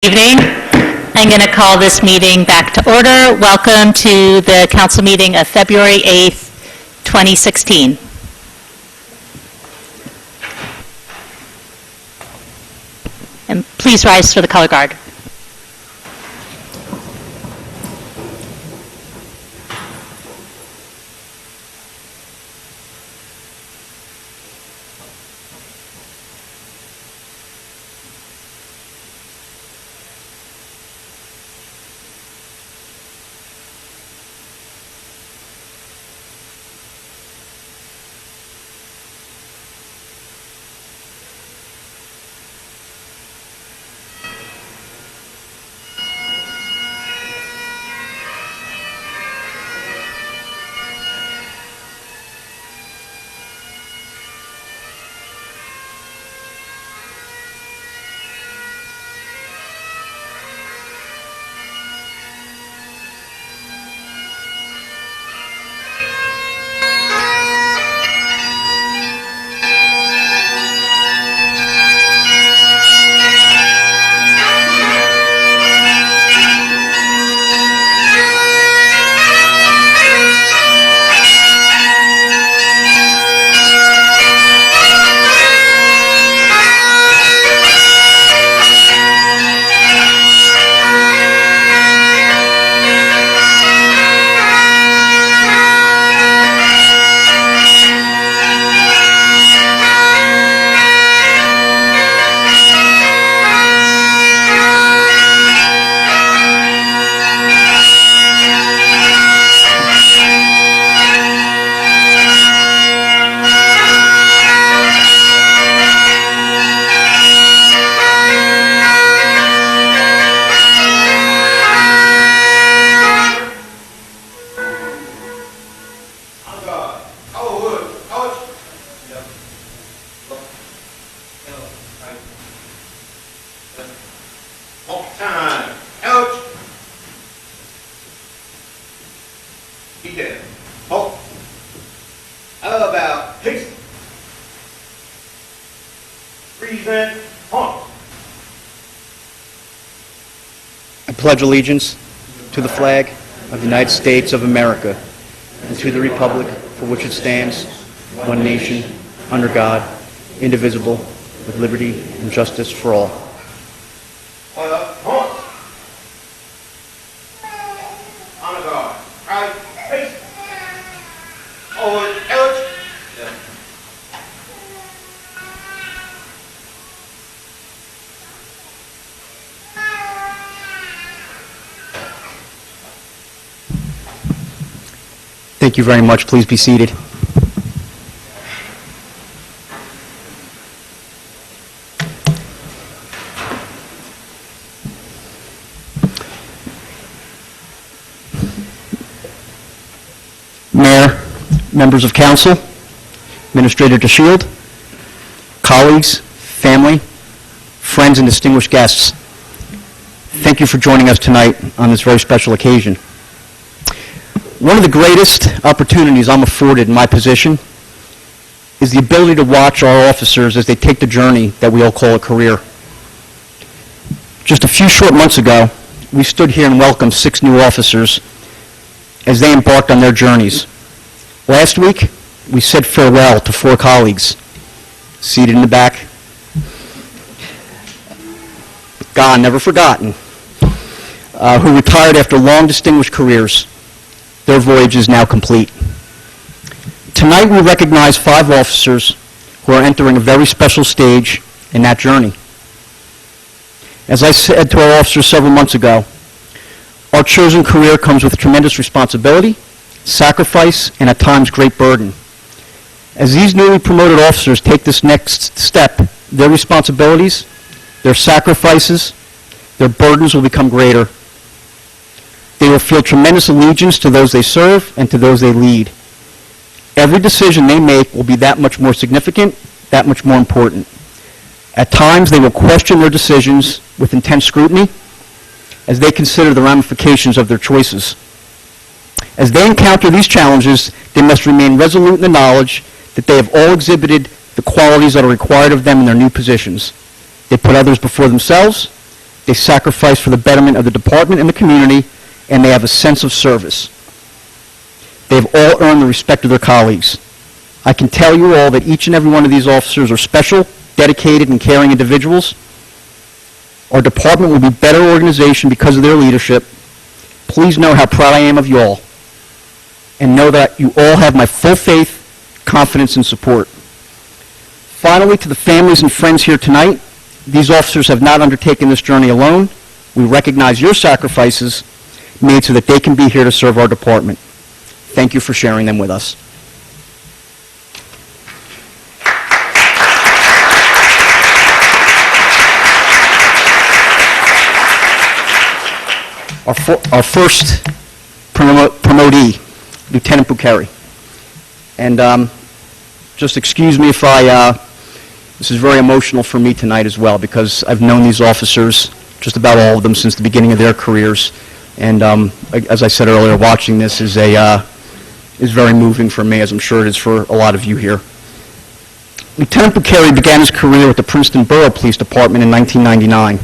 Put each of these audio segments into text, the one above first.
Evening. I'm going to call this meeting back to order. Welcome to the council meeting of February 8th, 2016. And please rise for the color guard. I pledge allegiance to the flag of the United States of America and to the republic for which it stands, one nation, under God, indivisible, with liberty and justice for all. Honor God. Right. Face. Forward. Out. Thank you very much. Please be seated. Mayor, members of council, Administrator DeShield, colleagues, family, friends, and distinguished guests, thank you for joining us tonight on this very special occasion. One of the greatest opportunities I'm afforded in my position is the ability to watch our officers as they take the journey that we all call a career. Just a few short months ago, we stood here and welcomed 6 new officers as they embarked on their journeys. Last week, we said farewell to 4 colleagues seated in the back. Gone, never forgotten, who retired after long, distinguished careers. Their voyage is now complete. Tonight we recognize 5 officers who are entering a very special stage in that journey. As I said to our officers several months ago, our chosen career comes with tremendous responsibility, sacrifice, and at times great burden. As these newly promoted officers take this next step, their responsibilities, their sacrifices, their burdens will become greater. They will feel tremendous allegiance to those they serve and to those they lead. Every decision they make will be that much more significant, that much more important. At times, they will question their decisions with intense scrutiny as they consider the ramifications of their choices. As they encounter these challenges, they must remain resolute in the knowledge that they have all exhibited the qualities that are required of them in their new positions. They put others before themselves. they sacrifice for the betterment of the department and the community, and they have a sense of service. They have all earned the respect of their colleagues. I can tell you all that each and every one of these officers are special, dedicated, and caring individuals. Our department will be a better organization because of their leadership. Please know how proud I am of you all, and know that you all have my full faith, confidence, and support. Finally, to the families and friends here tonight, these officers have not undertaken this journey alone. We recognize your sacrifices made so that they can be here to serve our department. Thank you for sharing them with us. Our first promotee, Lieutenant Bucheri. And just excuse me if this is very emotional for me tonight as well, because I've known these officers, just about all of them, since the beginning of their careers. And as I said earlier, watching this is very moving for me, as I'm sure it is for a lot of you here. Lieutenant Bucheri began his career with the Princeton Borough Police Department in 1999.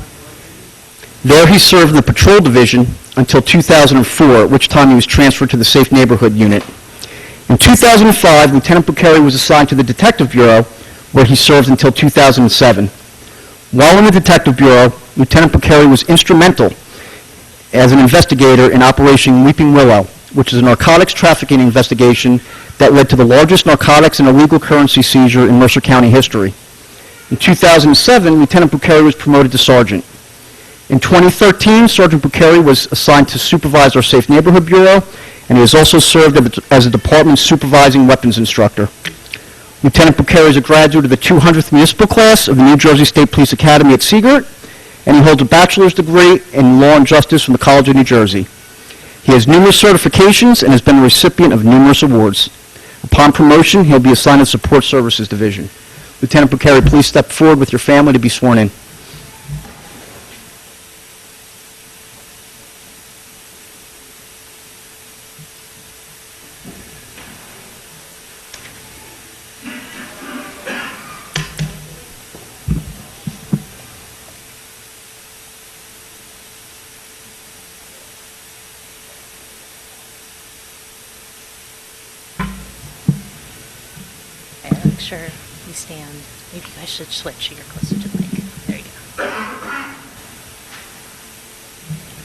There he served in the Patrol Division until 2004, at which time he was transferred to the Safe Neighborhood Unit. In 2005, Lieutenant Bucheri was assigned to the Detective Bureau, where he served until 2007. While in the Detective Bureau, Lieutenant Bucheri was instrumental as an investigator in Operation Weeping Willow, which is a narcotics trafficking investigation that led to the largest narcotics and illegal currency seizure in Mercer County history. In 2007, Lieutenant Bucheri was promoted to sergeant. In 2013, Sergeant Bucheri was assigned to supervise our Safe Neighborhood Bureau, and he has also served as a department supervising weapons instructor. Lieutenant Bucheri is a graduate of the 200th Municipal Class of the New Jersey State Police Academy at Seagirt, and he holds a bachelor's degree in Law and Justice from the College of New Jersey. He has numerous certifications and has been the recipient of numerous awards. Upon promotion, he'll be assigned to the Support Services Division. Lieutenant Bucheri, please step forward with your family to be sworn in. Make sure you stand. Maybe I should switch so you're closer to the mic. There you go.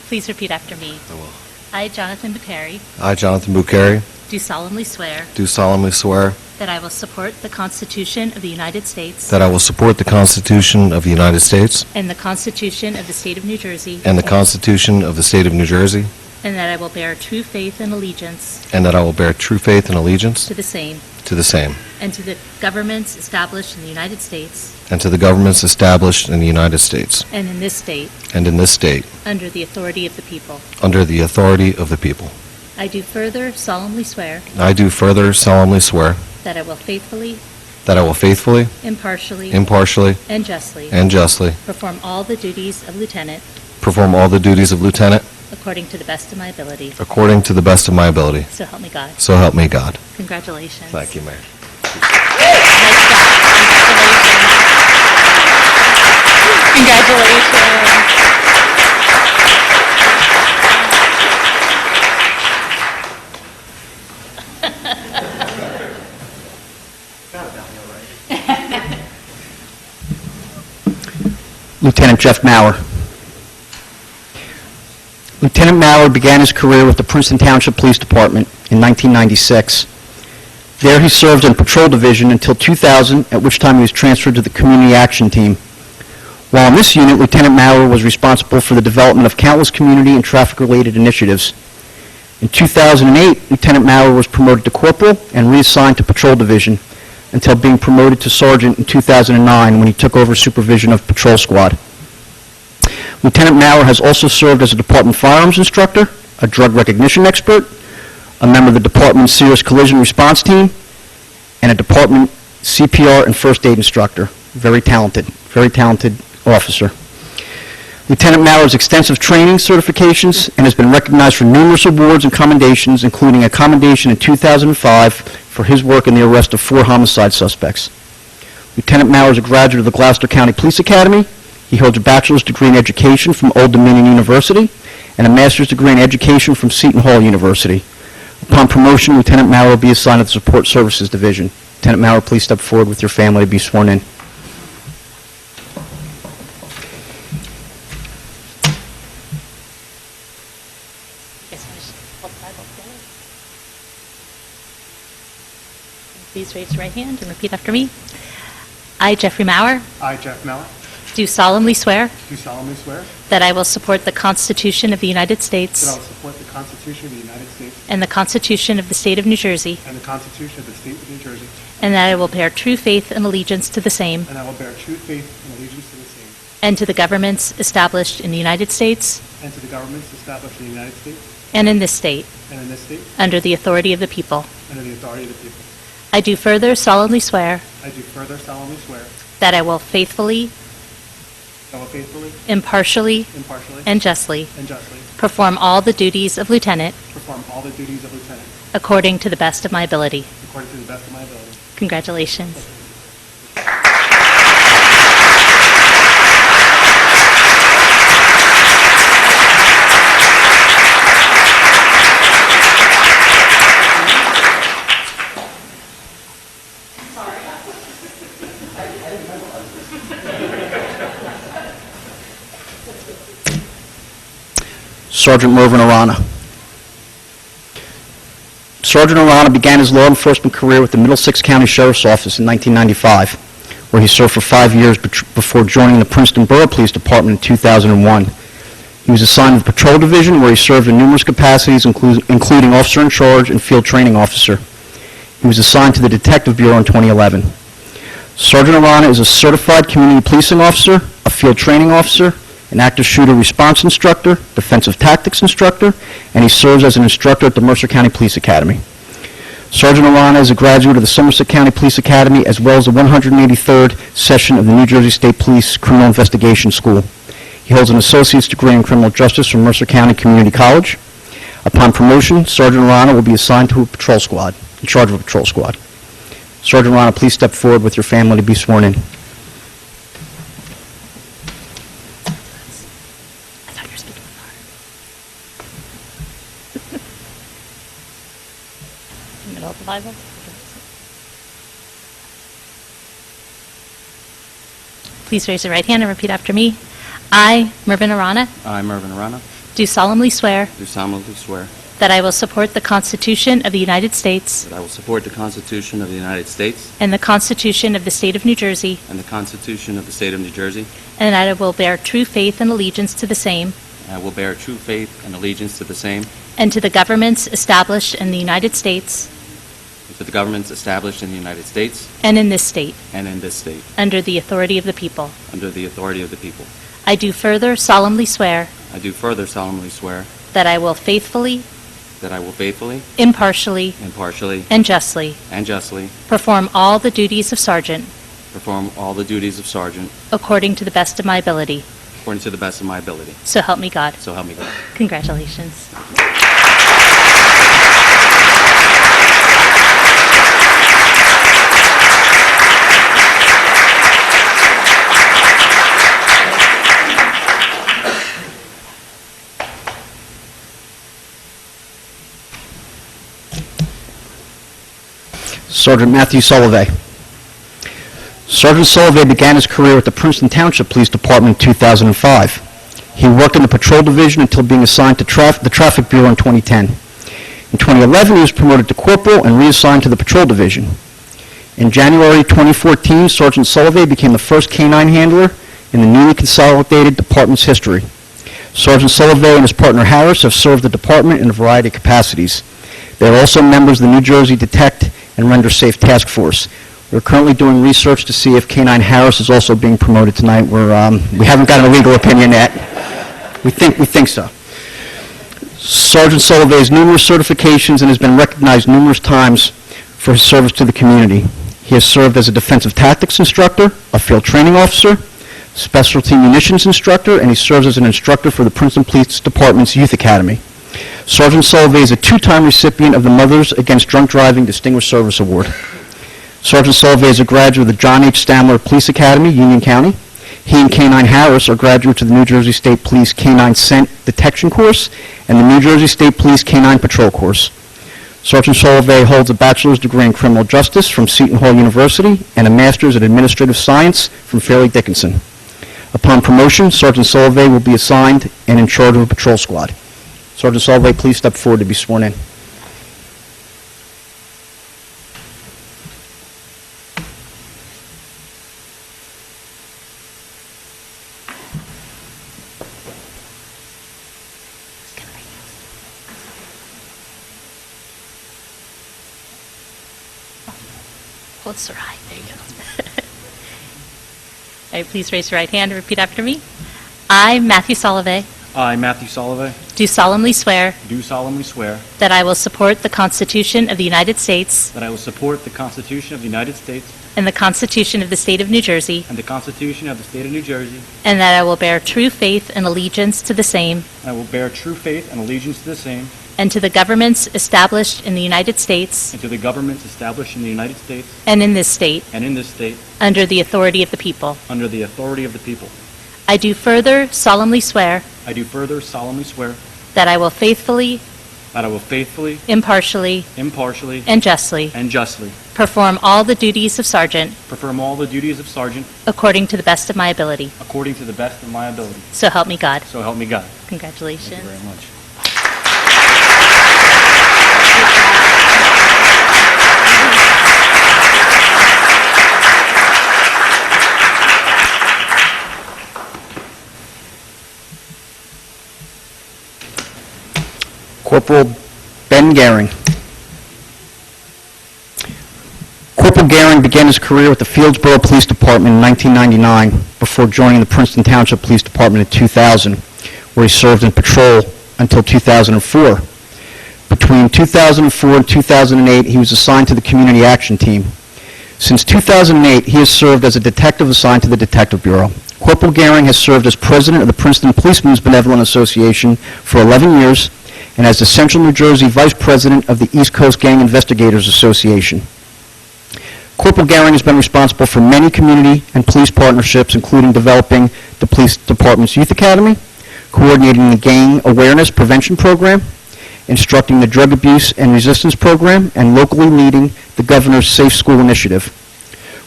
Please repeat after me. I will. I, Jonathan Bucheri, I, Jonathan Bucheri, do solemnly swear do solemnly swear that I will support the Constitution of the United States that I will support the Constitution of the United States and the Constitution of the State of New Jersey, and the Constitution of the State of New Jersey, and that I will bear true faith and allegiance and that I will bear true faith and allegiance to the same to the same, and to the governments established in the United States and to the governments established in the United States and in this state and in this state, under the authority of the people. under the authority of the people. I do further solemnly swear I do further solemnly swear that I will faithfully, that I will faithfully, impartially, impartially, and justly and justly perform all the duties of lieutenant perform all the duties of lieutenant according to the best of my ability. according to the best of my ability. So help me God. So help me God. Congratulations. Thank you, Mayor. Nice job. Congratulations. Lieutenant Jeff Maurer. Lieutenant Maurer began his career with the Princeton Township Police Department in 1996. There he served in Patrol Division until 2000, at which time he was transferred to the Community Action Team. While in this unit, Lieutenant Maurer was responsible for the development of countless community and traffic-related initiatives. In 2008, Lieutenant Maurer was promoted to corporal and reassigned to Patrol Division until being promoted to sergeant in 2009 when he took over supervision of Patrol Squad. Lieutenant Maurer has also served as a department firearms instructor, a drug recognition expert, a member of the department's serious collision response team, and a department CPR and first aid instructor. Very talented officer. Lieutenant Maurer's extensive training certifications and has been recognized for numerous awards and commendations, including a commendation in 2005 for his work in the arrest of 4 homicide suspects. Lieutenant Maurer is a graduate of the Gloucester County Police Academy. He holds a bachelor's degree in education from Old Dominion University and a master's degree in education from Seton Hall University. Upon promotion, Lieutenant Maurer will be assigned to the Support Services Division. Lieutenant Maurer, please step forward with your family to be sworn in. Please raise your right hand and repeat after me. I, Jeffrey Maurer, I, Jeff Maurer, do solemnly swear do solemnly swear that I will support the Constitution of the United that I States will support the Constitution of the United States and the Constitution of the State of New Jersey, and the Constitution of the State of New Jersey, and that I will bear true faith and allegiance to the same and I will bear true faith and allegiance to the same, and to the governments established in the United States and to the governments established in the United States and in this state, and in this state, under the authority of the people. under the authority of the people. I do further solemnly swear I do further solemnly swear that I will faithfully, that I will faithfully, impartially, impartially, and justly and justly perform all the duties of lieutenant perform all the duties of lieutenant according to the best of my ability. according to the best of my ability. Congratulations. Sergeant Mervyn Arana. Sergeant Arana began his law enforcement career with the Middlesex County Sheriff's Office in 1995, where he served for 5 years before joining the Princeton Borough Police Department in 2001. He was assigned to the Patrol Division, where he served in numerous capacities, including officer in charge and field training officer. He was assigned to the Detective Bureau in 2011. Sergeant Arana is a certified community policing officer, a field training officer, an active shooter response instructor, defensive tactics instructor, and he serves as an instructor at the Mercer County Police Academy. Sergeant Arana is a graduate of the Somerset County Police Academy as well as the 183rd session of the New Jersey State Police Criminal Investigation School. He holds an associate's degree in criminal justice from Mercer County Community College. Upon promotion, Sergeant Arana will be assigned to a patrol squad, in charge of a patrol squad. Sergeant Arana, please step forward with your family to be sworn in. I thought you were speaking with Laura. Middle of the Bible. Please raise your right hand and repeat after me. I, Mervyn Arana, I, Mervyn Arana, do solemnly swear do solemnly swear that I will support the Constitution of the United States that I will support the Constitution of the United States and the Constitution of the State of New Jersey, and the Constitution of the State of New Jersey, and that I will bear true faith and allegiance to the same and I will bear true faith and allegiance to the same and to the governments established in the United States and to the governments established in the United States and in this state, and in this state, under the authority of the people. under the authority of the people. I do further solemnly swear I do further solemnly swear that I will faithfully, that I will faithfully, impartially, impartially, and justly and justly perform all the duties of sergeant perform all the duties of sergeant according to the best of my ability. according to the best of my ability. So help me God. So help me God. Congratulations. Sergeant Matthew Sullivan. Sergeant Sullivan began his career with the Princeton Township Police Department in 2005. He worked in the Patrol Division until being assigned to the Traffic Bureau in 2010. In 2011, he was promoted to corporal and reassigned to the Patrol Division. In January 2014, Sergeant Sullivan became the first K-9 handler in the newly consolidated department's history. Sergeant Sullivan and his partner Harris have served the department in a variety of capacities. They are also members of the New Jersey Detect and Render Safe Task Force. We're currently doing research to see if K-9 Harris is also being promoted tonight. We haven't gotten a legal opinion yet. We think so. Sergeant Sullivan has numerous certifications and has been recognized numerous times for his service to the community. He has served as a defensive tactics instructor, a field training officer, specialty munitions instructor, and he serves as an instructor for the Princeton Police Department's Youth Academy. Sergeant Sullivan is a two-time recipient of the Mothers Against Drunk Driving Distinguished Service Award. Sergeant Sullivan is a graduate of the John H. Stamler Police Academy, Union County. He and K-9 Harris are graduates of the New Jersey State Police K-9 Scent Detection Course and the New Jersey State Police K-9 Patrol Course. Sergeant Solovey holds a bachelor's degree in criminal justice from Seton Hall University and a master's in administrative science from Fairleigh Dickinson. Upon promotion, Sergeant Solovey will be assigned and in charge of a patrol squad. Sergeant Solovey, please step forward to be sworn in. Hold the right. There you go. All right, please raise your right hand and repeat after me. I, Matthew Solovey, I, Matthew Solovey, do solemnly swear do solemnly swear that I will support the Constitution of the United States that I will support the Constitution of the United States and the Constitution of the State of New Jersey, and the Constitution of the State of New Jersey, and that I will bear true faith and allegiance to the same and I will bear true faith and allegiance to the same and to the governments established in the United States and to the governments established in the United States and in this state and in this state under the authority of the people. under the authority of the people. I do further solemnly swear I do further solemnly swear that I will faithfully, that I will faithfully, impartially, impartially, and justly and justly perform all the duties of sergeant perform all the duties of sergeant according to the best of my ability. according to the best of my ability. So help me God. So help me God. Congratulations. Thank you very much. Corporal Ben Gehring. Corporal Gehring began his career with the Fieldsboro Police Department in 1999 before joining the Princeton Township Police Department in 2000, where he served in patrol until 2004. Between 2004 and 2008, he was assigned to the Community Action Team. Since 2008, he has served as a detective assigned to the Detective Bureau. Corporal Gehring has served as president of the Princeton Policemen's Benevolent Association for 11 years and as the Central New Jersey Vice President of the East Coast Gang Investigators Association. Corporal Gehring has been responsible for many community and police partnerships, including developing the Police Department's Youth Academy, coordinating the Gang Awareness Prevention Program, instructing the Drug Abuse and Resistance Program, and locally leading the Governor's Safe School Initiative.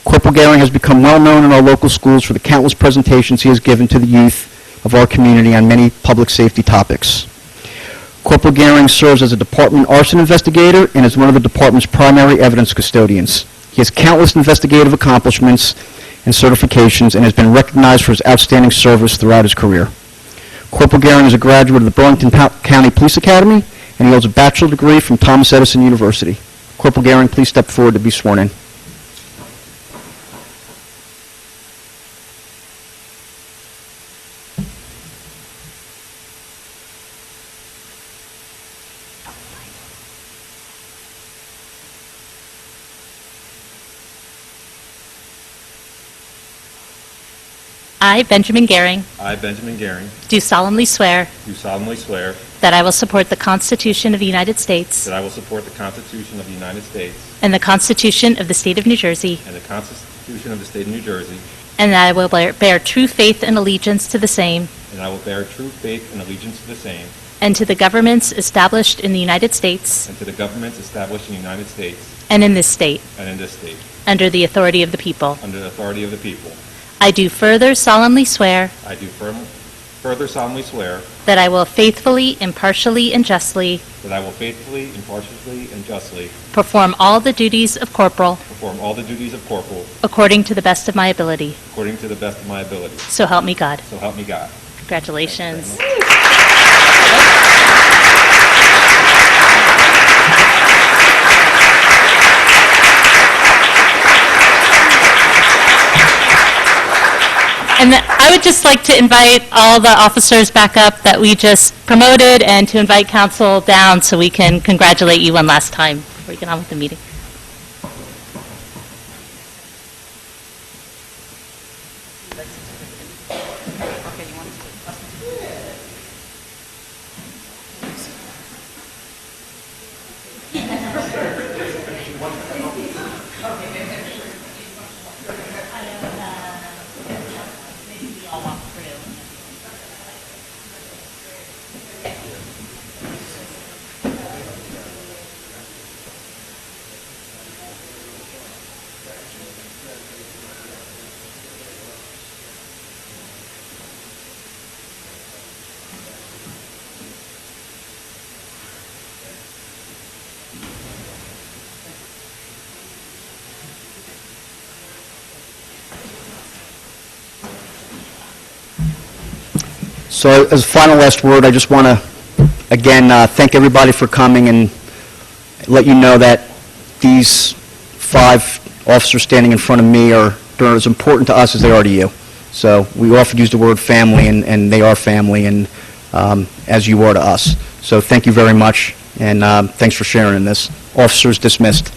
Corporal Gehring has become well known in our local schools for the countless presentations he has given to the youth of our community on many public safety topics. Corporal Gehring serves as a department arson investigator and is one of the department's primary evidence custodians. He has countless investigative accomplishments and certifications and has been recognized for his outstanding service throughout his career. Corporal Gehring is a graduate of the Burlington County Police Academy, and he holds a bachelor's degree from Thomas Edison University. Corporal Gehring, please step forward to be sworn in. I, Benjamin Gehring, I, Benjamin Gehring, do solemnly swear do solemnly swear that I will support the Constitution of the United States that I will support the Constitution of the United States and the Constitution of the State of New Jersey, and the Constitution of the State of New Jersey, and that I will bear true faith and allegiance to the same and I will bear true faith and allegiance to the same, and to the governments established in the United States and to the governments established in the United States and in this state and in this state, under the authority of the people. under the authority of the people. I do further solemnly swear I do further solemnly swear that I will faithfully, impartially, and justly that I will faithfully, impartially, and justly perform all the duties of corporal perform all the duties of corporal according to the best of my ability. according to the best of my ability. So help me God. So help me God. Congratulations. And I would just like to invite all the officers back up that we just promoted and to invite council down so we can congratulate you one last time before we get on with the meeting. So as a final last word, I just want to, again, thank everybody for coming and let you know that these 5 officers standing in front of me they're as important to us as they are to you. So we often use the word family, and they are family, and as you are to us. So thank you very much, and thanks for sharing in this. Officers dismissed.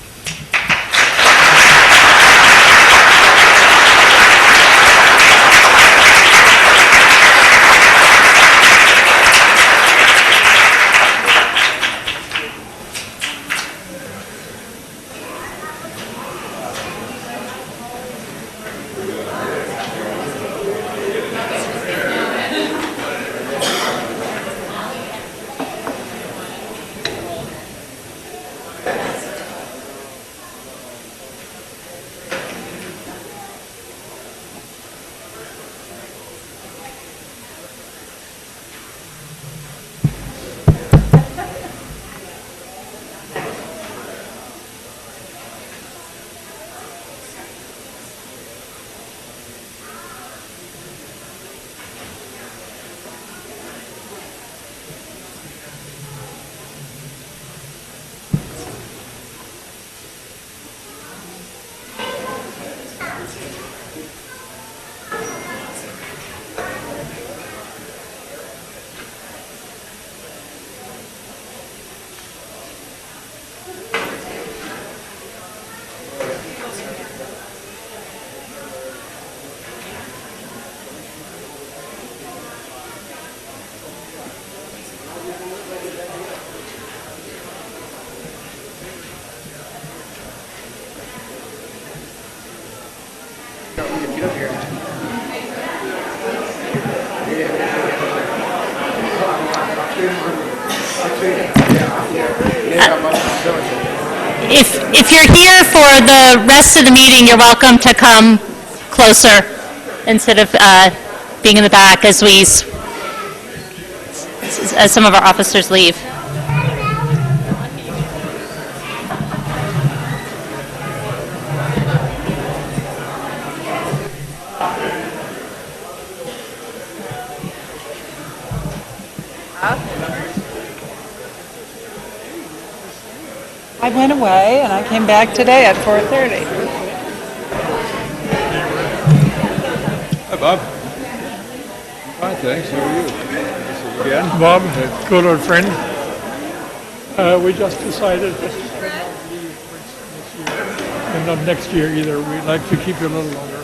If you're here for the rest of the meeting, you're welcome to come closer instead of being in the back as some of our officers leave. I went away and I came back today at 4:30. Hi, Bob. Fine, thanks. How are you? Again? Bob, a good old friend. We just decided that you cannot leave this year, and not next year either. We'd like to keep you a little longer.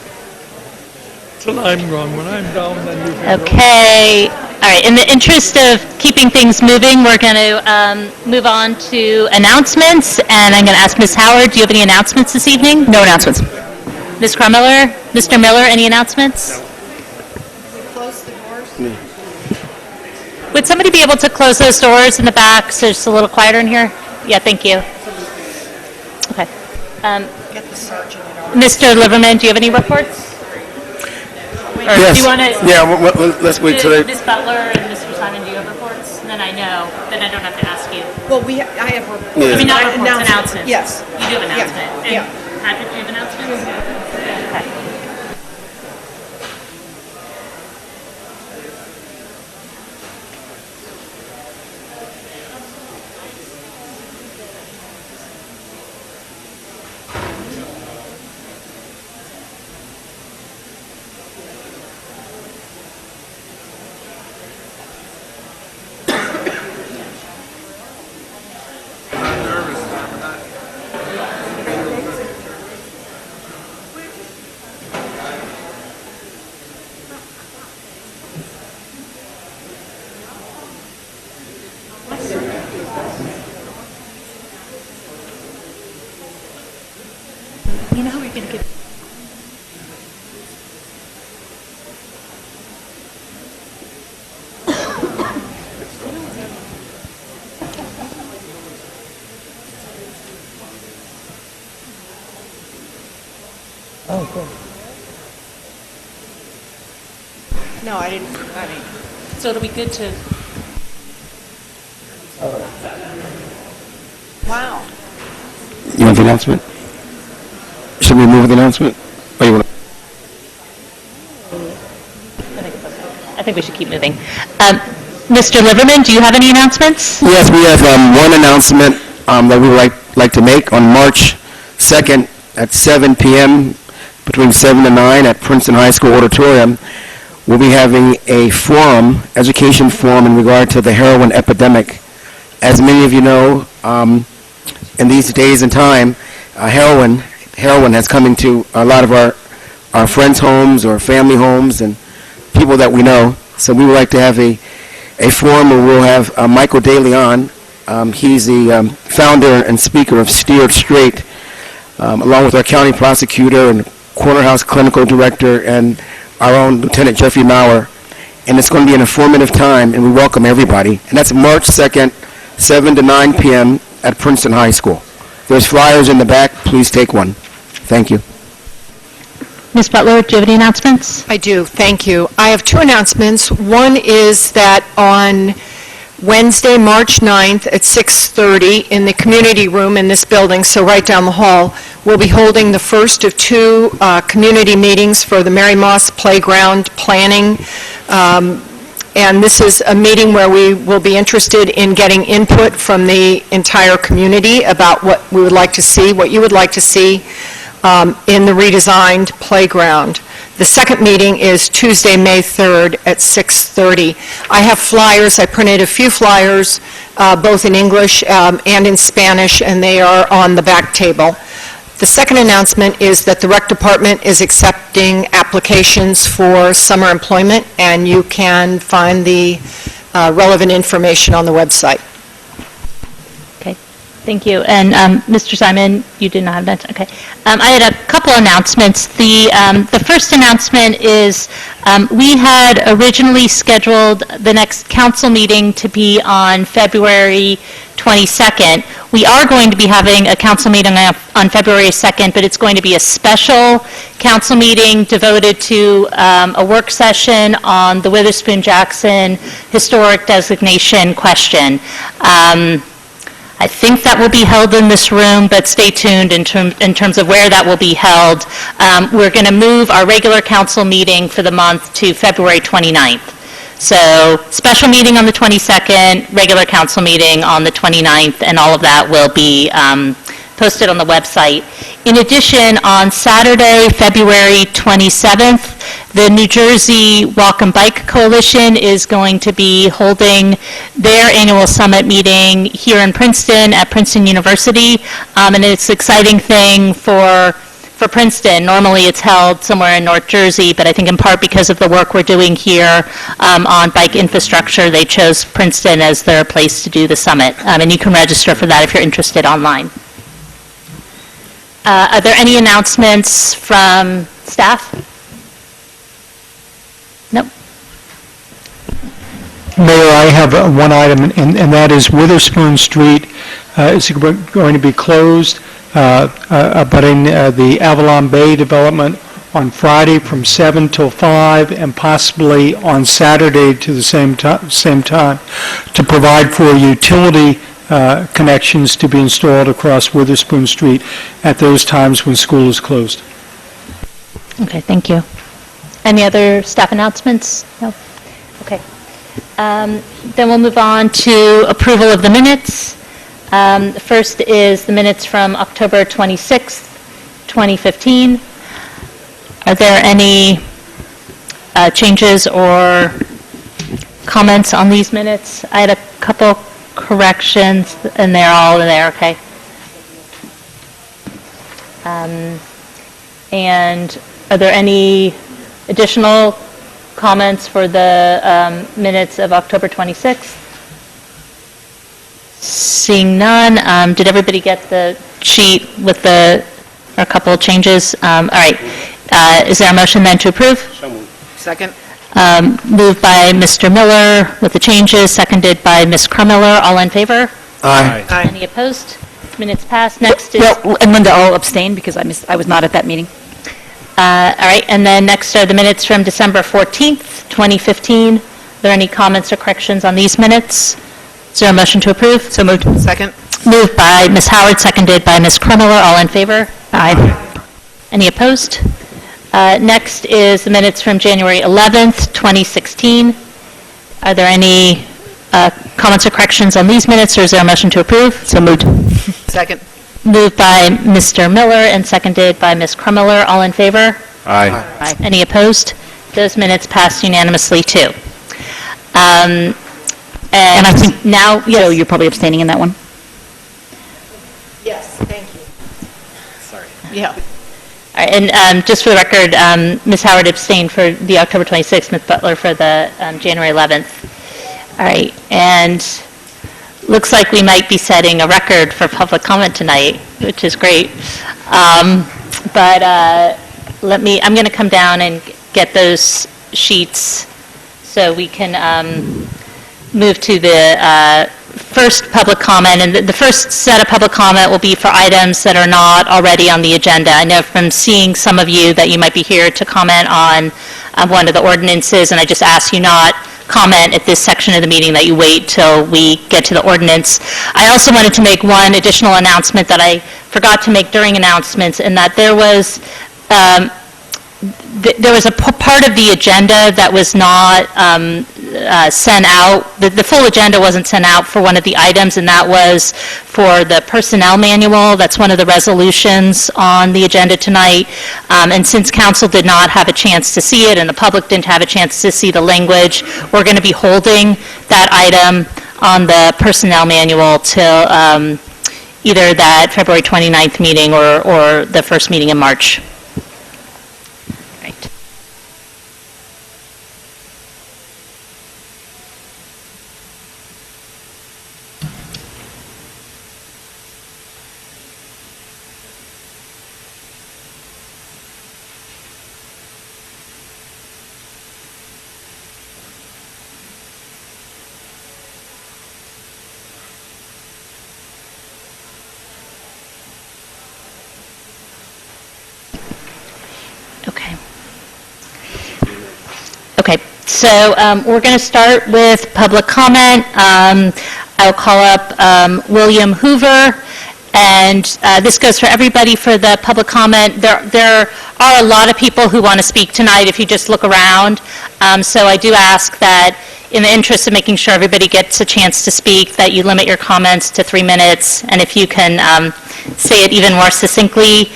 Till I'm gone. When I'm down, then you can go. Okay. All right. In the interest of keeping things moving, we're going to move on to announcements, and I'm going to ask Ms. Howard, do you have any announcements this evening? No announcements. Ms. Krummeller? Mr. Miller, any announcements? Close the doors. Would somebody be able to close those doors in the back so it's a little quieter in here? Yeah, thank you. Okay. Get the sergeant. Mr. Liverman, do you have any reports? Or Yes. do you want to? Yeah, let's wait till they... Ms. Butler and Mr. Simon, do you have reports? And then I know, then I don't have to ask you. Well, I have reports. Yeah. I mean, not reports, announcements. Yes. You do have announcement. Yeah. And Patrick, do you have announcements? Okay. No, I didn't. So it'll be good to... Wow. You want the announcement? Should we move the announcement? Oh, you want I think we should keep moving. Mr. Liverman, do you have any announcements? Yes, we have one announcement that we would like to make on March 2nd at 7 p.m., between 7 and 9 at Princeton High School Auditorium. We'll be having a forum, education forum, in regard to the heroin epidemic. As many of you know, in these days and time, heroin has come into a lot of our friends' homes or family homes and people that we know. So we would like to have a forum where we'll have Michael DeLeon. He's the founder and speaker of Steered Straight, along with our county prosecutor and Corner Clinical Director and our own Lieutenant Jeffrey Maurer. And it's going to be an informative time, and we welcome everybody. And that's March 2nd, 7 to 9 p.m. at Princeton High School. There's flyers in the back. Please take one. Thank you. Ms. Butler, do you have any announcements? I do, thank you. I have two announcements. One is that on Wednesday, March 9th at 6:30 in the community room in this building, so right down the hall, we'll be holding the first of two community meetings for the Mary Moss Playground planning. And this is a meeting where we will be interested in getting input from the entire community about what we would like to see, what you would like to see in the redesigned playground. The second meeting is Tuesday, May 3rd at 6:30. I have flyers. I printed a few flyers, both in English and in Spanish, and they are on the back table. The second announcement is that the Rec Department is accepting applications for summer employment, and you can find the relevant information on the website. Okay, thank you. And Mr. Simon, you did not have that? Okay. I had a couple announcements. The first announcement is we had originally scheduled the next council meeting to be on February 22nd. We are going to be having a council meeting on February 2nd, but it's going to be a special council meeting devoted to a work session on the Witherspoon-Jackson historic designation question. I think that will be held in this room, but stay tuned in terms of where that will be held. We're going to move our regular council meeting for the month to February 29th. So special meeting on the 22nd, regular council meeting on the 29th, and all of that will be posted on the website. In addition, on Saturday, February 27th, the New Jersey Walk and Bike Coalition is going to be holding their annual summit meeting here in Princeton at Princeton University, and it's an exciting thing for Princeton. Normally it's held somewhere in North Jersey, but I think in part because of the work we're doing here on bike infrastructure, they chose Princeton as their place to do the summit. And you can register for that if you're interested online. Are there any announcements from staff? Nope. Mayor, I have one item, and that is Witherspoon Street is going to be closed, abutting the Avalon Bay development on Friday from 7 till 5, and possibly on Saturday to the same time, to provide for utility connections to be installed across Witherspoon Street at those times when school is closed. Okay, thank you. Any other staff announcements? No? Okay. Then we'll move on to approval of the minutes. The first is the minutes from October 26th, 2015. Are there any changes or comments on these minutes? I had a couple corrections, and they're all in there, okay? And are there any additional comments for the minutes of October 26th? Seeing none, did everybody get the sheet with a couple of changes? All right. Is there a motion then to approve? Second. Moved by Mr. Miller with the changes, seconded by Ms. Crumiller. All in favor? Aye. Aye. Any opposed? Minutes passed. Next is... Well, and Linda, I'll abstain because I was not at that meeting. All right, and then next are the minutes from December 14th, 2015. Are there any comments or corrections on these minutes? Is there a motion to approve? So moved. Second. Moved by Ms. Howard, seconded by Ms. Krummeller. All in favor? Aye. Any opposed? Next is the minutes from January 11th, 2016. Are there any comments or corrections on these minutes, or is there a motion to approve? So moved. Second. Moved by Mr. Miller and seconded by Ms. Krummeller. All in favor? Aye. Aye. Any opposed? Those minutes passed unanimously, too. And I think now, So yes, you're probably abstaining in that one? Yes, thank you. Sorry. Yeah. All right, and just for the record, Ms. Howard abstained for the October 26th, Ms. Butler for the January 11th. All right, and looks like we might be setting a record for public comment tonight, which is great. But I'm going to come down and get those sheets so we can move to the first public comment. And the first set of public comment will be for items that are not already on the agenda. I know from seeing some of you that you might be here to comment on one of the ordinances, and I just ask you not comment at this section of the meeting, that you wait till we get to the ordinance. I also wanted to make one additional announcement that I forgot to make during announcements, and that there was a part of the agenda that was not sent out. The full agenda wasn't sent out for one of the items, and that was for the personnel manual. That's one of the resolutions on the agenda tonight. And since council did not have a chance to see it and the public didn't have a chance to see the language, we're going to be holding that item on the personnel manual till either that February 29th meeting or the first meeting in March. Right. Okay. Okay, so we're going to start with public comment. I'll call up William Hoover, and this goes for everybody for the public comment. There are a lot of people who want to speak tonight if you just look around. So I do ask that in the interest of making sure everybody gets a chance to speak, that you limit your comments to 3 minutes, and if you can say it even more succinctly,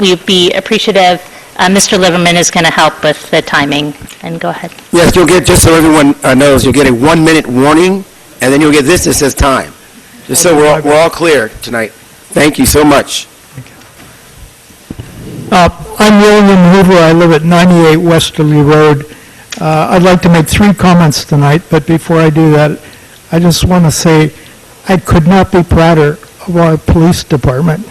we'd be appreciative. Mr. Liverman is going to help with the timing, and go ahead. Yes, you'll get, just so everyone knows, you'll get a 1-minute warning, and then you'll get this that says time. Just so we're all clear tonight. Thank you so much. I'm William Hoover. I live at 98 Westerly Road. I'd like to make 3 comments tonight, but before I do that, I just want to say I could not be prouder of our police department.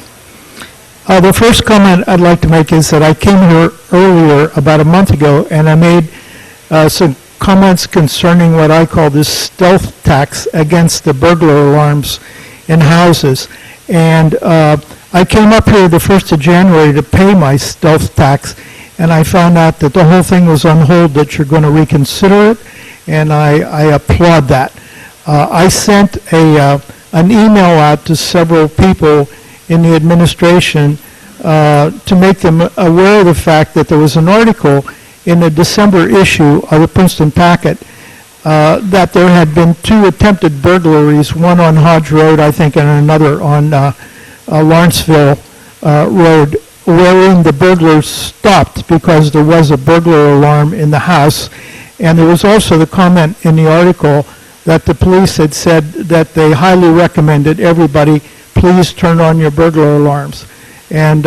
The first comment I'd like to make is that I came here earlier, about a month ago, and I made some comments concerning what I call this stealth tax against the burglar alarms in houses. And I came up here the 1st of January to pay my stealth tax, and I found out that the whole thing was on hold, that you're going to reconsider it, and I applaud that. I sent an email out to several people in the administration to make them aware of the fact that there was an article in the December issue of the Princeton Packet that there had been 2 attempted burglaries, one on Hodge Road, I think, and another on Lawrenceville Road, wherein the burglars stopped because there was a burglar alarm in the house. And there was also the comment in the article that the police had said that they highly recommended everybody please turn on your burglar alarms. And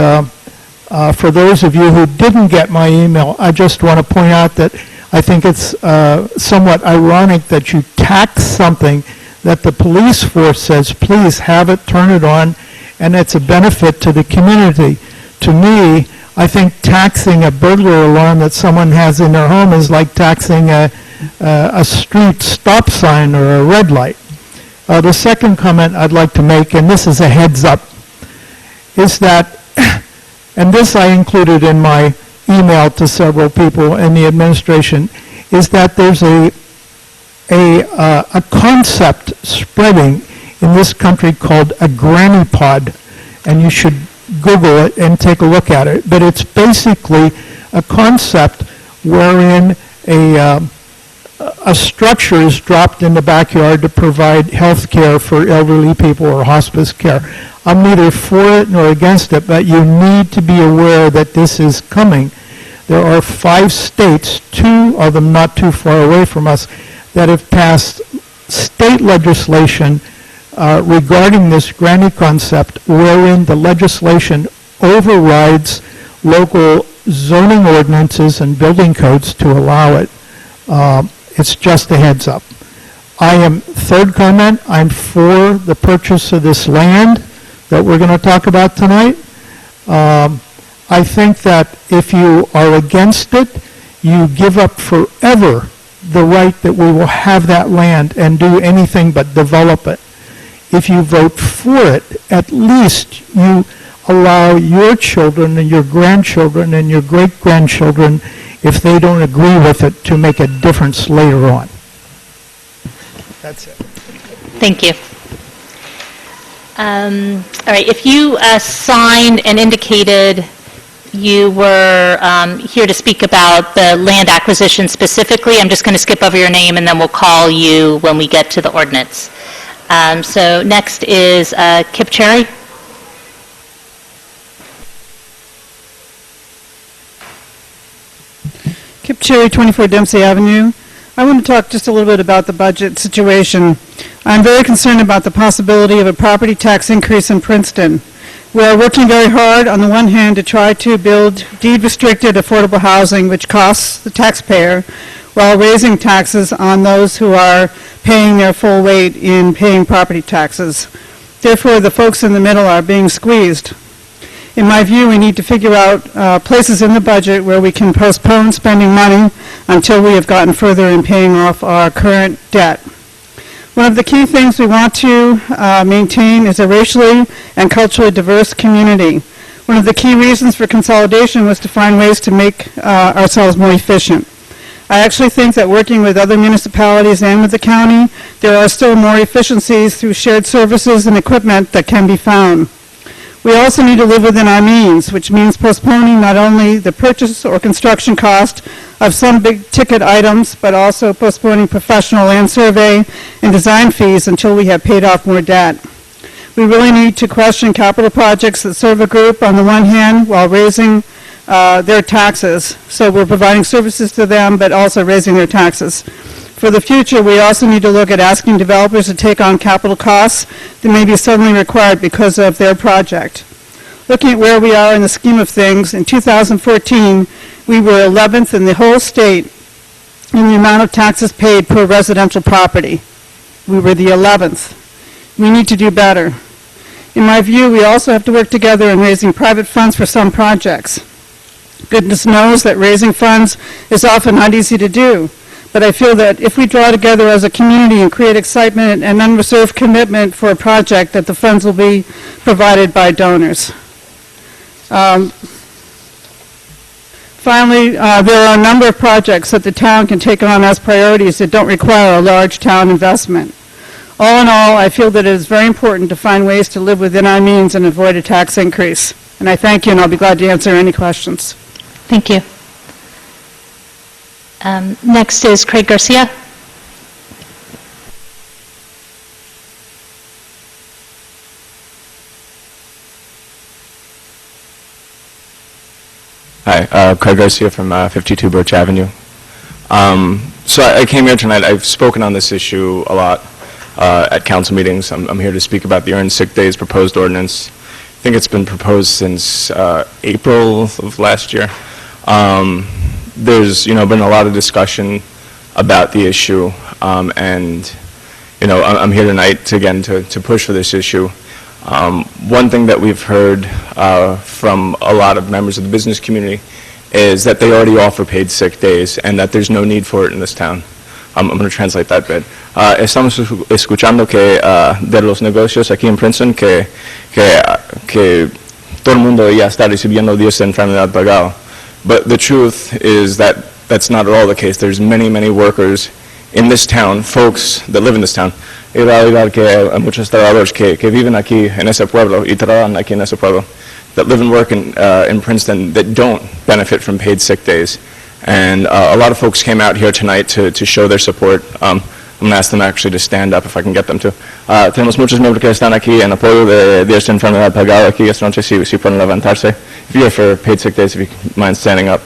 for those of you who didn't get my email, I just want to point out that I think it's somewhat ironic that you tax something that the police force says, please have it, turn it on, and it's a benefit to the community. To me, I think taxing a burglar alarm that someone has in their home is like taxing a street stop sign or a red light. The second comment I'd like to make, and this is a heads up, is that, and this I included in my emailed to several people in the administration, is that there's a concept spreading in this country called a granny pod, and you should Google it and take a look at it. But it's basically a concept wherein a structure is dropped in the backyard to provide health care for elderly people or hospice care. I'm neither for it nor against it, but you need to be aware that this is coming. There are 5 states, 2 of them not too far away from us, that have passed state legislation regarding this granny concept, wherein the legislation overrides local zoning ordinances and building codes to allow it. It's just a heads up. Third comment, I'm for the purchase of this land that we're going to talk about tonight. I think that if you are against it, you give up forever the right that we will have that land and do anything but develop it. If you vote for it, at least you allow your children and your grandchildren and your great-grandchildren, if they don't agree with it, to make a difference later on. That's it. Thank you. All right, if you signed and indicated you were here to speak about the land acquisition specifically, I'm just going to skip over your name and then we'll call you when we get to the ordinance. So next is Kip Cherry. Kip Cherry, 24 Dempsey Avenue. I want to talk just a little bit about the budget situation. I'm very concerned about the possibility of a property tax increase in Princeton. We are working very hard, on the one hand, to try to build deed-restricted affordable housing, which costs the taxpayer, while raising taxes on those who are paying their full weight in paying property taxes. Therefore, the folks in the middle are being squeezed. In my view, we need to figure out places in the budget where we can postpone spending money until we have gotten further in paying off our current debt. One of the key things we want to maintain is a racially and culturally diverse community. One of the key reasons for consolidation was to find ways to make ourselves more efficient. I actually think that working with other municipalities and with the county, there are still more efficiencies through shared services and equipment that can be found. We also need to live within our means, which means postponing not only the purchase or construction cost of some big-ticket items, but also postponing professional land survey and design fees until we have paid off more debt. We really need to question capital projects that serve a group on the one hand while raising their taxes. So we're providing services to them, but also raising their taxes. For the future, we also need to look at asking developers to take on capital costs that may be suddenly required because of their project. Looking at where we are in the scheme of things, in 2014, we were 11th in the whole state in the amount of taxes paid per residential property. We were the 11th. We need to do better. In my view, we also have to work together in raising private funds for some projects. Goodness knows that raising funds is often not easy to do. But I feel that if we draw together as a community and create excitement and unreserved commitment for a project, that the funds will be provided by donors. Finally, there are a number of projects that the town can take on as priorities that don't require a large town investment. All in all, I feel that it is very important to find ways to live within our means and avoid a tax increase. And I thank you, and I'll be glad to answer any questions. Thank you. Next is Craig Garcia. Hi, Craig Garcia from 52 Birch Avenue. So I came here tonight. I've spoken on this issue a lot at council meetings. I'm here to speak about the earned sick days proposed ordinance. I think it's been proposed since April of last year. There's been a lot of discussion about the issue, and I'm here tonight to push for this issue. One thing that we've heard from a lot of members of the business community is that they already offer paid sick days and that there's no need for it in this town. I'm going to translate that bit. Estamos escuchando que de los negocios aquí en Princeton que todo el mundo ya está recibiendo días de enfermedad pagado. But the truth is that that's not at all the case. There's many, many workers in this town, folks that live in this town. Y realidad que hay muchos trabajadores que viven aquí en ese pueblo y trabajan aquí en ese pueblo that live and work in Princeton that don't benefit from paid sick days. And a lot of folks came out here tonight to show their support. I'm going to ask them actually to stand up if I can get them to. Tenemos muchos miembros que están aquí en apoyo de esta enfermedad pagada aquí esta noche, si pueden levantarse. If you're for paid sick days, if you mind standing up.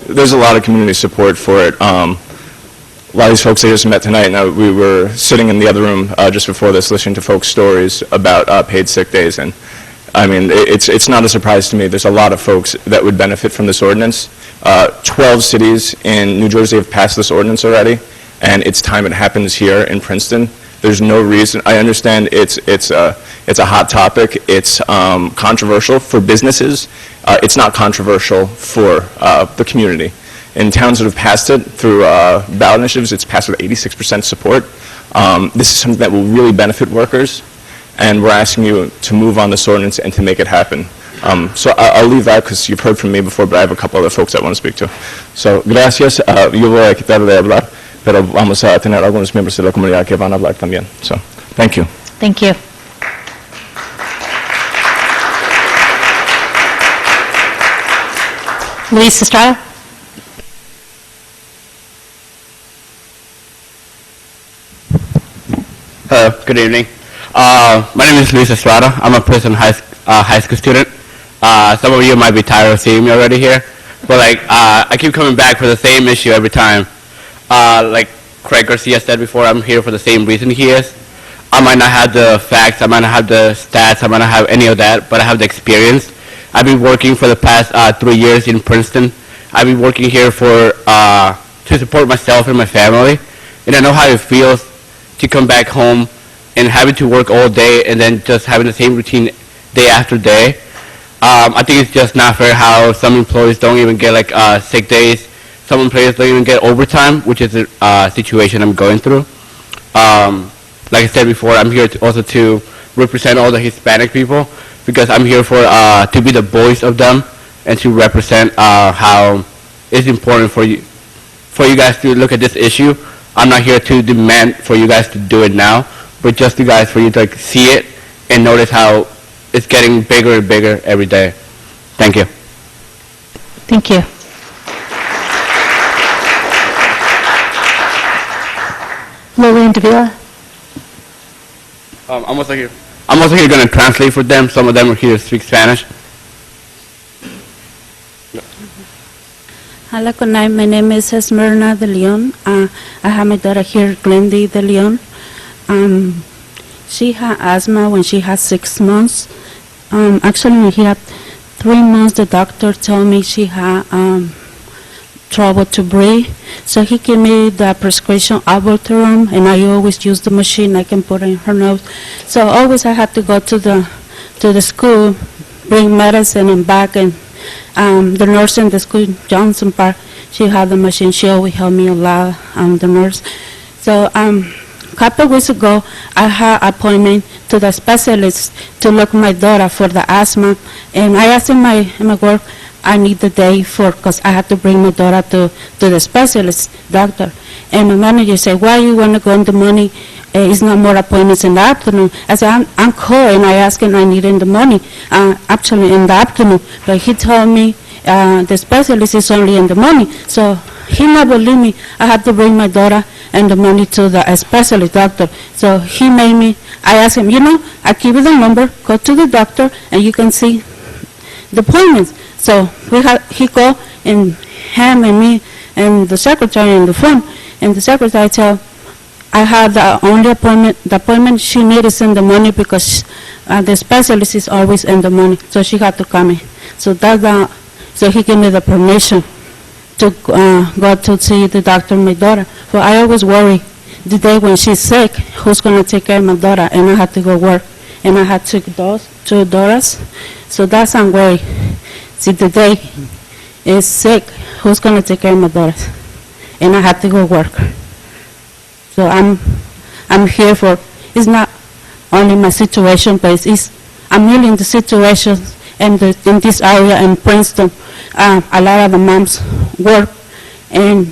There's a lot of community support for it. A lot of these folks I just met tonight, now we were sitting in the other room just before this listening to folks' stories about paid sick days, and I mean, it's not a surprise to me. There's a lot of folks that would benefit from this ordinance. 12 cities in New Jersey have passed this ordinance already, and it's time it happens here in Princeton. There's no reason. I understand it's a hot topic. It's controversial for businesses. It's not controversial for the community. In towns that have passed it through ballot initiatives, it's passed with 86% support. This is something that will really benefit workers, and we're asking you to move on this ordinance and to make it happen. So I'll leave that because you've heard from me before, but I have a couple other folks that want to speak to. So, gracias. Yo voy a quitar de hablar, pero vamos a tener algunos miembros de la comunidad que van a hablar también. So, thank you. Thank you. Luis Estrada? Hello, good evening. My name is Luis Estrada. I'm a Princeton high school student. Some of you might be tired of seeing me already here, but I keep coming back for the same issue every time. Like Craig Garcia said before, I'm here for the same reason he is. I might not have the facts, I might not have the stats, I might not have any of that, but I have the experience. I've been working for the past 3 years in Princeton. I've been working here to support myself and my family, and I know how it feels to come back home and having to work all day and then just having the same routine day after day. I think it's just not fair how some employees don't even get sick days. Some employees don't even get overtime, which is a situation I'm going through. Like I said before, I'm here also to represent all the Hispanic people because I'm here to be the voice of them and to represent how it's important for you guys to look at this issue. I'm not here to demand for you guys to do it now, but just for you to see it and notice how it's getting bigger and bigger every day. Thank you. Thank you. Lillian Davila? I'm also here going to translate for them. Some of them are here to speak Spanish. Hola, good night. My name is Esmerna de Leon. I have my daughter here, Glendy de Leon. She had asthma when she had 6 months. Actually, when she had 3 months, the doctor told me she had trouble to breathe. So he gave me the prescription Albuterol, and I always use the machine. I can put it in her nose. So always I had to go to the school, bring medicine and back, and the nurse in the school, Johnson Park, she had the machine. She always helped me a lot, the nurse. So a couple of weeks ago, I had an appointment to the specialist to look my daughter for the asthma. And I asked in my work, I need the day because I had to bring my daughter to the specialist doctor. And my manager said, why you want to go in the morning? It's not more appointments in the afternoon. I said, I'm cold, and I asked him I need in the morning, actually in the afternoon. But he told me the specialist is only in the morning. So he never believed me. I had to bring my daughter in the morning to the specialist doctor. So he made me, I asked him, I give you the number, go to the doctor, and you can see the appointments. So he called, and him and me and the secretary on the phone, and the secretary told, I had the only appointment, the appointment she needed is in the morning because the specialist is always in the morning, so she had to come in. So so he gave me the permission to go to see the doctor and my daughter. So I always worry the day when she's sick, who's going to take care of my daughter, and I had to go work. And I had two daughters, so that's I'm worried. See, the day is sick, who's going to take care of my daughters? And I had to go work. So I'm here for, it's not only my situation, but I'm really in the situation, and in this area in Princeton, a lot of the moms work, and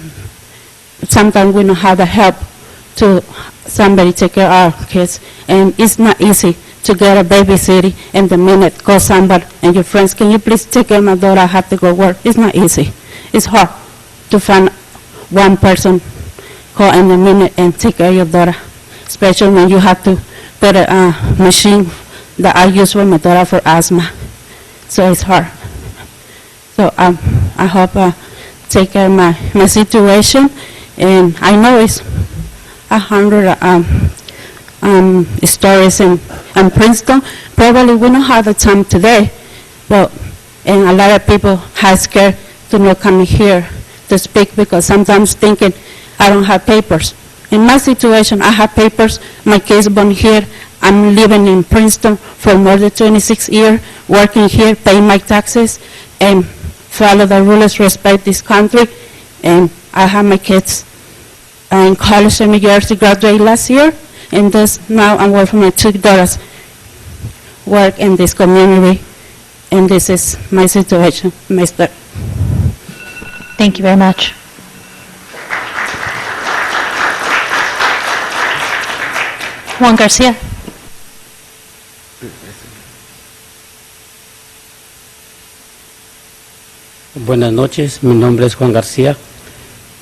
sometimes we don't have the help to somebody take care of our kids, and it's not easy to get a babysitter in the minute, call somebody and your friends, can you please take care of my daughter, I have to go work. It's not easy. It's hard to find one person call in the minute and take care of your daughter, especially when you have to put a machine that I use for my daughter for asthma. So it's hard. So I hope I take care of my situation, and I know it's 100 stories in Princeton. Probably we don't have the time today, but and a lot of people have scared to not come here to speak because sometimes thinking I don't have papers. In my situation, I have papers. My kids born here. I'm living in Princeton for more than 26 years, working here, paying my taxes, and follow the rules, respect this country. And I have my kids in college in New Jersey, graduated last year, and now I'm working for my two daughters, work in this community, and this is my situation, Mr. Thank you very much. Juan Garcia. Buenas noches, mi nombre es Juan García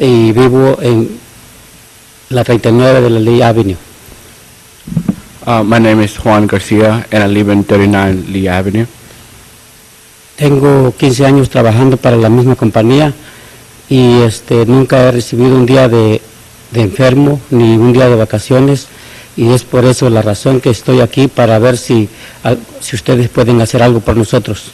y vivo en la 39 de la Lee Avenue. My name is Juan Garcia, and I live in 39 Lee Avenue. Tengo 15 años trabajando para la misma compañía y nunca he recibido un día de enfermo ni un día de vacaciones, y es por eso la razón que estoy aquí, para ver si ustedes pueden hacer algo por nosotros.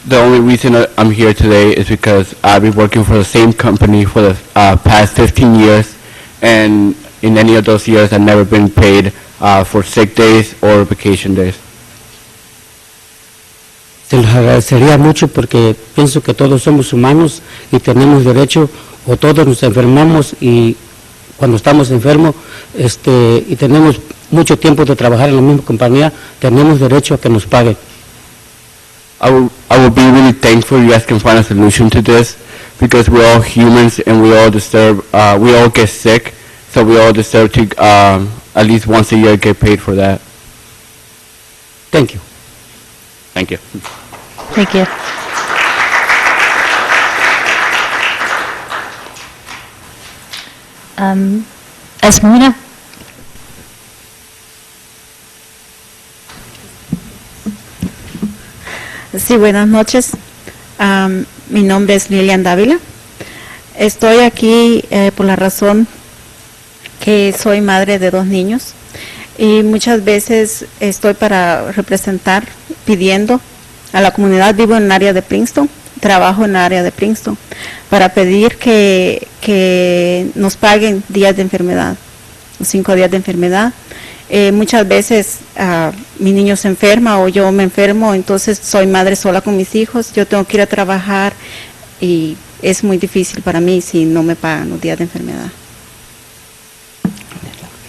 The only reason I'm here today is because I've been working for the same company for the past 15 years, and in any of those years I've never been paid for sick days or vacation days. Se los agradecería mucho porque pienso que todos somos humanos y tenemos derecho, o todos nos enfermamos, y cuando estamos enfermos y tenemos mucho tiempo de trabajar en la misma compañía, tenemos derecho a que nos paguen. I will be really thankful if you guys can find a solution to this, because we're all humans and we all get sick, so we all deserve to at least once a year get paid for that. Thank you. Thank you. Thank you. Esmeralda. Sí, buenas noches. Mi nombre es Lilian Dávila. Estoy aquí por la razón que soy madre de 2 niños y muchas veces estoy para representar, pidiendo a la comunidad. Vivo en el área de Princeton, trabajo en el área de Princeton, para pedir que nos paguen días de enfermedad, 5 días de enfermedad. Muchas veces mi niño se enferma o yo me enfermo, entonces soy madre sola con mis hijos, yo tengo que ir a trabajar y es muy difícil para mí si no me pagan los días de enfermedad.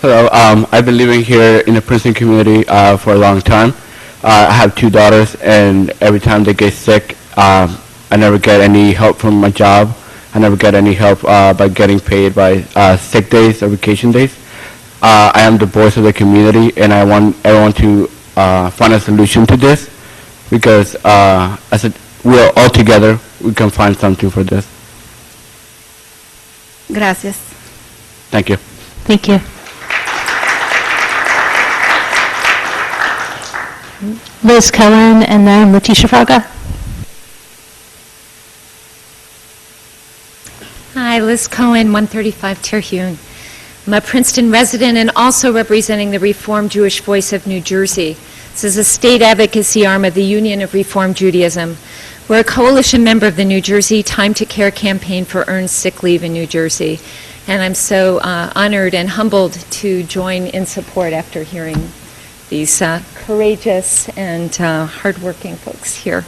Hello, I've been living here in the Princeton community for a long time. I have 2 daughters, and every time they get sick, I never get any help from my job. I never get any help by getting paid by sick days or vacation days. I am the voice of the community, and I want everyone to find a solution to this, because we are all together, we can find something for this. Gracias. Thank you. Thank you. Liz Cohen and then Letitia Fraga. Hi, Liz Cohen, 135 Terhune. I'm a Princeton resident and also representing the Reformed Jewish Voice of New Jersey. This is a state advocacy arm of the Union of Reformed Judaism. We're a coalition member of the New Jersey Time to Care campaign for earned sick leave in New Jersey. And I'm so honored and humbled to join in support after hearing these courageous and hardworking folks here.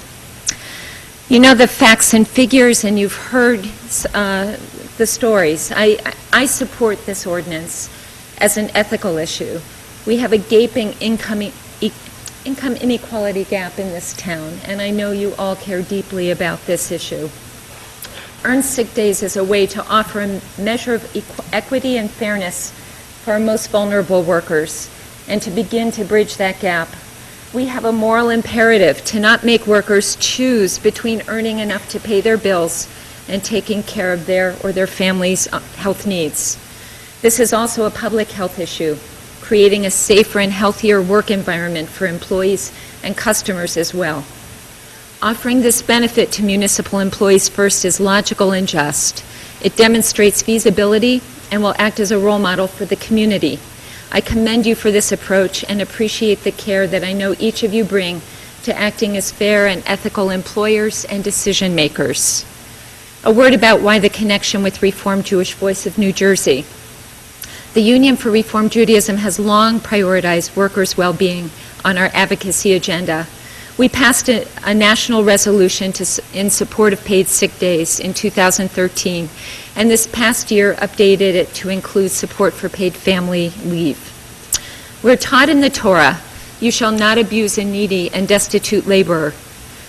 You know the facts and figures, and you've heard the stories. I support this ordinance as an ethical issue. We have a gaping income income inequality gap in this town, and I know you all care deeply about this issue. Earned sick days is a way to offer a measure of equity and fairness for our most vulnerable workers, and to begin to bridge that gap. We have a moral imperative to not make workers choose between earning enough to pay their bills and taking care of their or their family's health needs. This is also a public health issue, creating a safer and healthier work environment for employees and customers as well. Offering this benefit to municipal employees first is logical and just. It demonstrates feasibility and will act as a role model for the community. I commend you for this approach and appreciate the care that I know each of you bring to acting as fair and ethical employers and decision makers. A word about why the connection with Reformed Jewish Voice of New Jersey. The Union for Reform Judaism has long prioritized workers' well-being on our advocacy agenda. We passed a national resolution in support of paid sick days in 2013, and this past year updated it to include support for paid family leave. We're taught in the Torah, "You shall not abuse a needy and destitute laborer."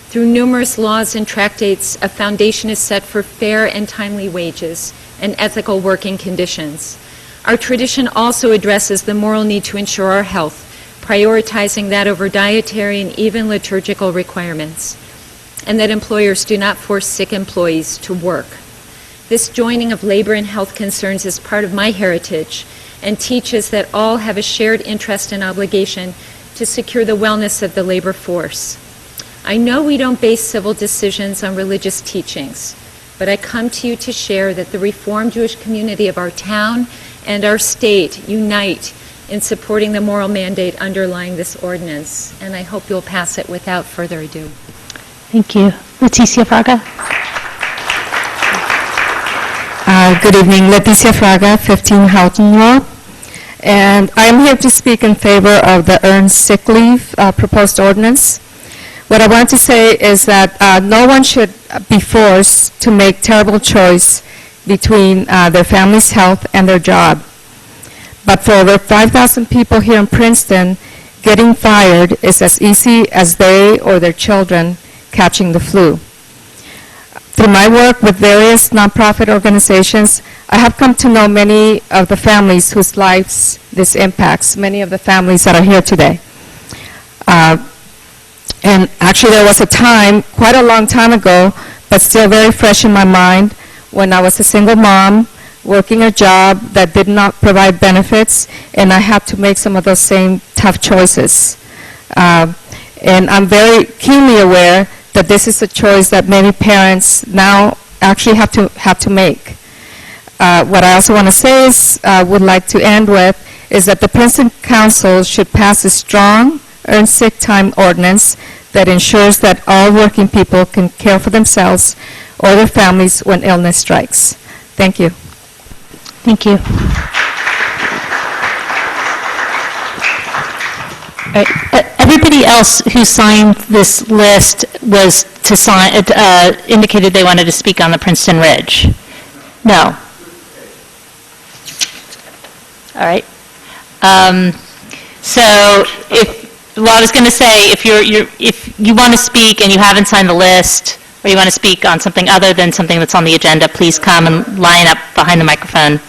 Through numerous laws and tractates, a foundation is set for fair and timely wages and ethical working conditions. Our tradition also addresses the moral need to ensure our health, prioritizing that over dietary and even liturgical requirements, and that employers do not force sick employees to work. This joining of labor and health concerns is part of my heritage and teaches that all have a shared interest and obligation to secure the wellness of the labor force. I know we don't base civil decisions on religious teachings, but I come to you to share that the Reformed Jewish community of our town and our state unite in supporting the moral mandate underlying this ordinance, and I hope you'll pass it without further ado. Thank you. Leticia Fraga. Good evening, Leticia Fraga, 15 Houghton Road, and I am here to speak in favor of the earned sick leave proposed ordinance. What I want to say is that no one should be forced to make terrible choice between their family's health and their job. But for over 5,000 people here in Princeton, getting fired is as easy as they or their children catching the flu. Through my work with various nonprofit organizations, I have come to know many of the families whose lives this impacts, many of the families that are here today. And actually there was a time, quite a long time ago, but still very fresh in my mind, when I was a single mom, working a job that did not provide benefits, and I had to make some of those same tough choices. And I'm very keenly aware that this is a choice that many parents now actually have to make. What I also want to say is, would like to end with, is that the Princeton Council should pass a strong earned sick time ordinance that ensures that all working people can care for themselves or their families when illness strikes. Thank you. Thank you. All right. Everybody else who signed this list was to sign, indicated they wanted to speak on the Princeton Ridge. No. All right. So I was going to say, if you want to speak and you haven't signed the list, or you want to speak on something other than something that's on the agenda, please come and line up behind the microphone.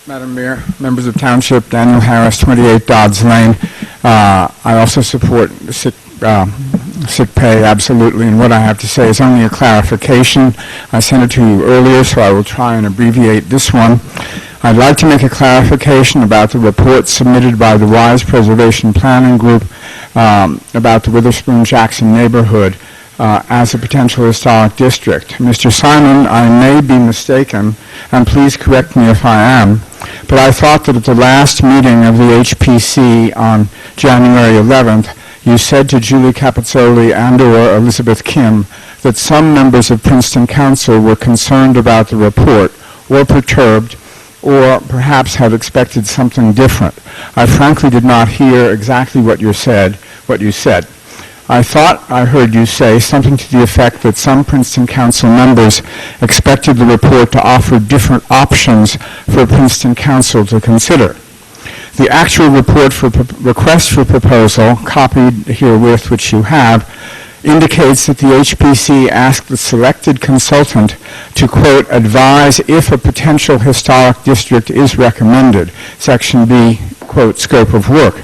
Madam Mayor, members of Township, Daniel Harris, 28 Dodds Lane. I also support sick pay, absolutely, and what I have to say is only a clarification. I sent it to you earlier, so I will try and abbreviate this one. I'd like to make a clarification about the report submitted by the Wise Preservation Planning Group about the Witherspoon-Jackson neighborhood as a potential historic district. Mr. Simon, I may be mistaken, and please correct me if I am, but I thought that at the last meeting of the HPC on January 11th, you said to Julie Capizzoli and/or Elizabeth Kim that some members of Princeton Council were concerned about the report or perturbed or perhaps had expected something different. I frankly did not hear exactly what you said. I thought I heard you say something to the effect that some Princeton Council members expected the report to offer different options for Princeton Council to consider. The actual report for request for proposal, copied herewith, which you have, indicates that the HPC asked the selected consultant to, quote, advise if a potential historic district is recommended, Section B, quote, scope of work.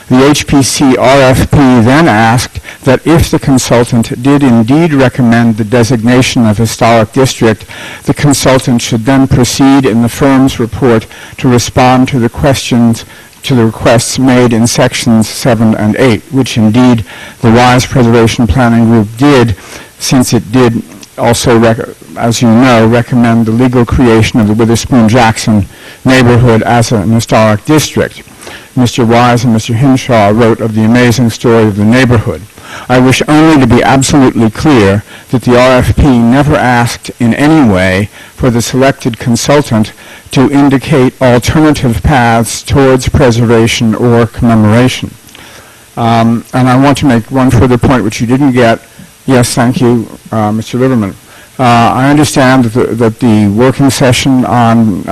The HPC RFP then asked that if the consultant did indeed recommend the designation of historic district, the consultant should then proceed in the firm's report to respond to the requests made in sections 7 and 8, which indeed the WISE Preservation Planning Group did, since it did also, as you know, recommend the legal creation of the Witherspoon-Jackson neighborhood as an historic district. Mr. Wise and Mr. Hinshaw wrote of the amazing story of the neighborhood. I wish only to be absolutely clear that the RFP never asked in any way for the selected consultant to indicate alternative paths towards preservation or commemoration. And I want to make one further point which you didn't get. Yes, thank you, Mr. Lieberman. I understand that the working session on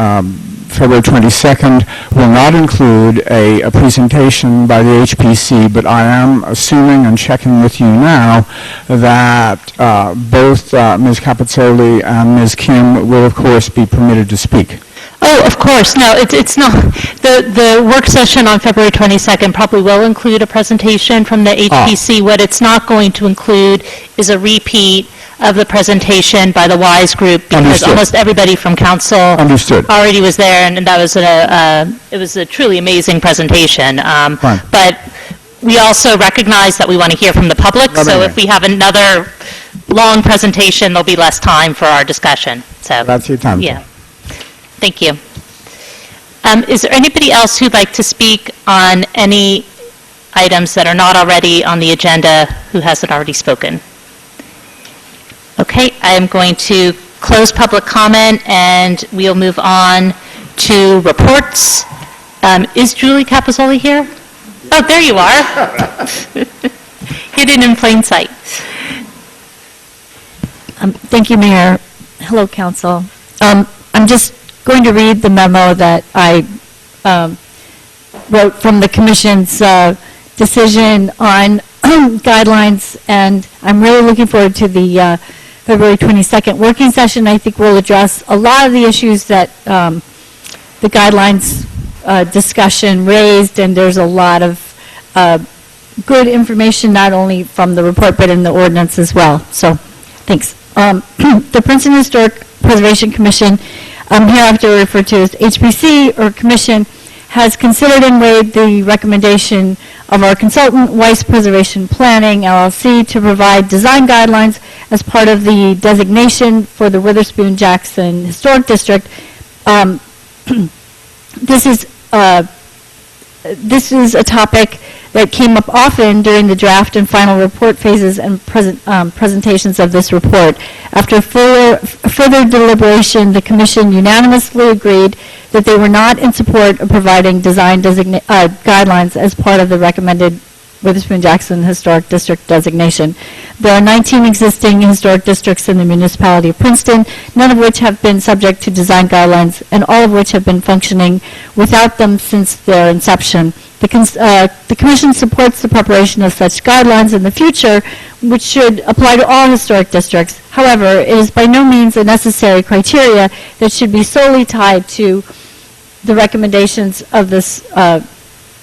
February 22nd will not include a presentation by the HPC, but I am assuming and checking with you now that both Ms. Capizzoli and Ms. Kim will, of course, be permitted to speak. Oh, of course. No, it's not. The work session on February 22nd probably will include a presentation from the HPC. What it's not going to include is a repeat of the presentation by the WISE group, because Understood. almost everybody from council Understood. already was there, and that was it was a truly amazing presentation. Fine. But we also recognize that we want to hear from the public, Right, so right, if we have another long presentation, there'll be less time for our discussion. So That's your time. yeah. Thank you. Is there anybody else who'd like to speak on any items that are not already on the agenda who hasn't already spoken? Okay, I am going to close public comment, and we'll move on to reports. Is Julie Capizzoli here? Oh, there you are. Hidden in plain sight. Thank you, Mayor. Hello, Council. I'm just going to read the memo that I wrote from the Commission's decision on guidelines, and I'm really looking forward to the February 22nd working session. I think we'll address a lot of the issues that the guidelines discussion raised, and there's a lot of good information, not only from the report, but in the ordinance as well. So, thanks. The Princeton Historic Preservation Commission, hereafter referred to as HPC or Commission, has considered and weighed the recommendation of our consultant, WISE Preservation Planning, LLC, to provide design guidelines as part of the designation for the Witherspoon-Jackson Historic District. This is a topic that came up often during the draft and final report phases and presentations of this report. After further deliberation, the Commission unanimously agreed that they were not in support of providing design guidelines as part of the recommended Witherspoon-Jackson Historic District designation. There are 19 existing historic districts in the municipality of Princeton, none of which have been subject to design guidelines, and all of which have been functioning without them since their inception. The Commission supports the preparation of such guidelines in the future, which should apply to all historic districts. However, it is by no means a necessary criteria that should be solely tied to the recommendations of this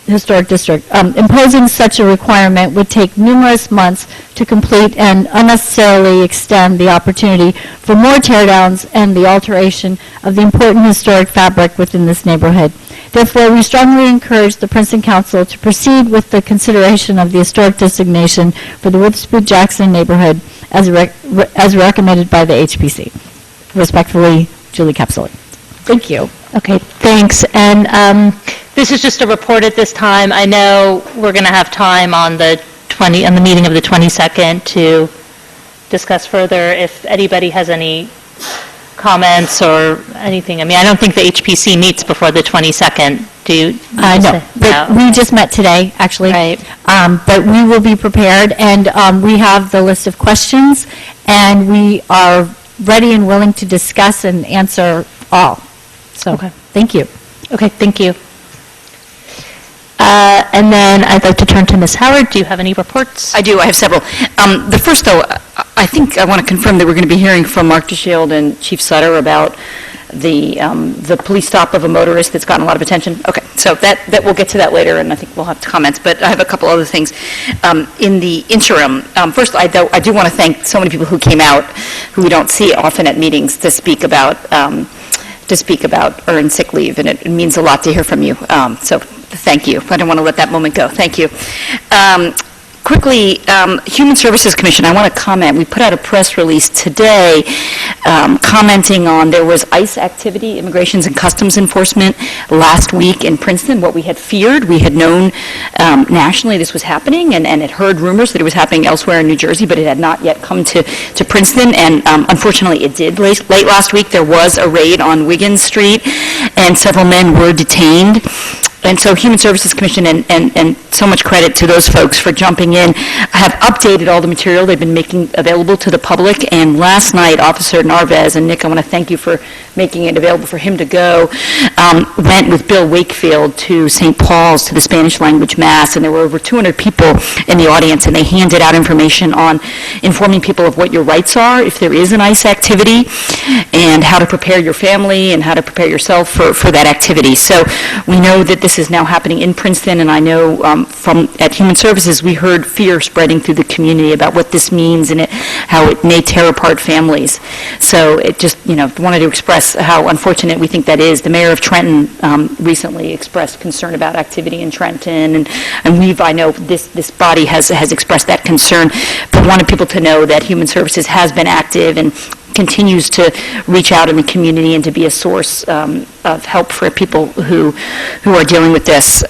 historic district. Imposing such a requirement would take numerous months to complete and unnecessarily extend the opportunity for more teardowns and the alteration of the important historic fabric within this neighborhood. Therefore, we strongly encourage the Princeton Council to proceed with the consideration of the historic designation for the Witherspoon-Jackson neighborhood as recommended by the HPC. Respectfully, Julie Capizzoli. Thank you. Okay, thanks. And this is just a report at this time. I know we're going to have time on the meeting of the 22nd to discuss further if anybody has any comments or anything. I mean, I don't think the HPC meets before the 22nd. Do you? No, but we just met today, actually. Right. But we will be prepared, and we have the list of questions, and we are ready and willing to discuss and answer all. So, Okay. thank you. Okay, thank you. And then I'd like to turn to Ms. Howard. Do you have any reports? I do. I have several. The first, though, I think I want to confirm that we're going to be hearing from Mark DeShield and Chief Sutter about the police stop of a motorist that's gotten a lot of attention. Okay, so that we'll get to that later, and I think we'll have comments. But I have a couple other things. In the interim, first, I do want to thank so many people who came out, who we don't see often at meetings, to speak about earned sick leave, and it means a lot to hear from you. So thank you. I don't want to let that moment go. Thank you. Quickly, Human Services Commission, I want to comment. We put out a press release today commenting on there was ICE activity, Immigrations and Customs Enforcement, last week in Princeton. What we had feared, we had known nationally this was happening and had heard rumors that it was happening elsewhere in New Jersey, but it had not yet come to Princeton, and unfortunately it did. Late last week there was a raid on Wiggins Street, and several men were detained. And so Human Services Commission, and so much credit to those folks for jumping in, have updated all the material they've been making available to the public. And last night, Officer Narvez, and Nick, I want to thank you for making it available for him to go, went with Bill Wakefield to St. Paul's to the Spanish language mass. And there were over 200 people in the audience, and they handed out information on informing people of what your rights are if there is an ICE activity, and how to prepare your family and how to prepare yourself for that activity. So we know that this is now happening in Princeton, and I know from at Human Services we heard fear spreading through the community about what this means and how it may tear apart families. So it just, wanted to express how unfortunate we think that is. The mayor of Trenton recently expressed concern about activity in Trenton, and I know this body has expressed that concern, but wanted people to know that Human Services has been active and continues to reach out in the community and to be a source of help for people who are dealing with this.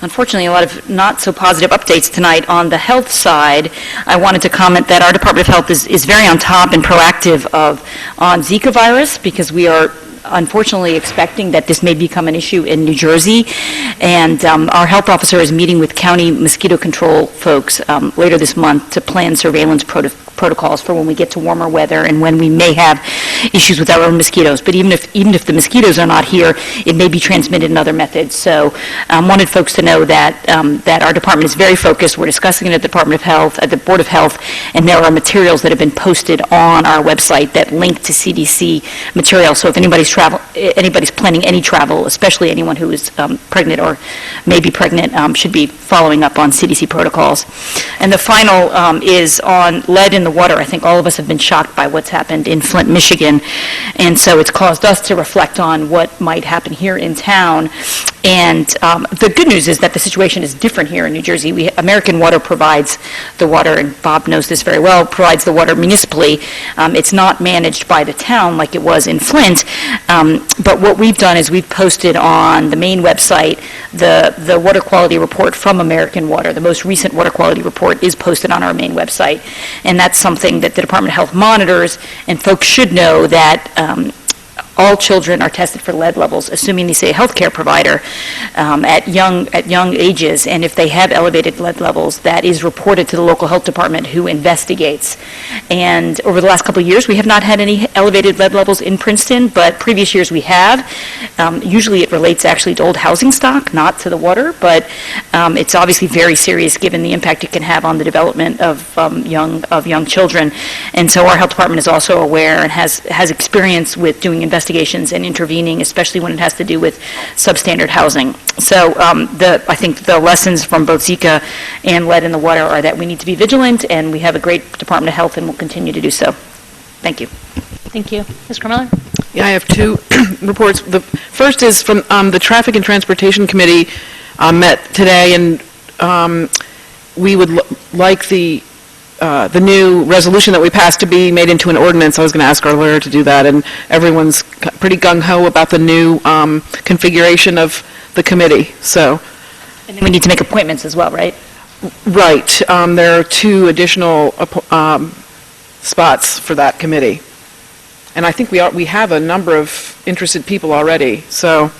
Unfortunately, a lot of not so positive updates tonight on the health side. I wanted to comment that our Department of Health is very on top and proactive on Zika virus, because we are unfortunately expecting that this may become an issue in New Jersey, and our health officer is meeting with county mosquito control folks later this month to plan surveillance protocols for when we get to warmer weather and when we may have issues with our own mosquitoes. But even if the mosquitoes are not here, it may be transmitted in other methods. So wanted folks to know that our department is very focused. We're discussing it at the Department of Health, at the Board of Health, and there are materials that have been posted on our website that link to CDC material. So if anybody's planning any travel, especially anyone who is pregnant or may be pregnant, should be following up on CDC protocols. And the final is on lead in the water. I think all of us have been shocked by what's happened in Flint, Michigan, and so it's caused us to reflect on what might happen here in town. And the good news is that the situation is different here in New Jersey. American Water provides the water, and Bob knows this very well, provides the water municipally. It's not managed by the town like it was in Flint, but what we've done is we've posted on the main website the water quality report from American Water. The most recent water quality report is posted on our main website, and that's something that the Department of Health monitors, and folks should know that all children are tested for lead levels, assuming they see a healthcare provider at young ages, and if they have elevated lead levels, that is reported to the local health department, who investigates. And over the last couple of years, we have not had any elevated lead levels in Princeton, but previous years we have. Usually it relates actually to old housing stock, not to the water, but it's obviously very serious given the impact it can have on the development of young children. And so our health department is also aware and has experience with doing investigations and intervening, especially when it has to do with substandard housing. So I think the lessons from both Zika and lead in the water are that we need to be vigilant, and we have a great Department of Health and will continue to do so. Thank you. Thank you. Ms. Krumiller? Yeah, I have two reports. The first is from the Traffic and Transportation Committee met today, and we would like the new resolution that we passed to be made into an ordinance. I was going to ask our lawyer to do that, and everyone's pretty gung-ho about the new configuration of the committee. So, and then we need to make appointments as well, right? Right. There are 2 additional spots for that committee, and I think we have a number of interested people already. So,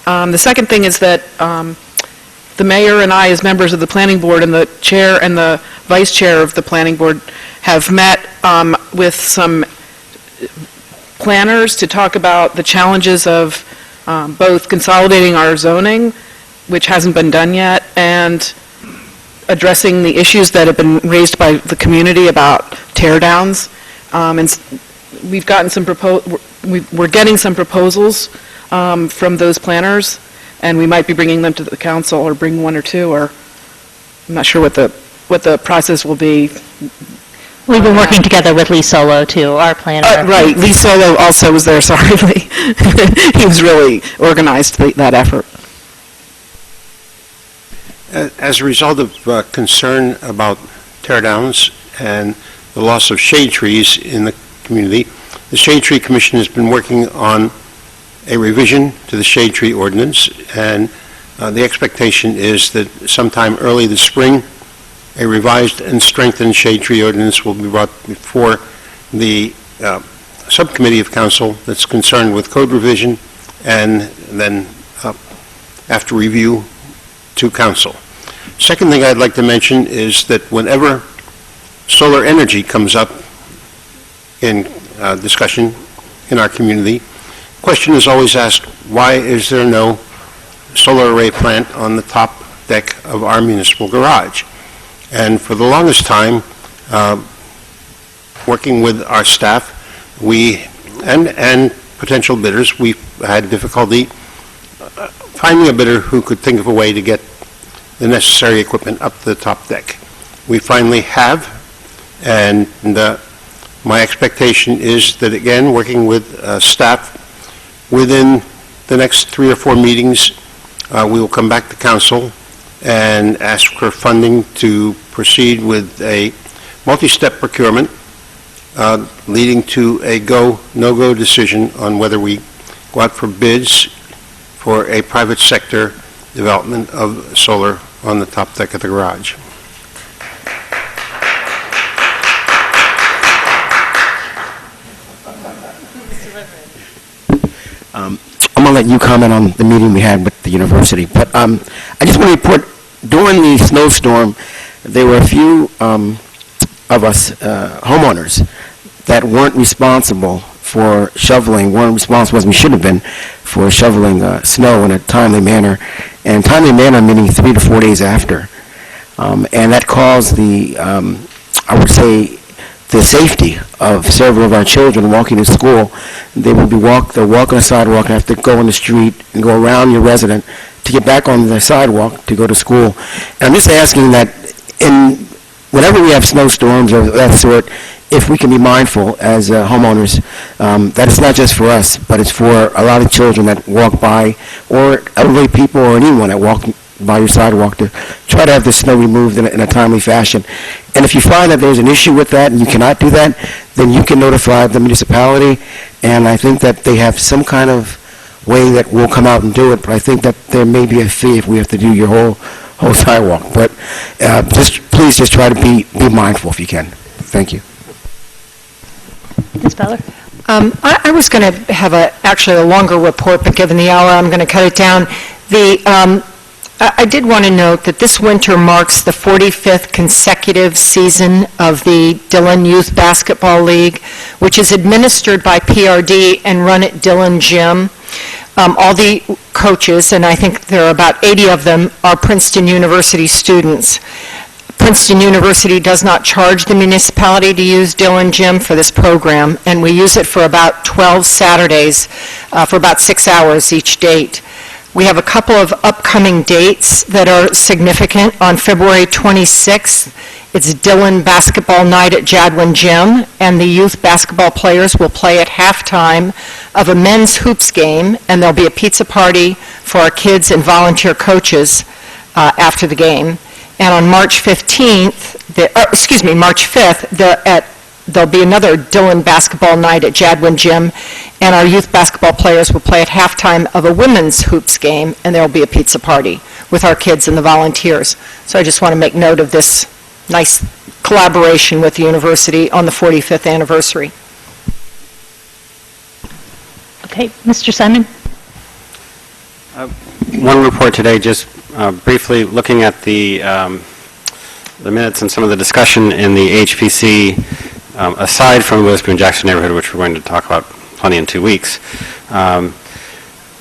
the second thing is that the mayor and I, as members of the planning board, and the chair and the vice chair of the planning board, have met with some planners to talk about the challenges of both consolidating our zoning, which hasn't been done yet, and addressing the issues that have been raised by the community about tear downs. We've gotten some we're getting some proposals from those planners, and we might be bringing them to the council, or bring one or two, or I'm not sure what the process will be. We've been working together with Lee Solo, too, our planner. Right, Lee Solo also was there, sorry, Lee. He was really organized that effort. As a result of concern about tear downs and the loss of shade trees in the community, the Shade Tree Commission has been working on a revision to the shade tree ordinance, and the expectation is that sometime early this spring, a revised and strengthened shade tree ordinance will be brought before the subcommittee of council that's concerned with code revision, and then after review to council. Second thing I'd like to mention is that whenever solar energy comes up in discussion in our community, the question is always asked, why is there no solar array plant on the top deck of our municipal garage? And for the longest time, working with our staff, and potential bidders, we've had difficulty finding a bidder who could think of a way to get the necessary equipment up to the top deck. We finally have, and my expectation is that, again, working with staff, within the next 3 or 4 meetings, we will come back to council and ask for funding to proceed with a multi-step procurement leading to a go, no-go decision on whether we go out for bids for a private sector development of solar on the top deck of the garage. I'm going to let you comment on the meeting we had with the university, but I just want to report, during the snowstorm, there were a few of us homeowners that weren't responsible for shoveling, weren't responsible as we should have been for shoveling snow in a timely manner, and timely manner meaning 3 to 4 days after. And that caused the, I would say, the safety of several of our children walking to school. They'll walk on the sidewalk and have to go on the street and go around your resident to get back on the sidewalk to go to school. And I'm just asking that whenever we have snowstorms of that sort, if we can be mindful as homeowners, that it's not just for us, but it's for a lot of children that walk by, or elderly people, or anyone that walk by your sidewalk, to try to have the snow removed in a timely fashion. And if you find that there's an issue with that and you cannot do that, then you can notify the municipality, and I think that they have some kind of way that we'll come out and do it, but I think that there may be a fee if we have to do your whole sidewalk. But please just try to be mindful if you can. Thank you. Ms. Beller? I was going to have actually a longer report, but given the hour, I'm going to cut it down. I did want to note that this winter marks the 45th consecutive season of the Dillon Youth Basketball League, which is administered by PRD and run at Dillon Gym. All the coaches, and I think there are about 80 of them, are Princeton University students. Princeton University does not charge the municipality to use Dillon Gym for this program, and we use it for about 12 Saturdays for about 6 hours each date. We have a couple of upcoming dates that are significant. On February 26th, it's Dillon Basketball Night at Jadwin Gym, and the youth basketball players will play at halftime of a men's hoops game, and there'll be a pizza party for our kids and volunteer coaches after the game. And on March 5th, there'll be another Dillon Basketball Night at Jadwin Gym, and our youth basketball players will play at halftime of a women's hoops game, and there'll be a pizza party with our kids and the volunteers. So I just want to make note of this nice collaboration with the university on the 45th anniversary. Okay, Mr. Simon? One report today, just briefly looking at the minutes and some of the discussion in the HPC, aside from the Witherspoon Jackson neighborhood, which we're going to talk about plenty in 2 weeks.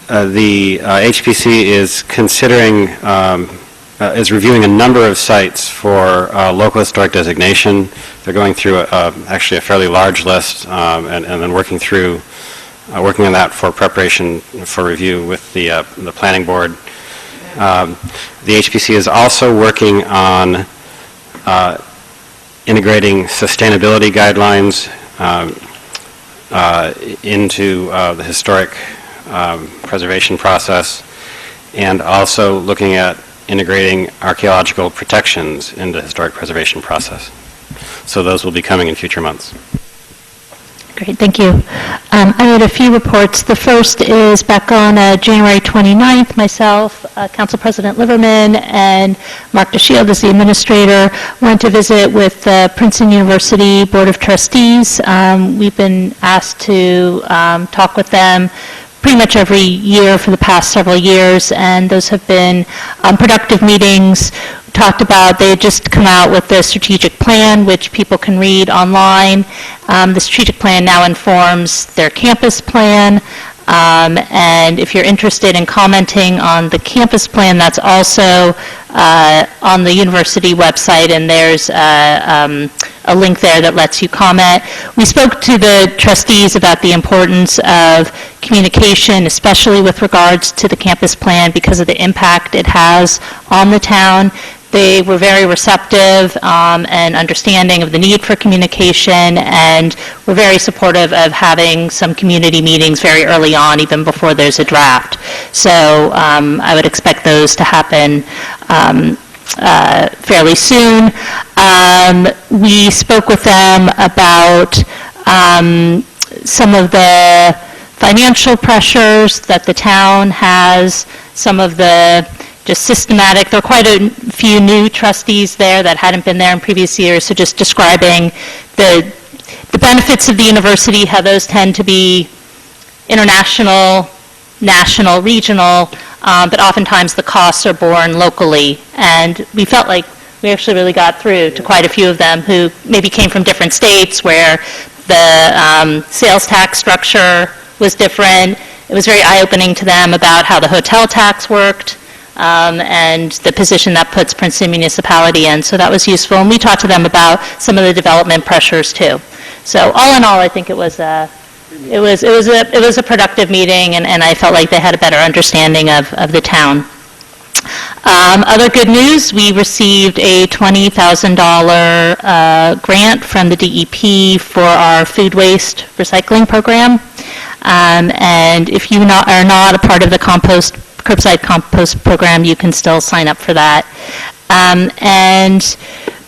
The HPC is considering, is reviewing a number of sites for local historic designation. They're going through actually a fairly large list and then working on that for preparation for review with the planning board. The HPC is also working on integrating sustainability guidelines into the historic preservation process, and also looking at integrating archaeological protections into the historic preservation process. So those will be coming in future months. Great, thank you. I had a few reports. The first is back on January 29th, myself, Council President Liverman, and Mark DeShield as the administrator went to visit with the Princeton University Board of Trustees. We've been asked to talk with them pretty much every year for the past several years, and those have been productive meetings. Talked about, they had just come out with the strategic plan, which people can read online. The strategic plan now informs their campus plan, and if you're interested in commenting on the campus plan, that's also on the university website, and there's a link there that lets you comment. We spoke to the trustees about the importance of communication, especially with regards to the campus plan, because of the impact it has on the town. They were very receptive and understanding of the need for communication, and were very supportive of having some community meetings very early on, even before there's a draft. So I would expect those to happen fairly soon. We spoke with them about some of the financial pressures that the town has, some of the just systematic, there are quite a few new trustees there that hadn't been there in previous years, so just describing the benefits of the university, how those tend to be international, national, regional, but oftentimes the costs are borne locally. And we felt like we actually really got through to quite a few of them who maybe came from different states where the sales tax structure was different. It was very eye-opening to them about how the hotel tax worked, and the position that puts Princeton Municipality in. So that was useful. And we talked to them about some of the development pressures too. So all in all, I think it was a productive meeting, and I felt like they had a better understanding of the town. Other good news, we received a $20,000 grant from the DEP for our food waste recycling program. And if you are not a part of the curbside compost program, you can still sign up for that.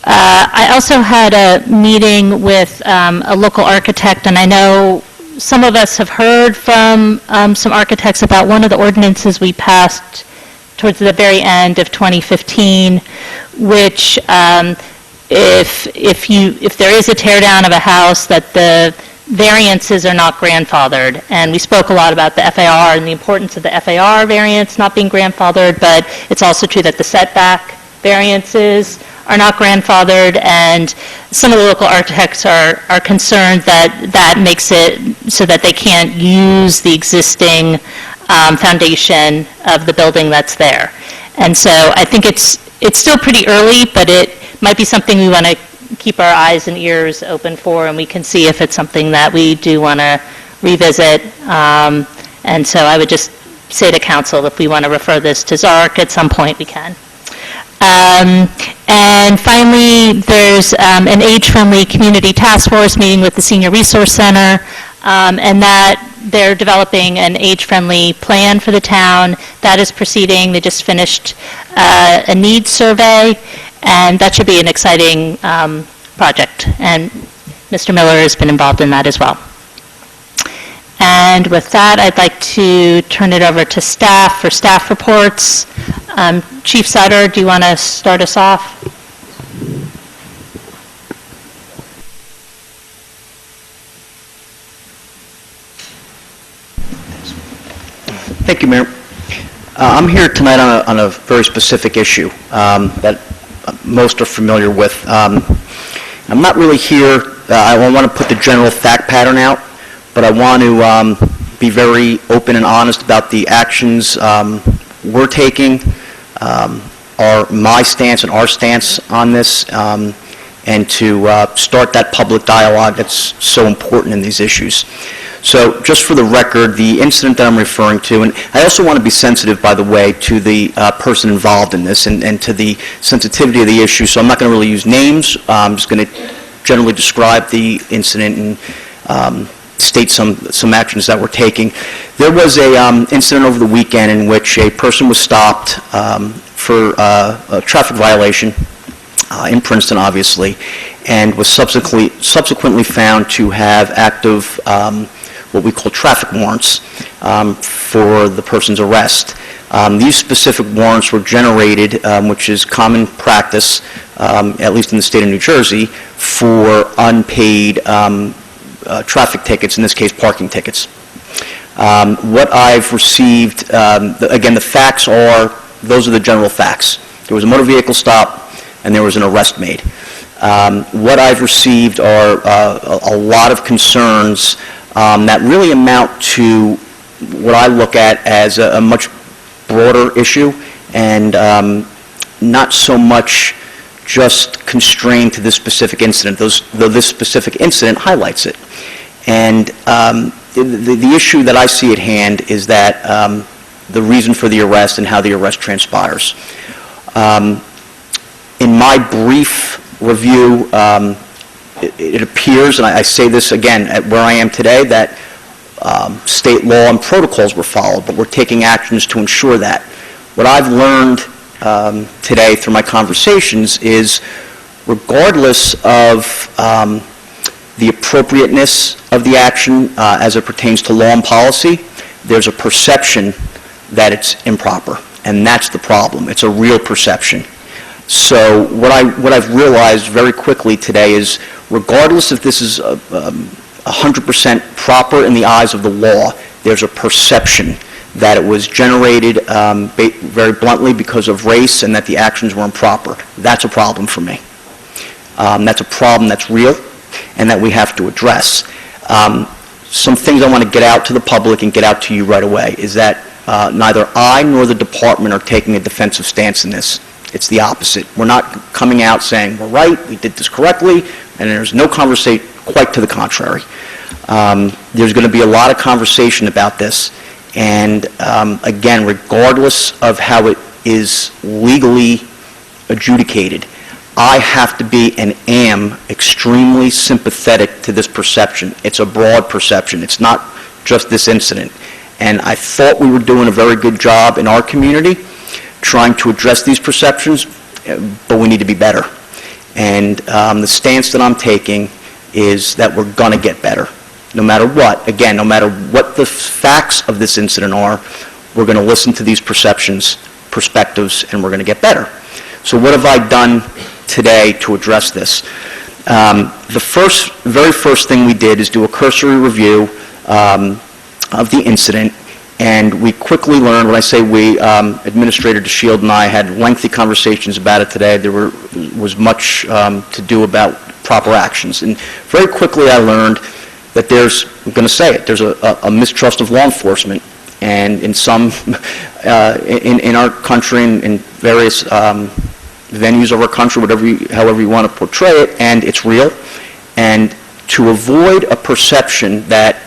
I also had a meeting with a local architect, and I know some of us have heard from some architects about one of the ordinances we passed towards the very end of 2015, which if there is a tear down of a house, that the variances are not grandfathered. And we spoke a lot about the FAR and the importance of the FAR variance not being grandfathered, but it's also true that the setback variances are not grandfathered, and some of the local architects are concerned that that makes it so that they can't use the existing foundation of the building that's there. And so I think it's still pretty early, but it might be something we want to keep our eyes and ears open for, and we can see if it's something that we do want to revisit. And so I would just say to council, if we want to refer this to ZARC at some point, we can. And finally, there's an age-friendly community task force meeting with the Senior Resource Center, and that they're developing an age-friendly plan for the town. That is proceeding. They just finished a needs survey, and that should be an exciting project. And Mr. Miller has been involved in that as well. And with that, I'd like to turn it over to staff for staff reports. Chief Sutter, do you want to start us off? Thank you, Mayor. I'm here tonight on a very specific issue that most are familiar with. I'm not really here, I want to put the general fact pattern out, but I want to be very open and honest about the actions we're taking, my stance and our stance on this, and to start that public dialogue that's so important in these issues. So just for the record, the incident that I'm referring to, and I also want to be sensitive, by the way, to the person involved in this and to the sensitivity of the issue, so I'm not going to really use names. I'm just going to generally describe the incident and state some actions that we're taking. There was a incident over the weekend in which a person was stopped for a traffic violation in Princeton, obviously, and was subsequently found to have active what we call traffic warrants for the person's arrest. These specific warrants were generated, which is common practice, at least in the state of New Jersey, for unpaid traffic tickets, in this case parking tickets. What I've received, again, the facts are, those are the general facts. There was a motor vehicle stop and there was an arrest made. What I've received are a lot of concerns that really amount to what I look at as a much broader issue, and not so much just constrained to this specific incident, though this specific incident highlights it. And the issue that I see at hand is that the reason for the arrest and how the arrest transpires. In my brief review, it appears, and I say this again at where I am today, that state law and protocols were followed, but we're taking actions to ensure that. What I've learned today through my conversations is, regardless of the appropriateness of the action as it pertains to law and policy, there's a perception that it's improper, and that's the problem. It's a real perception. So what I've realized very quickly today is, regardless if this is 100% proper in the eyes of the law, there's a perception that it was generated very bluntly because of race and that the actions were improper. That's a problem for me. That's a problem that's real and that we have to address. Some things I want to get out to the public and get out to you right away is that neither I nor the department are taking a defensive stance in this. It's the opposite. We're not coming out saying, we're right, we did this correctly, and there's no conversation, quite to the contrary. There's going to be a lot of conversation about this, and again, regardless of how it is legally adjudicated, I have to be and am extremely sympathetic to this perception. It's a broad perception. It's not just this incident. And I thought we were doing a very good job in our community trying to address these perceptions, but we need to be better. And the stance that I'm taking is that we're going to get better. No matter what, again, no matter what the facts of this incident are, we're going to listen to these perceptions, perspectives, and we're going to get better. So what have I done today to address this? The very first thing we did is do a cursory review of the incident, and we quickly learned, when I say we, Administrator DeShield and I had lengthy conversations about it today. There was much to do about proper actions. And very quickly I learned that I'm going to say it, there's a mistrust of law enforcement. And in some, in our country, in various venues of our country, however you want to portray it, and it's real. And to avoid a perception that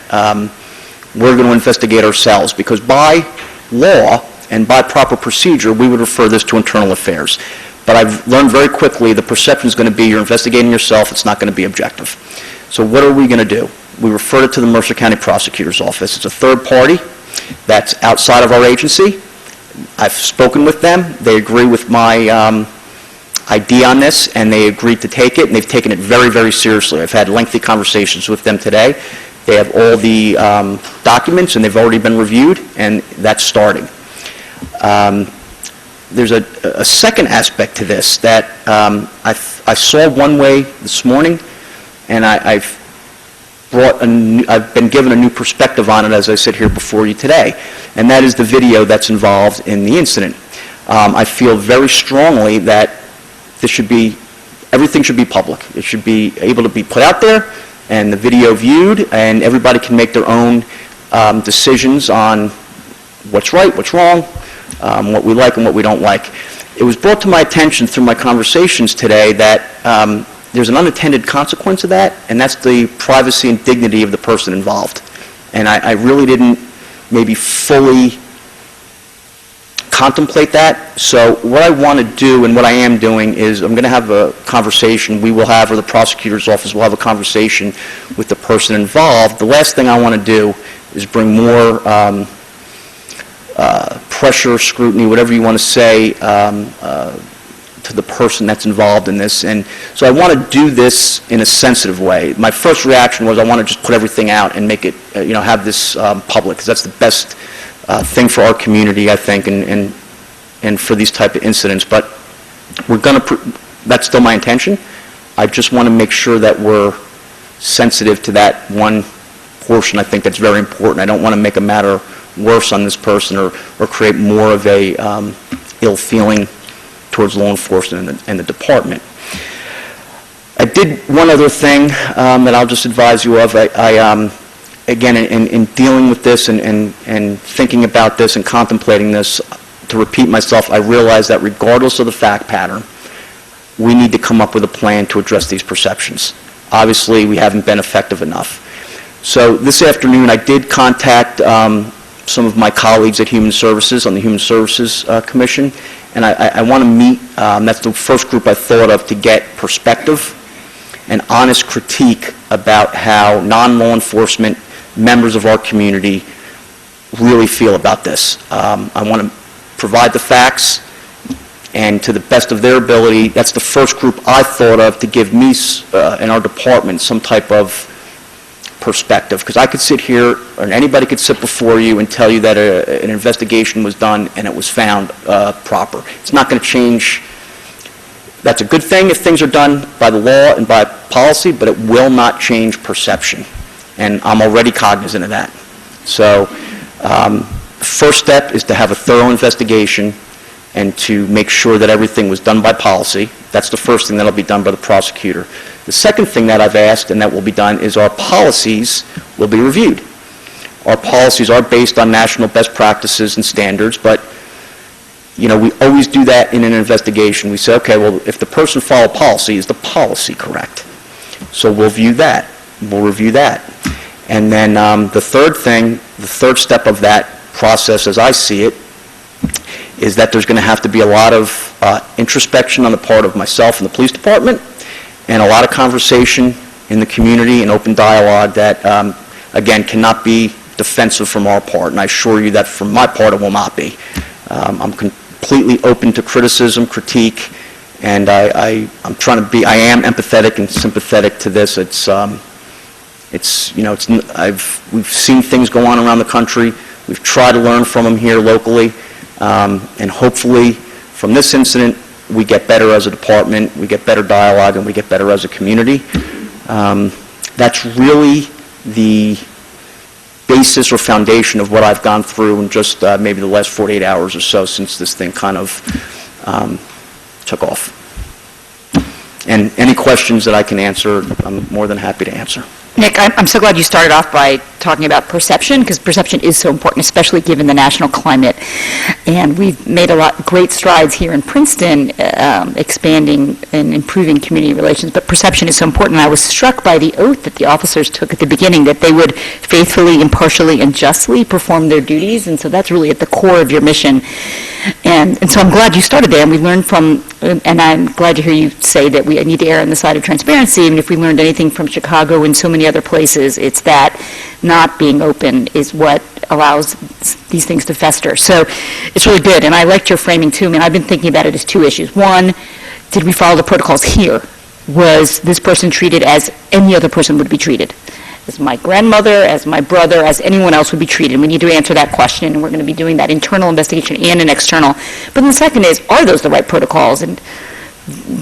we're going to investigate ourselves, because by law and by proper procedure, we would refer this to internal affairs. But I've learned very quickly the perception is going to be you're investigating yourself, it's not going to be objective. So what are we going to do? We referred it to the Mercer County Prosecutor's Office. It's a third party that's outside of our agency. I've spoken with them. They agree with my idea on this, and they agreed to take it, and they've taken it very, very seriously. I've had lengthy conversations with them today. They have all the documents, and they've already been reviewed, and that's starting. There's a second aspect to this that I saw one way this morning, and I've been given a new perspective on it as I sit here before you today, and that is the video that's involved in the incident. I feel very strongly that everything should be public. It should be able to be put out there, and the video viewed, and everybody can make their own decisions on what's right, what's wrong, what we like and what we don't like. It was brought to my attention through my conversations today that there's an unintended consequence of that, and that's the privacy and dignity of the person involved. And I really didn't maybe fully contemplate that. So what I want to do and what I am doing is I'm going to have a conversation, we will have, or the prosecutor's office will have a conversation with the person involved. The last thing I want to do is bring more pressure, scrutiny, whatever you want to say, to the person that's involved in this. And so I want to do this in a sensitive way. My first reaction was I want to just put everything out and make it, have this public, because that's the best thing for our community, I think, and for these type of incidents. But we're going to, that's still my intention. I just want to make sure that we're sensitive to that one portion. I think that's very important. I don't want to make a matter worse on this person or create more of a ill feeling towards law enforcement and the department. I did one other thing that I'll just advise you of. Again, in dealing with this and thinking about this and contemplating this, to repeat myself, I realize that regardless of the fact pattern, we need to come up with a plan to address these perceptions. Obviously, we haven't been effective enough. So this afternoon, I did contact some of my colleagues at Human Services on the Human Services Commission, and I want to meet, that's the first group I thought of to get perspective and honest critique about how non-law enforcement members of our community really feel about this. I want to provide the facts, and to the best of their ability, that's the first group I thought of to give me and our department some type of perspective, because I could sit here, or anybody could sit before you and tell you that an investigation was done and it was found proper. It's not going to change. That's a good thing if things are done by the law and by policy, but it will not change perception, and I'm already cognizant of that. So the first step is to have a thorough investigation and to make sure that everything was done by policy. That's the first thing that will be done by the prosecutor. The second thing that I've asked and that will be done is our policies will be reviewed. Our policies are based on national best practices and standards, but we always do that in an investigation. We say, okay, well, if the person followed policy, is the policy correct? So we'll view that. We'll review that. And then the third step of that process, as I see it, is that there's going to have to be a lot of introspection on the part of myself and the police department, and a lot of conversation in the community and open dialogue that, again, cannot be defensive from our part. And I assure you that from my part it will not be. I'm completely open to criticism, critique, and I'm trying to be. I am empathetic and sympathetic to this. We've seen things go on around the country. We've tried to learn from them here locally. And hopefully, from this incident, we get better as a department, we get better dialogue, and we get better as a community. That's really the basis or foundation of what I've gone through in just maybe the last 48 hours or so since this thing kind of took off. And any questions that I can answer, I'm more than happy to answer. Nick, I'm so glad you started off by talking about perception, because perception is so important, especially given the national climate. And we've made great strides here in Princeton, expanding and improving community relations, but perception is so important. And I was struck by the oath that the officers took at the beginning, that they would faithfully, impartially, and justly perform their duties, and so that's really at the core of your mission. And so I'm glad you started there, and we learned from, and I'm glad to hear you say that we need to err on the side of transparency, and if we learned anything from Chicago and so many other places, it's that not being open is what allows these things to fester. So it's really good, and I liked your framing too. I mean, I've been thinking about it as two issues. One, did we follow the protocols here? Was this person treated as any other person would be treated? As my grandmother, as my brother, as anyone else would be treated? We need to answer that question, and we're going to be doing that internal investigation and an external. But then the second is, are those the right protocols? And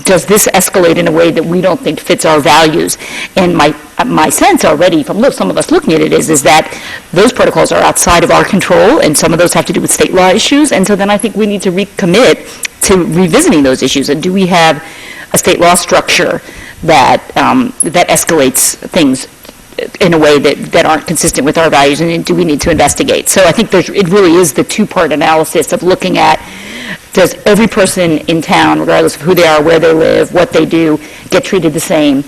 does this escalate in a way that we don't think fits our values? And my sense already from some of us looking at it is that those protocols are outside of our control, and some of those have to do with state law issues. And so then I think we need to recommit to revisiting those issues. And do we have a state law structure that escalates things in a way that aren't consistent with our values, and do we need to investigate? So I think it really is the two-part analysis of looking at, does every person in town, regardless of who they are, where they live, what they do, get treated the same?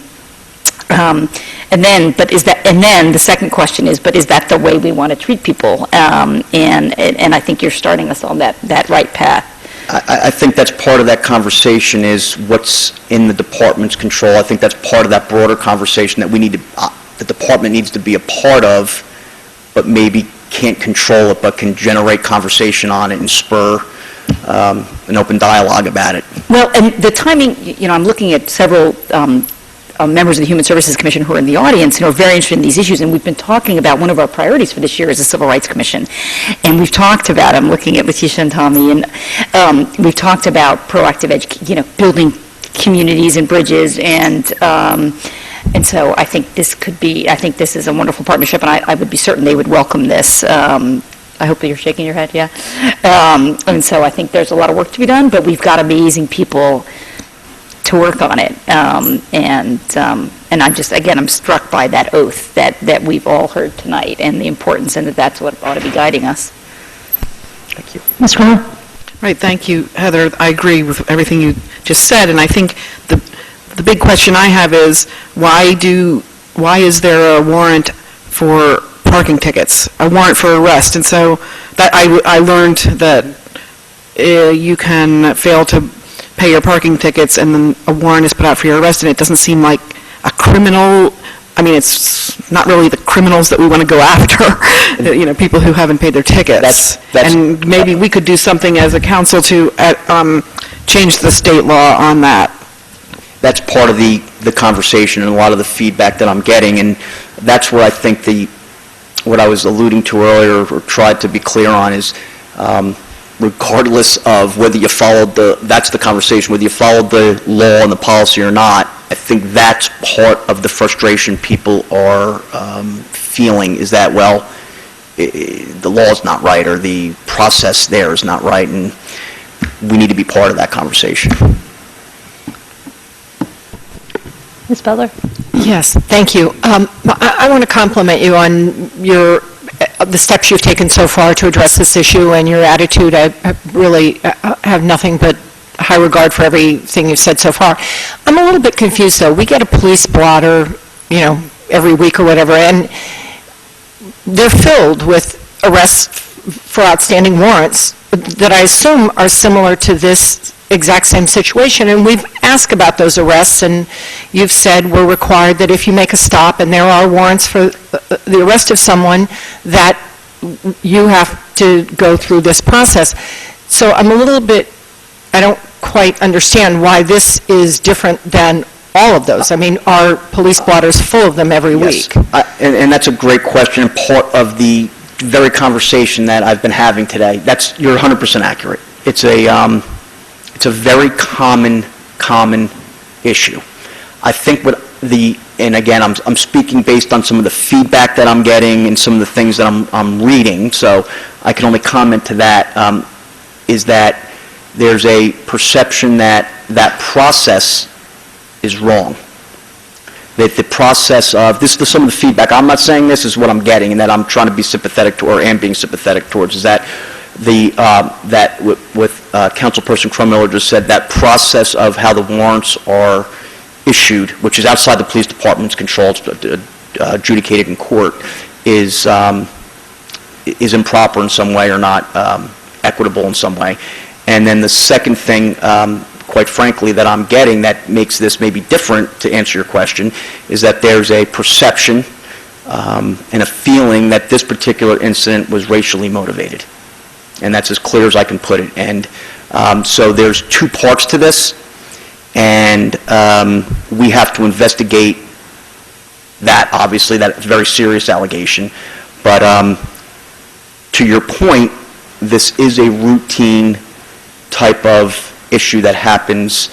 And then the second question is, but is that the way we want to treat people? And I think you're starting us on that right path. I think that's part of that conversation is what's in the department's control. I think that's part of that broader conversation that the department needs to be a part of, but maybe can't control it, but can generate conversation on it and spur an open dialogue about it. Well, and the timing, I'm looking at several members of the Human Services Commission who are in the audience and are very interested in these issues, and we've been talking about one of our priorities for this year is the Civil Rights Commission. And we've talked about, I'm looking at Letitia and Tommy, and we've talked about proactive building communities and bridges, and so I think this is a wonderful partnership, and I would be certain they would welcome this. I hope that you're shaking your head, yeah. And so I think there's a lot of work to be done, but we've got amazing people to work on it. And I'm struck by that oath that we've all heard tonight and the importance, and that's what ought to be guiding us. Thank you. Ms. Crowell? Right, thank you, Heather. I agree with everything you just said, and I think the big question I have is, why is there a warrant for parking tickets, a warrant for arrest? And so that I learned that you can fail to pay your parking tickets and then a warrant is put out for your arrest, and it doesn't seem like a criminal. I mean, it's not really the criminals that we want to go after, people who haven't paid their tickets. And maybe we could do something as a council to change the state law on that. That's part of the conversation and a lot of the feedback that I'm getting, and that's where I think what I was alluding to earlier or tried to be clear on is regardless of whether you followed that's the conversation, whether you followed the law and the policy or not, I think that's part of the frustration people are feeling is that, the law is not right or the process there is not right, and we need to be part of that conversation. Ms. Butler? Yes, thank you. I want to compliment you on the steps you've taken so far to address this issue and your attitude. I really have nothing but high regard for everything you've said so far. I'm a little bit confused, though. We get a police blotter, every week or whatever, and they're filled with arrests for outstanding warrants that I assume are similar to this exact same situation, and we've asked about those arrests, and you've said we're required that if you make a stop and there are warrants for the arrest of someone, that you have to go through this process. So I don't quite understand why this is different than all of those. I mean, are police blotters full of them every week? And that's a great question, and part of the very conversation that I've been having today. You're 100% accurate. It's a very common issue. I think and again, I'm speaking based on some of the feedback that I'm getting and some of the things that I'm reading, so I can only comment to that, is that there's a perception that process is wrong. That the process of, this is some of the feedback, I'm not saying this is what I'm getting and that I'm trying to be sympathetic to or am being sympathetic towards, is that Councilperson Crumiller just said, that process of how the warrants are issued, which is outside the police department's control, it's adjudicated in court, is improper in some way or not equitable in some way. And then the second thing, quite frankly, that I'm getting that makes this maybe different, to answer your question, is that there's a perception and a feeling that this particular incident was racially motivated. And that's as clear as I can put it. And so there's two parts to this, and we have to investigate that, obviously, that very serious allegation. But to your point, this is a routine type of issue that happens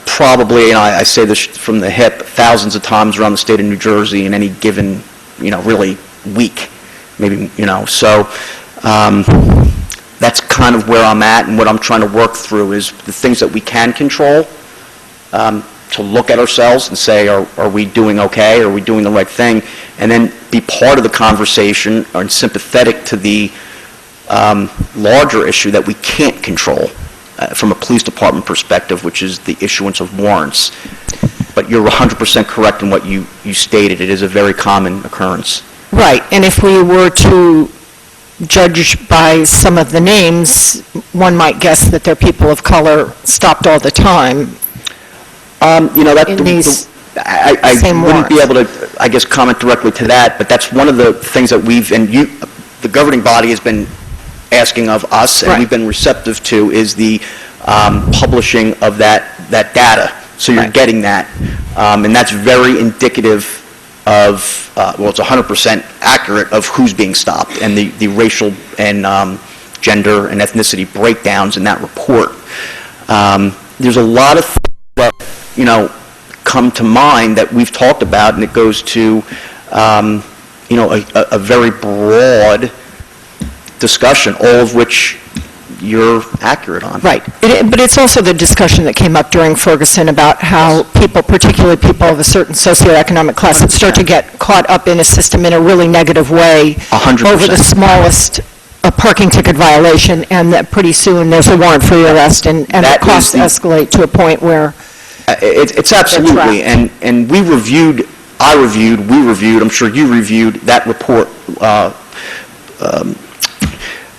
probably, and I say this from the hip, thousands of times around the state of New Jersey in any given, really week, maybe, so that's kind of where I'm at, and what I'm trying to work through is the things that we can control, to look at ourselves and say, are we doing okay? Are we doing the right thing? And then be part of the conversation and sympathetic to the larger issue that we can't control from a police department perspective, which is the issuance of warrants. But you're 100% correct in what you stated. It is a very common occurrence. Right, and if we were to judge by some of the names, one might guess that they're people of color stopped all the time. In these I same wouldn't be warrants. able to, I guess, comment directly to that, but that's one of the things that the governing body has been asking of us, and we've been receptive to, is the publishing of that data. So you're getting that. And that's very indicative of, it's 100% accurate of who's being stopped and the racial and gender and ethnicity breakdowns in that report. There's a lot of things that, come to mind that we've talked about, and it goes to, a very broad discussion, all of which you're accurate on. Right, but it's also the discussion that came up during Ferguson about how people, particularly people of a certain socioeconomic class, that start to get caught up in a system in a really negative way 100%. over the smallest parking ticket violation, and that pretty soon there's a warrant for your arrest, and the costs escalate to a point where It's absolutely, and we reviewed, I'm sure you reviewed that report.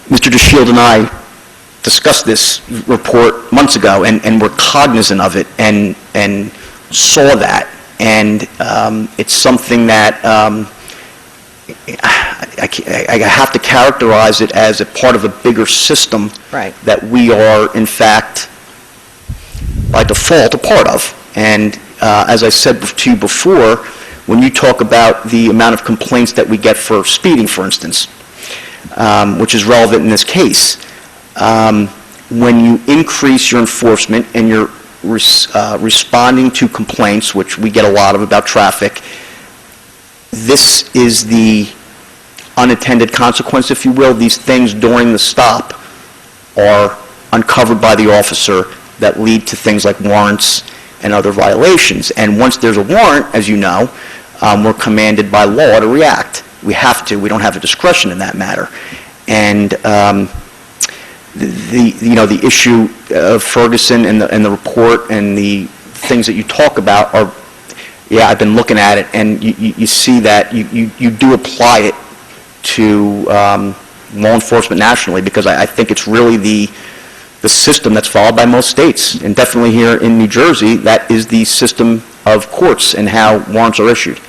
Mr. DeShield and I discussed this report months ago, and we're cognizant of it and saw that. And it's something that I have to characterize it as a part of a bigger system that we are, in fact, by default, a part of. And as I said to you before, when you talk about the amount of complaints that we get for speeding, for instance, which is relevant in this case, when you increase your enforcement and you're responding to complaints, which we get a lot of about traffic, this is the unintended consequence, if you will. These things during the stop are uncovered by the officer that lead to things like warrants and other violations. And once there's a warrant, as you know, we're commanded by law to react. We have to. We don't have a discretion in that matter. And the issue of Ferguson and the report and the things that you talk about are, I've been looking at it, and you see that you do apply it to law enforcement nationally, because I think it's really the system that's followed by most states, and definitely here in New Jersey, that is the system of courts and how warrants are issued.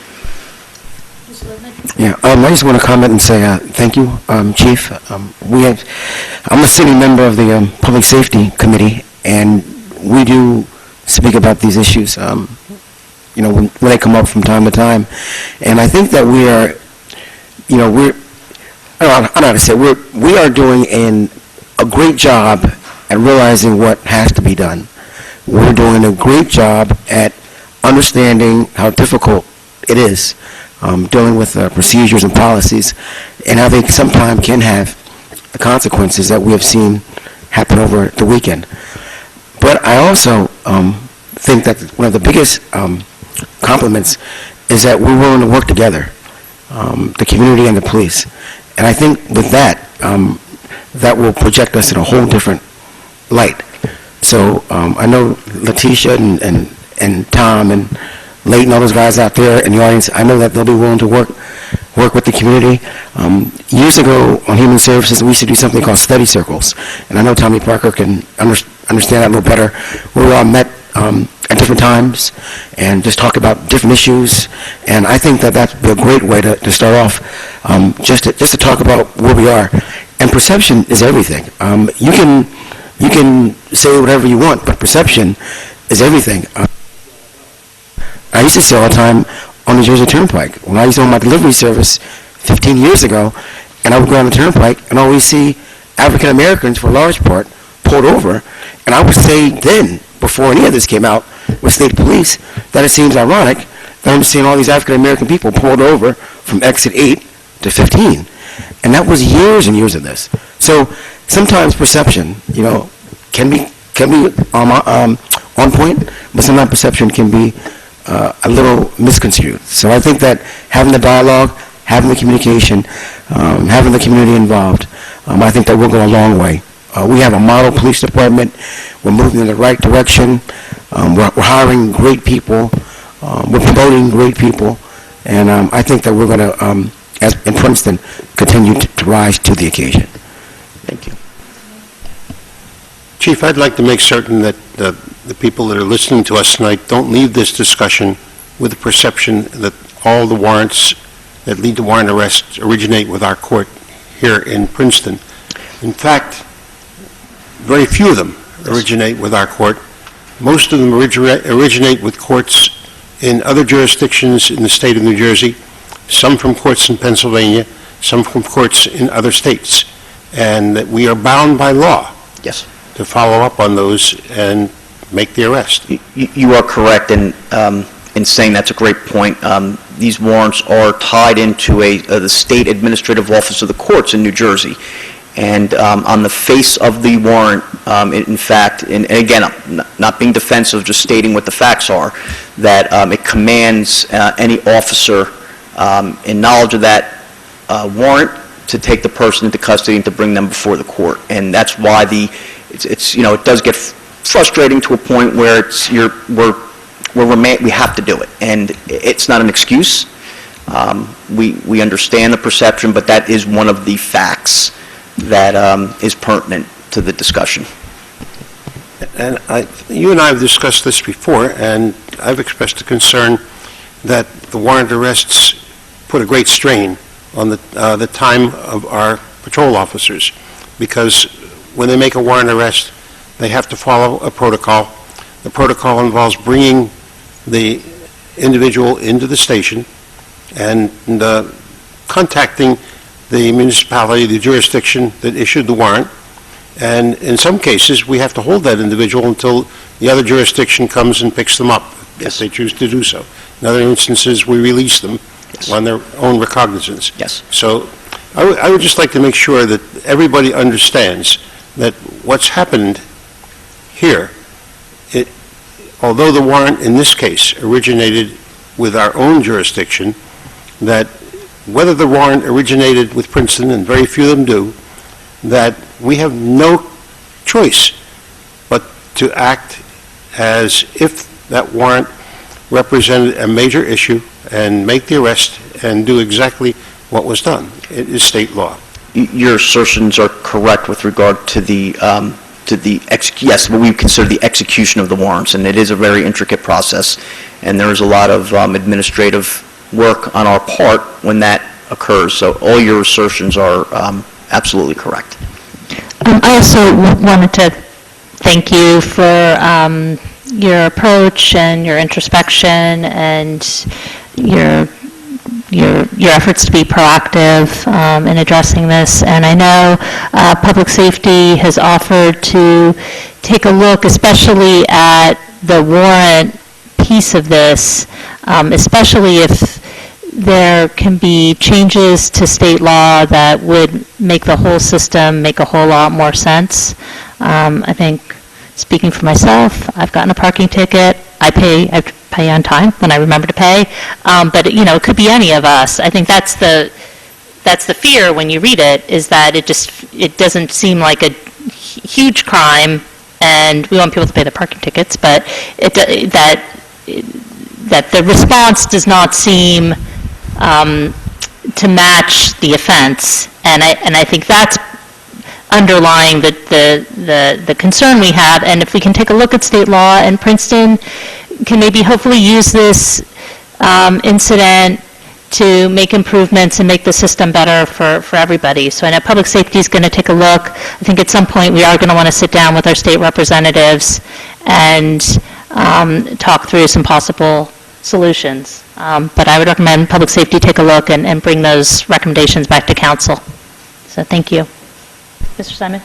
Yeah, I just want to comment and say thank you, Chief. I'm a sitting member of the Public Safety Committee, and we do speak about these issues, when they come up from time to time. And I think that we are, I don't know how to say it, we are doing a great job at realizing what has to be done. We're doing a great job at understanding how difficult it is dealing with procedures and policies, and how they sometimes can have the consequences that we have seen happen over the weekend. But I also think that one of the biggest compliments is that we're willing to work together, the community and the police. And I think with that, that will project us in a whole different light. So I know Letitia and Tom and Leighton, all those guys out there in the audience, I know that they'll be willing to work with the community. Years ago on Human Services, we used to do something called study circles, and I know Tommy Parker can understand that a little better, where we all met at different times and just talk about different issues. And I think that that'd be a great way to start off, just to talk about where we are. And perception is everything. You can say whatever you want, but perception is everything. I used to say all the time on the Jersey Turnpike, when I used to own my delivery service 15 years ago, and I would go on the Turnpike and always see African Americans, for a large part, pulled over, and I would say then, before any of this came out with state police, that it seems ironic that I'm seeing all these African American people pulled over from exit 8 to 15. And that was years and years of this. So sometimes perception, can be on point, but sometimes perception can be a little misconstrued. So I think that having the dialogue, having the communication, having the community involved, I think that will go a long way. We have a model police department. We're moving in the right direction. We're hiring great people. We're promoting great people. And I think that we're going to, as in Princeton, continue to rise to the occasion. Thank you. Chief, I'd like to make certain that the people that are listening to us tonight don't leave this discussion with the perception that all the warrants that lead to warrant arrests originate with our court here in Princeton. In fact, very few of them originate with our court. Most of them originate with courts in other jurisdictions in the state of New Jersey, some from courts in Pennsylvania, some from courts in other states, and that we are bound by law to follow up on those and make the arrest. You are correct in saying that's a great point. These warrants are tied into the state administrative office of the courts in New Jersey. And on the face of the warrant, in fact, and again, not being defensive, just stating what the facts are, that it commands any officer in knowledge of that warrant to take the person into custody and to bring them before the court. And that's why it does get frustrating to a point where we have to do it. And it's not an excuse. We understand the perception, but that is one of the facts that is pertinent to the discussion. And you and I have discussed this before, and I've expressed a concern that the warrant arrests put a great strain on the time of our patrol officers, because when they make a warrant arrest, they have to follow a protocol. The protocol involves bringing the individual into the station and contacting the municipality, the jurisdiction that issued the warrant, and in some cases, we have to hold that individual until the other jurisdiction comes and picks them up, if they choose to do so. In other instances, we release them on their own recognizance. So I would just like to make sure that everybody understands that what's happened here, although the warrant in this case originated with our own jurisdiction, that whether the warrant originated with Princeton, and very few of them do, that we have no choice but to act as if that warrant represented a major issue and make the arrest and do exactly what was done. It is state law. Your assertions are correct with regard to what we consider the execution of the warrants, and it is a very intricate process, and there is a lot of administrative work on our part when that occurs. So all your assertions are absolutely correct. I also wanted to thank you for your approach and your introspection and your efforts to be proactive in addressing this. And I know Public Safety has offered to take a look, especially at the warrant piece of this, especially if there can be changes to state law that would make the whole system make a whole lot more sense. I think, speaking for myself, I've gotten a parking ticket. I pay on time when I remember to pay, but it could be any of us. I think that's the fear when you read it, is that it doesn't seem like a huge crime, and we want people to pay their parking tickets, but that the response does not seem to match the offense, and I think that's underlying the concern we have. And if we can take a look at state law, and Princeton can maybe hopefully use this incident to make improvements and make the system better for everybody. So I know Public Safety is going to take a look. I think at some point we are going to want to sit down with our state representatives and talk through some possible solutions. But I would recommend Public Safety take a look and bring those recommendations back to council. So thank you. Mr. Simon?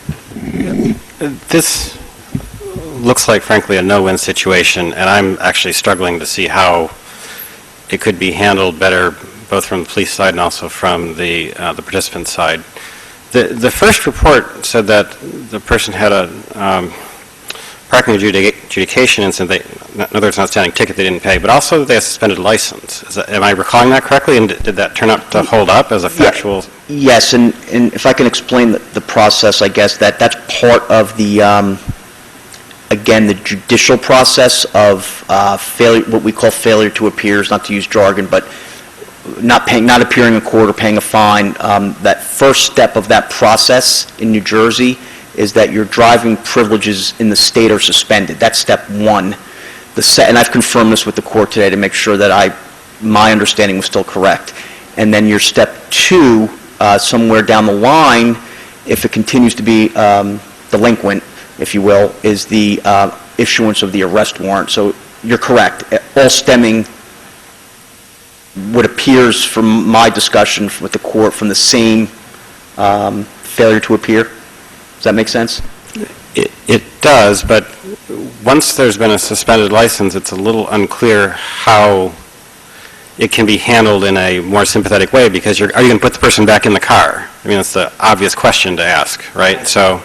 This looks like, frankly, a no-win situation, and I'm actually struggling to see how it could be handled better, both from the police side and also from the participant side. The first report said that the person had a parking adjudication incident, in other words, an outstanding ticket they didn't pay, but also they have suspended license. Am I recalling that correctly? And did that turn out to hold up as a factual? Yes, and if I can explain the process, I guess, that's part of the, again, the judicial process of failure, what we call failure to appear, not to use jargon, but not appearing in court or paying a fine. That first step of that process in New Jersey is that your driving privileges in the state are suspended. That's step one. And I've confirmed this with the court today to make sure that my understanding was still correct. And then your step two, somewhere down the line, if it continues to be delinquent, if you will, is the issuance of the arrest warrant. So you're correct. All stemming, what appears from my discussion with the court, from the same failure to appear. Does that make sense? It does, but once there's been a suspended license, it's a little unclear how it can be handled in a more sympathetic way, because are you going to put the person back in the car? I mean, it's the obvious question to ask, right? So,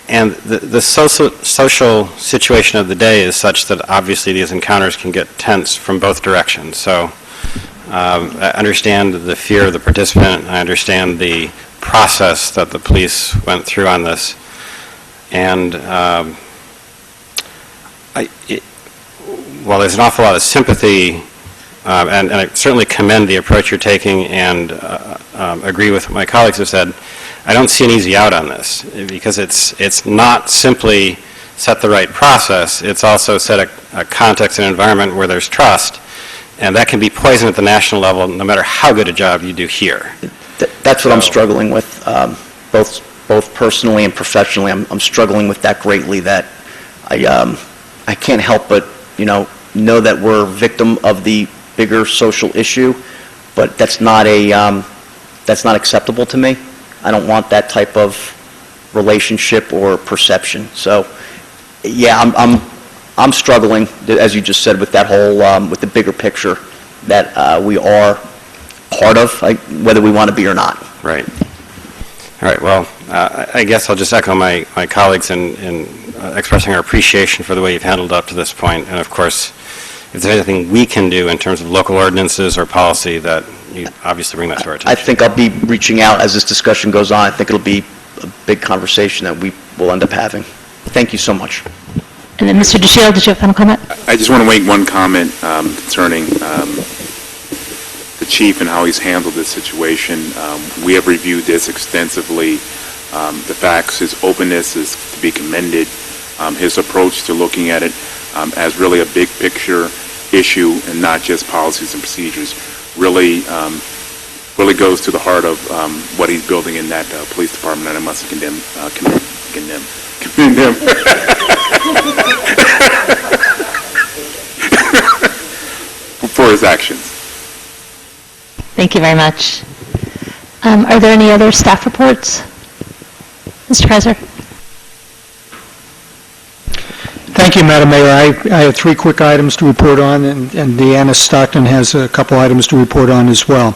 and the social situation of the day is such that obviously these encounters can get tense from both directions. So I understand the fear of the participant. I understand the process that the police went through on this. And while there's an awful lot of sympathy, and I certainly commend the approach you're taking and agree with what my colleagues have said, I don't see an easy out on this, because it's not simply set the right process, it's also set a context and environment where there's trust, and that can be poison at the national level no matter how good a job you do here. That's what I'm struggling with, both personally and professionally. I'm struggling with that greatly, that I can't help but, know that we're a victim of the bigger social issue, but that's not acceptable to me. I don't want that type of relationship or perception. So, yeah, I'm struggling, as you just said, with that whole, with the bigger picture that we are part of, whether we want to be or not. Right. All right, well, I guess I'll just echo my colleagues in expressing our appreciation for the way you've handled up to this point. And of course, if there's anything we can do in terms of local ordinances or policy, that you obviously bring that to our attention. I think I'll be reaching out as this discussion goes on. I think it'll be a big conversation that we will end up having. Thank you so much. And then Mr. DeShiel, did you have a final comment? I just want to make one comment concerning the chief and how he's handled this situation. We have reviewed this extensively. The facts, his openness is to be commended. His approach to looking at it as really a big picture issue and not just policies and procedures really goes to the heart of what he's building in that police department, and I must commend him for his actions. Thank you very much. Are there any other staff reports? Mr. Kaiser? Thank you, Madam Mayor. I have three quick items to report on, and Deanna Stockton has a couple items to report on as well.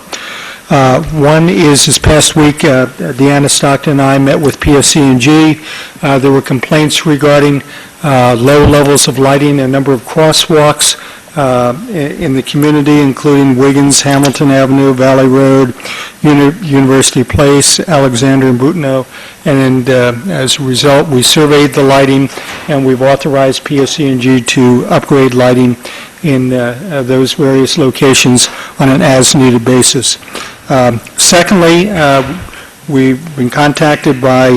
One is this past week, Deanna Stockton and I met with PSC&G. There were complaints regarding low levels of lighting and a number of crosswalks in the community, including Wiggins, Hamilton Avenue, Valley Road, University Place, Alexander and Boutonneau. And as a result, we surveyed the lighting, and we've authorized PSC&G to upgrade lighting in those various locations on an as-needed basis. Secondly, we've been contacted by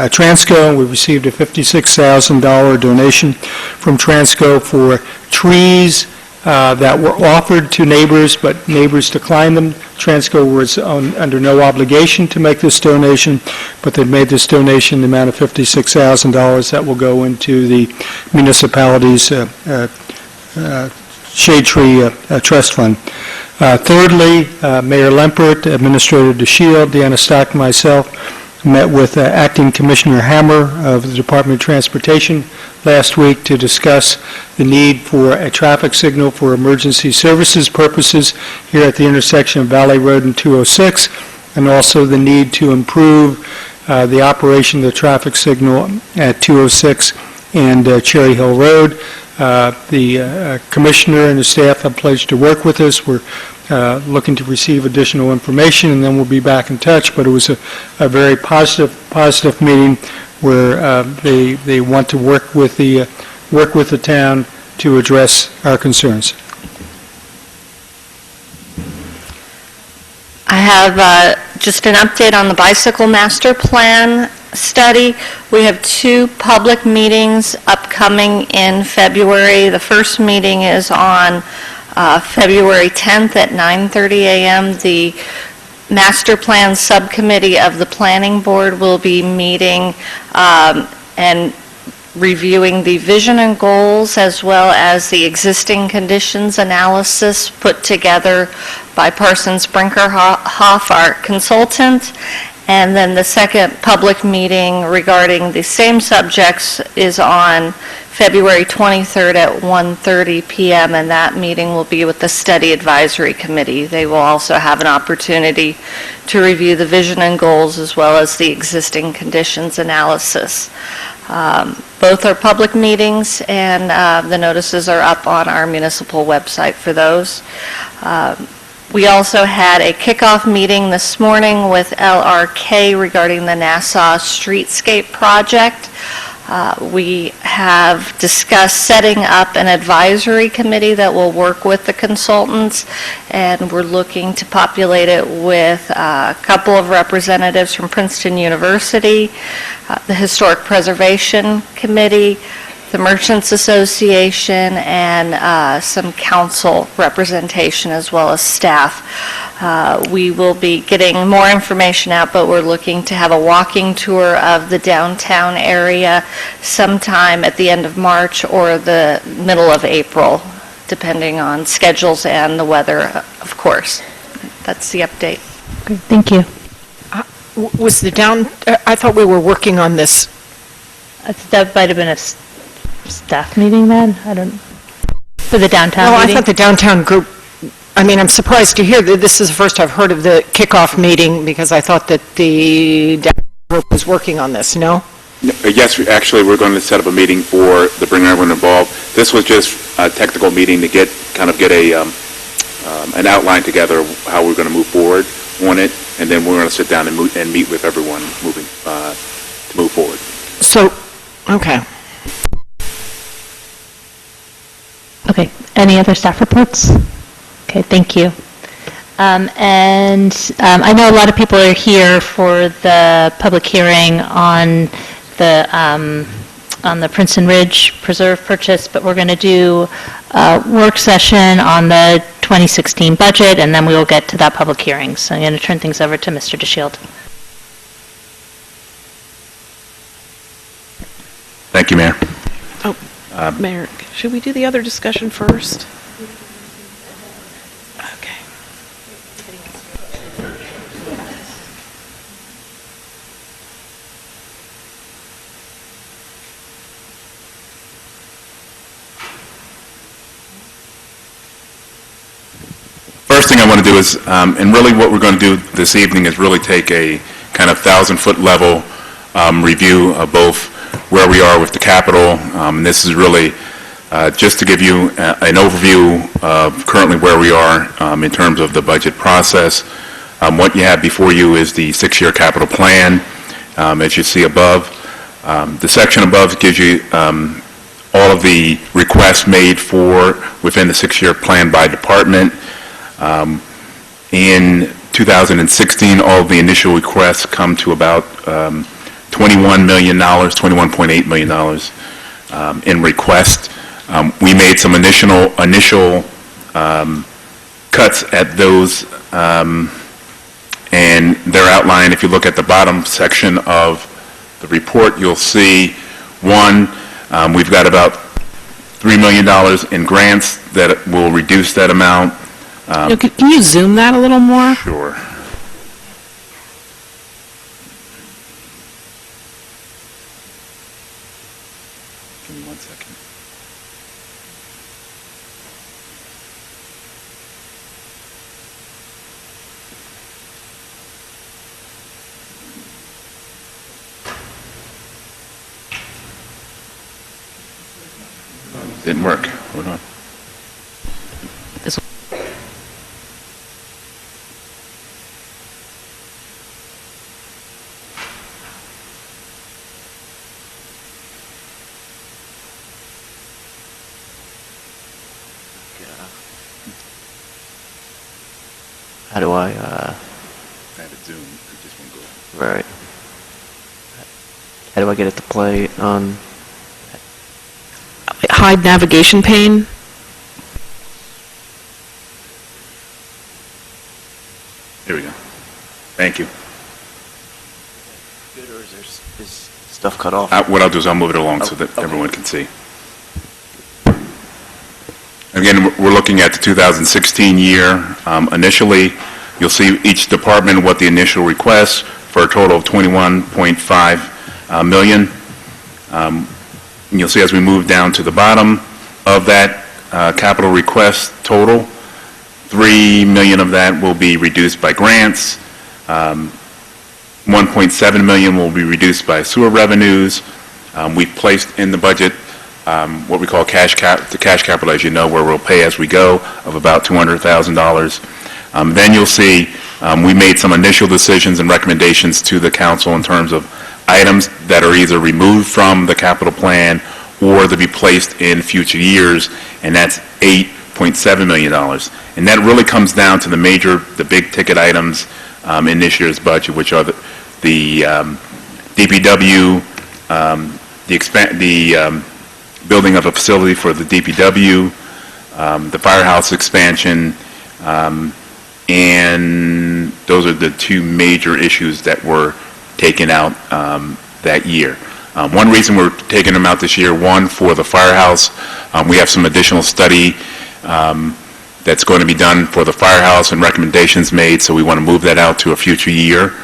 Transco, and we received a $56,000 donation from Transco for trees that were offered to neighbors, but neighbors declined them. Transco was under no obligation to make this donation, but they made this donation in the amount of $56,000 that will go into the municipality's Shade Tree Trust Fund. Thirdly, Mayor Lempert, Administrator DeShiel, Deanna Stockton, myself met with Acting Commissioner Hammer of the Department of Transportation last week to discuss the need for a traffic signal for emergency services purposes here at the intersection of Valley Road and 206, and also the need to improve the operation of the traffic signal at 206 and Cherry Hill Road. The commissioner and the staff have pledged to work with us. We're looking to receive additional information, and then we'll be back in touch. But it was a very positive meeting where they want to work with the town to address our concerns. I have just an update on the bicycle master plan study. We have 2 public meetings upcoming in February. The first meeting is on February 10th at 9:30 a.m. The master plan subcommittee of the planning board will be meeting and reviewing the vision and goals as well as the existing conditions analysis put together by Parsons Brinkerhoff, our consultant. And then the second public meeting regarding the same subjects is on February 23rd at 1:30 p.m., and that meeting will be with the Study Advisory Committee. They will also have an opportunity to review the vision and goals as well as the existing conditions analysis. Both are public meetings, and the notices are up on our municipal website for those. We also had a kickoff meeting this morning with LRK regarding the Nassau Streetscape project. We have discussed setting up an advisory committee that will work with the consultants, and we're looking to populate it with a couple of representatives from Princeton University, the Historic Preservation Committee, the Merchants Association, and some council representation as well as staff. We will be getting more information out, but we're looking to have a walking tour of the downtown area sometime at the end of March or the middle of April, depending on schedules and the weather, of course. That's the update. Great, thank you. Was I thought we were working on this. That might have been a staff meeting then? I don't, for the downtown No, meeting? I thought the downtown group, I'm surprised to hear that this is the first I've heard of the kickoff meeting, because I thought that the downtown group was working on this, no? Yes, actually, we're going to set up a meeting for the bring everyone involved. This was just a technical meeting to get an outline together of how we're going to move forward on it, and then we're going to sit down and meet with everyone to move forward. So, okay. Okay, any other staff reports? Okay, thank you. I know a lot of people are here for the public hearing on the Princeton Ridge Preserve purchase, but we're going to do a work session on the 2016 budget, and then we will get to that public hearing. So I'm going to turn things over to Mr. DeShield. Thank you, Mayor. Mayor, should we do the other discussion first? Okay. First thing I want to do is, and really what we're going to do this evening is really take a kind of 1,000-foot level review of both where we are with the Capitol. This is really just to give you an overview of currently where we are in terms of the budget process. What you have before you is the 6-year capital plan, as you see above. The section above gives you all of the requests made for within the 6-year plan by department. In 2016, all of the initial requests come to about $21 million, $21.8 million in request. We made some initial cuts at those, and they're outlined. If you look at the bottom section of the report, you'll see one, we've got about $3 million in grants that will reduce that amount. Can you zoom that a little more? Sure. Give me 1 second. Didn't work. Hold on. How do I, Added Zoom, it just won't go. right. How do I get it to play on? Hide navigation pane. Here we go. Thank you. Good, or is stuff cut off? What I'll do is I'll move it along so that everyone can see. Again, we're looking at the 2016 year. Initially, you'll see each department what the initial request for a total of $21.5 million. And you'll see as we move down to the bottom of that capital request total, $3 million of that will be reduced by grants. $1.7 million will be reduced by sewer revenues. We've placed in the budget what we call the cash capital, as you know, where we'll pay as we go, of about $200,000. Then you'll see we made some initial decisions and recommendations to the council in terms of items that are either removed from the capital plan or to be placed in future years, and that's $8.7 million. And that really comes down to the big ticket items in this year's budget, which are the DPW, the building of a facility for the DPW, the firehouse expansion, and those are the two major issues that were taken out that year. One reason we're taking them out this year, one, for the firehouse, we have some additional study that's going to be done for the firehouse and recommendations made, so we want to move that out to a future year.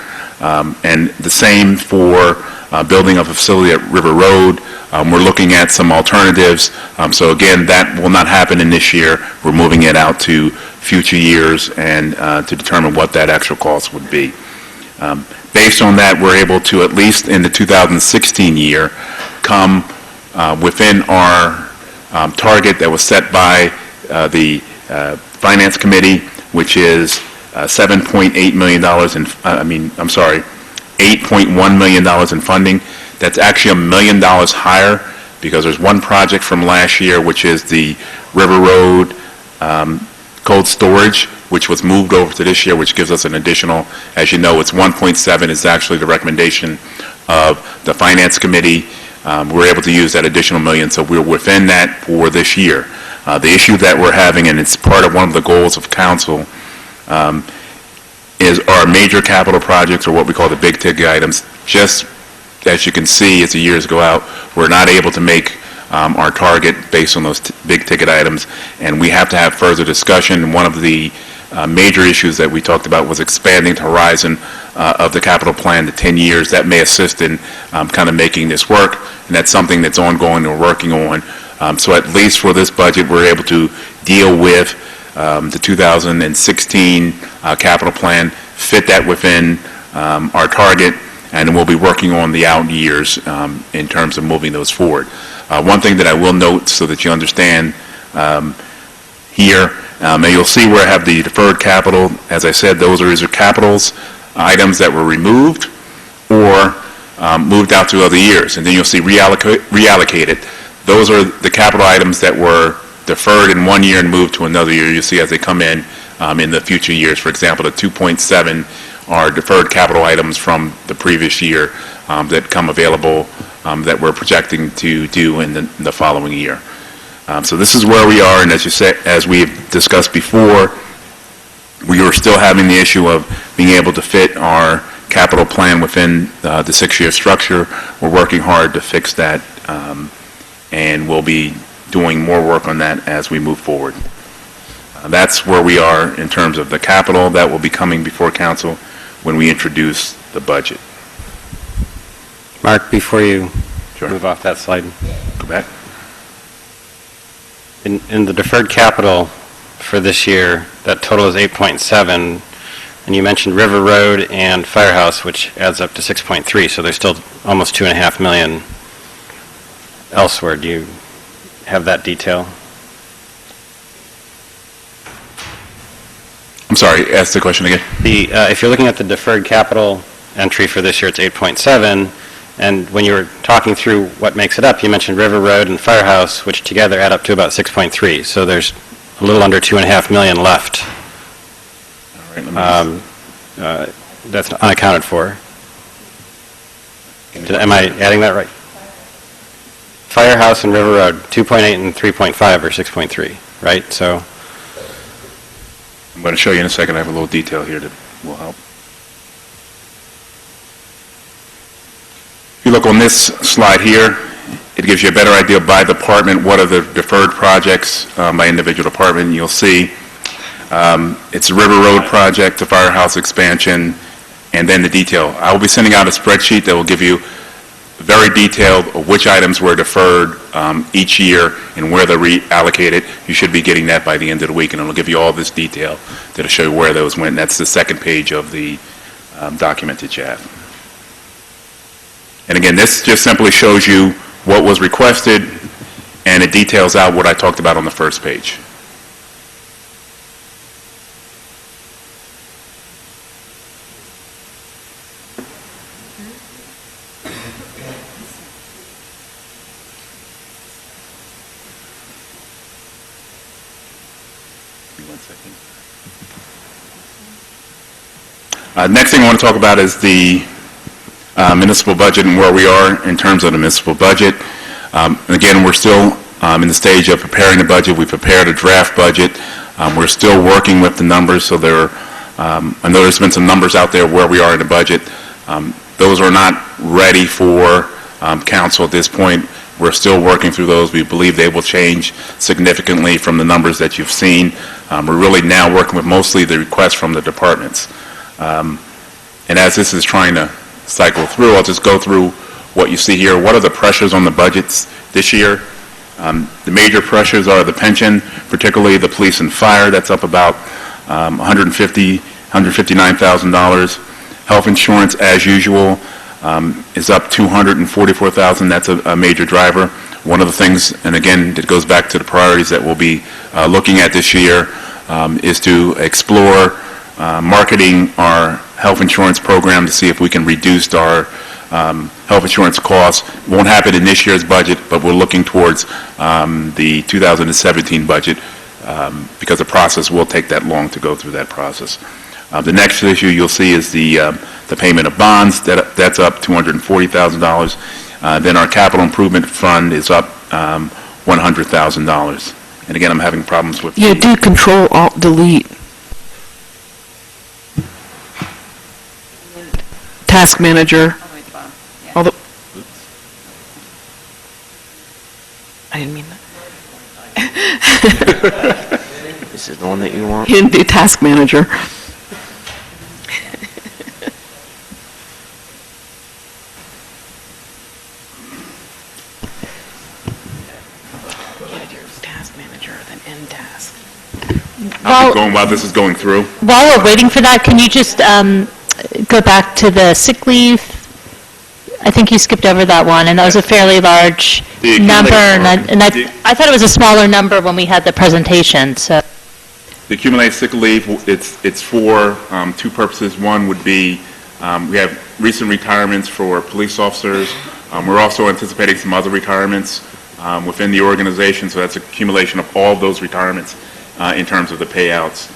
And the same for building of a facility at River Road. We're looking at some alternatives. So again, that will not happen in this year. We're moving it out to future years and to determine what that actual cost would be. Based on that, we're able to, at least in the 2016 year, come within our target that was set by the Finance Committee, which is $8.1 million in funding. That's actually $1 million higher because there's one project from last year, which is the River Road cold storage, which was moved over to this year, which gives us an additional, as you know, it's 1.7 is actually the recommendation of the Finance Committee. We're able to use that additional million, so we're within that for this year. The issue that we're having, and it's part of one of the goals of council, is our major capital projects, or what we call the big ticket items. Just as you can see, as the years go out, we're not able to make our target based on those big ticket items, and we have to have further discussion. One of the major issues that we talked about was expanding the horizon of the capital plan to 10 years. That may assist in kind of making this work, and that's something that's ongoing and we're working on. So at least for this budget, we're able to deal with the 2016 capital plan, fit that within our target, and we'll be working on the out years in terms of moving those forward. One thing that I will note so that you understand here, and you'll see where I have the deferred capital. As I said, those are either capitals, items that were removed or moved out to other years. And then you'll see reallocated. Those are the capital items that were deferred in one year and moved to another year. You'll see as they come in the future years. For example, the 2.7 are deferred capital items from the previous year that come available that we're projecting to do in the following year. So this is where we are, and as you said, as we've discussed before, we are still having the issue of being able to fit our capital plan within the 6-year structure. We're working hard to fix that, and we'll be doing more work on that as we move forward. That's where we are in terms of the capital that will be coming before council when we introduce the budget. Mark, before you move off that slide. Go back. In the deferred capital for this year, that total is 8.7, and you mentioned River Road and Firehouse, which adds up to 6.3, so there's still almost $2.5 million elsewhere. Do you have that detail. I'm sorry, ask the question again. If you're looking at the deferred capital entry for this year, it's 8.7, and when you were talking through what makes it up, you mentioned River Road and Firehouse, which together add up to about 6.3, so there's a little under 2.5 million left. That's unaccounted for. Am I adding that right? Firehouse and River Road, 2.8 and 3.5 or 6.3, right? So I'm going to show you in a second. I have a little detail here that will help. If you look on this slide here, it gives you a better idea by department what are the deferred projects by individual department. You'll see it's the River Road project, the Firehouse expansion, and then the detail. I will be sending out a spreadsheet that will give you very detailed of which items were deferred each year and where they're reallocated. You should be getting that by the end of the week, and it'll give you all this detail that'll show you where those went. And that's the second page of the document that you have. And again, this just simply shows you what was requested, and it details out what I talked about on the first page. Next thing I want to talk about is the municipal budget and where we are in terms of the municipal budget. Again, we're still in the stage of preparing the budget. We prepared a draft budget. We're still working with the numbers, so I know there's been some numbers out there where we are in the budget. Those are not ready for council at this point. We're still working through those. We believe they will change significantly from the numbers that you've seen. We're really now working with mostly the requests from the departments. And as this is trying to cycle through, I'll just go through what you see here. What are the pressures on the budgets this year? The major pressures are the pension, particularly the police and fire. That's up about $159,000. Health insurance, as usual, is up $244,000. That's a major driver. One of the things, and again, it goes back to the priorities that we'll be looking at this year, is to explore marketing our health insurance program to see if we can reduce our health insurance costs. Won't happen in this year's budget, but we're looking towards the 2017 budget because the process will take that long to go through that process. The next issue you'll see is the payment of bonds. That's up $240,000. Then our capital improvement fund is up $100,000. And again, I'm having problems with... Yeah, do Control-Alt-Delete. Task manager. All the, I didn't mean that. This is the one that you want? You didn't do task manager. Task manager, then end task. I'll keep going while this is going through. While we're waiting for that, can you just go back to the sick leave? I think you skipped over that one, and that was a fairly large number, and I thought it was a smaller number when we had the presentation, so. The accumulated sick leave, it's for two purposes. One would be we have recent retirements for police officers. We're also anticipating some other retirements within the organization, so that's accumulation of all those retirements in terms of the payouts.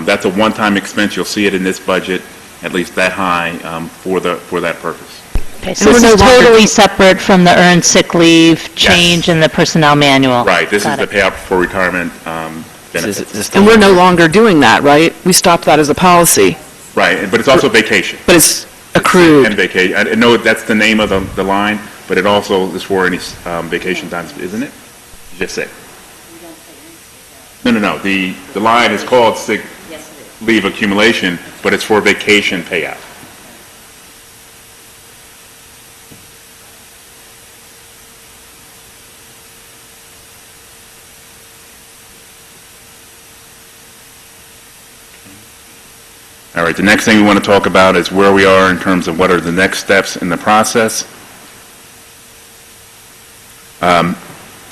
That's a one-time expense. You'll see it in this budget, at least that high, for that purpose. Okay, so this is totally separate from the earned sick leave change in the personnel manual. Right, this is the payout for retirement benefits. And we're no longer doing that, right? We stopped that as a policy. Right, but it's also vacation. But it's accrued. And vacation. I know that's the name of the line, but it also is for any vacation times, isn't it? Just sick. No. The line is called sick leave accumulation, but it's for vacation payout. All right, the next thing we want to talk about is where we are in terms of what are the next steps in the process.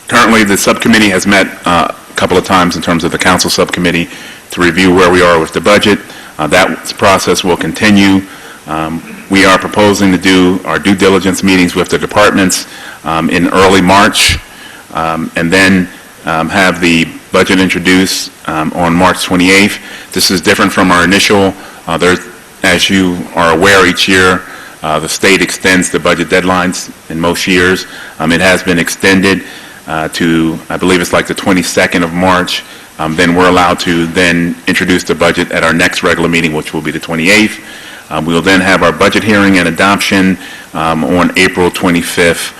Currently, the subcommittee has met a couple of times in terms of the council subcommittee to review where we are with the budget. That process will continue. We are proposing to do our due diligence meetings with the departments in early March, and then have the budget introduced on March 28th. This is different from our initial, as you are aware, each year the state extends the budget deadlines in most years. It has been extended to, I believe it's like the 22nd of March. Then we're allowed to then introduce the budget at our next regular meeting, which will be the 28th. We will then have our budget hearing and adoption on April 25th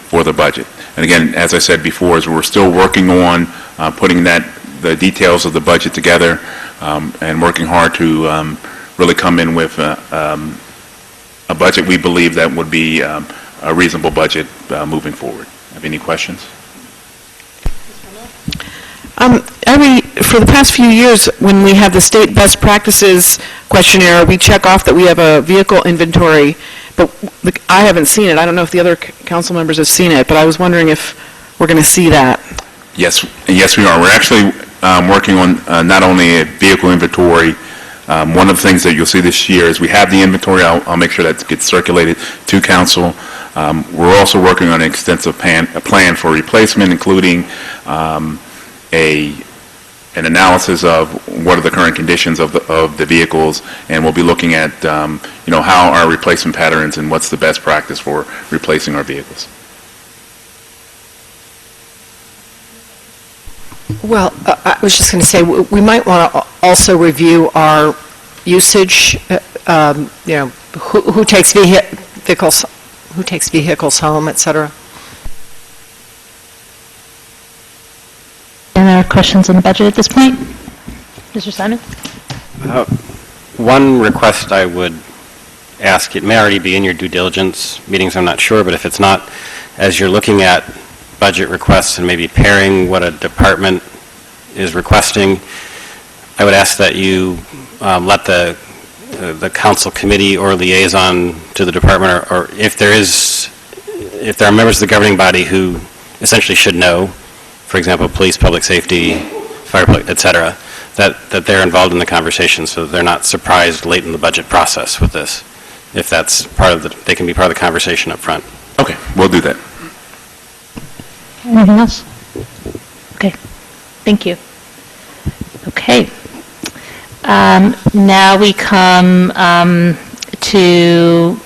for the budget. And again, as I said before, is we're still working on putting the details of the budget together and working hard to really come in with a budget we believe that would be a reasonable budget moving forward. Have any questions? For the past few years, when we have the state best practices questionnaire, we check off that we have a vehicle inventory, but I haven't seen it. I don't know if the other council members have seen it, but I was wondering if we're going to see that. Yes, we are. We're actually working on not only a vehicle inventory. One of the things that you'll see this year is we have the inventory. I'll make sure that gets circulated to council. We're also working on an extensive plan for replacement, including an analysis of what are the current conditions of the vehicles, and we'll be looking at how our replacement patterns and what's the best practice for replacing our vehicles. Well, I was just going to say, we might want to also review our usage, who takes vehicles home, et cetera. Any other questions on the budget at this point? Mr. Simon? One request I would ask, it may already be in your due diligence meetings, I'm not sure, but if it's not, as you're looking at budget requests and maybe pairing what a department is requesting, I would ask that you let the council committee or liaison to the department, or if there are members of the governing body who essentially should know, for example, police, public safety, fire, et cetera, that they're involved in the conversation so that they're not surprised late in the budget process with this. If that's they can be part of the conversation up front. Okay, we'll do that. Anything else? Okay, thank you. Okay. Now we come to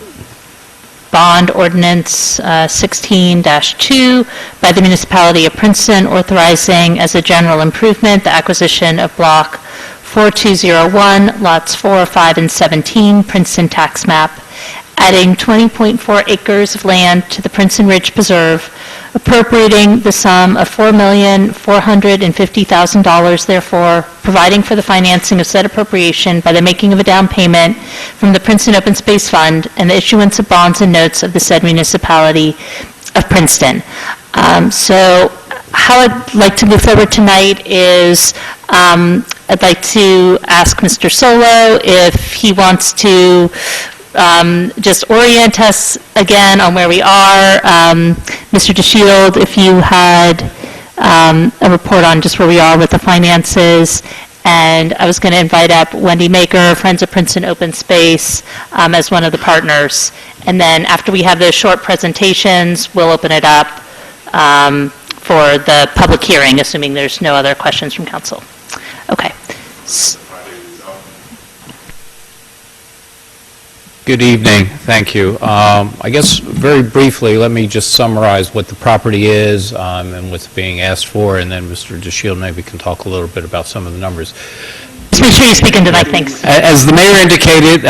Bond Ordinance 16-2 by the Municipality of Princeton, authorizing as a general improvement the acquisition of Block 4201, lots 4, 5, and 17, Princeton tax map, adding 20.4 acres of land to the Princeton Ridge Preserve, appropriating the sum of $4,450,000, therefore, providing for the financing of said appropriation by the making of a down payment from the Princeton Open Space Fund and the issuance of bonds and notes of the said municipality of Princeton. So how I'd like to move forward tonight is I'd like to ask Mr. Solo if he wants to just orient us again on where we are. Mr. DeShield, if you had a report on just where we are with the finances. And I was going to invite up Wendy Maker, Friends of Princeton Open Space, as one of the partners. And then after we have those short presentations, we'll open it up for the public hearing, assuming there's no other questions from council. Okay. Good evening. Thank you. I guess very briefly, let me just summarize what the property is and what's being asked for, and then Mr. DeShield maybe can talk a little bit about some of the numbers. Just make sure you speak into that, thanks. As the mayor indicated,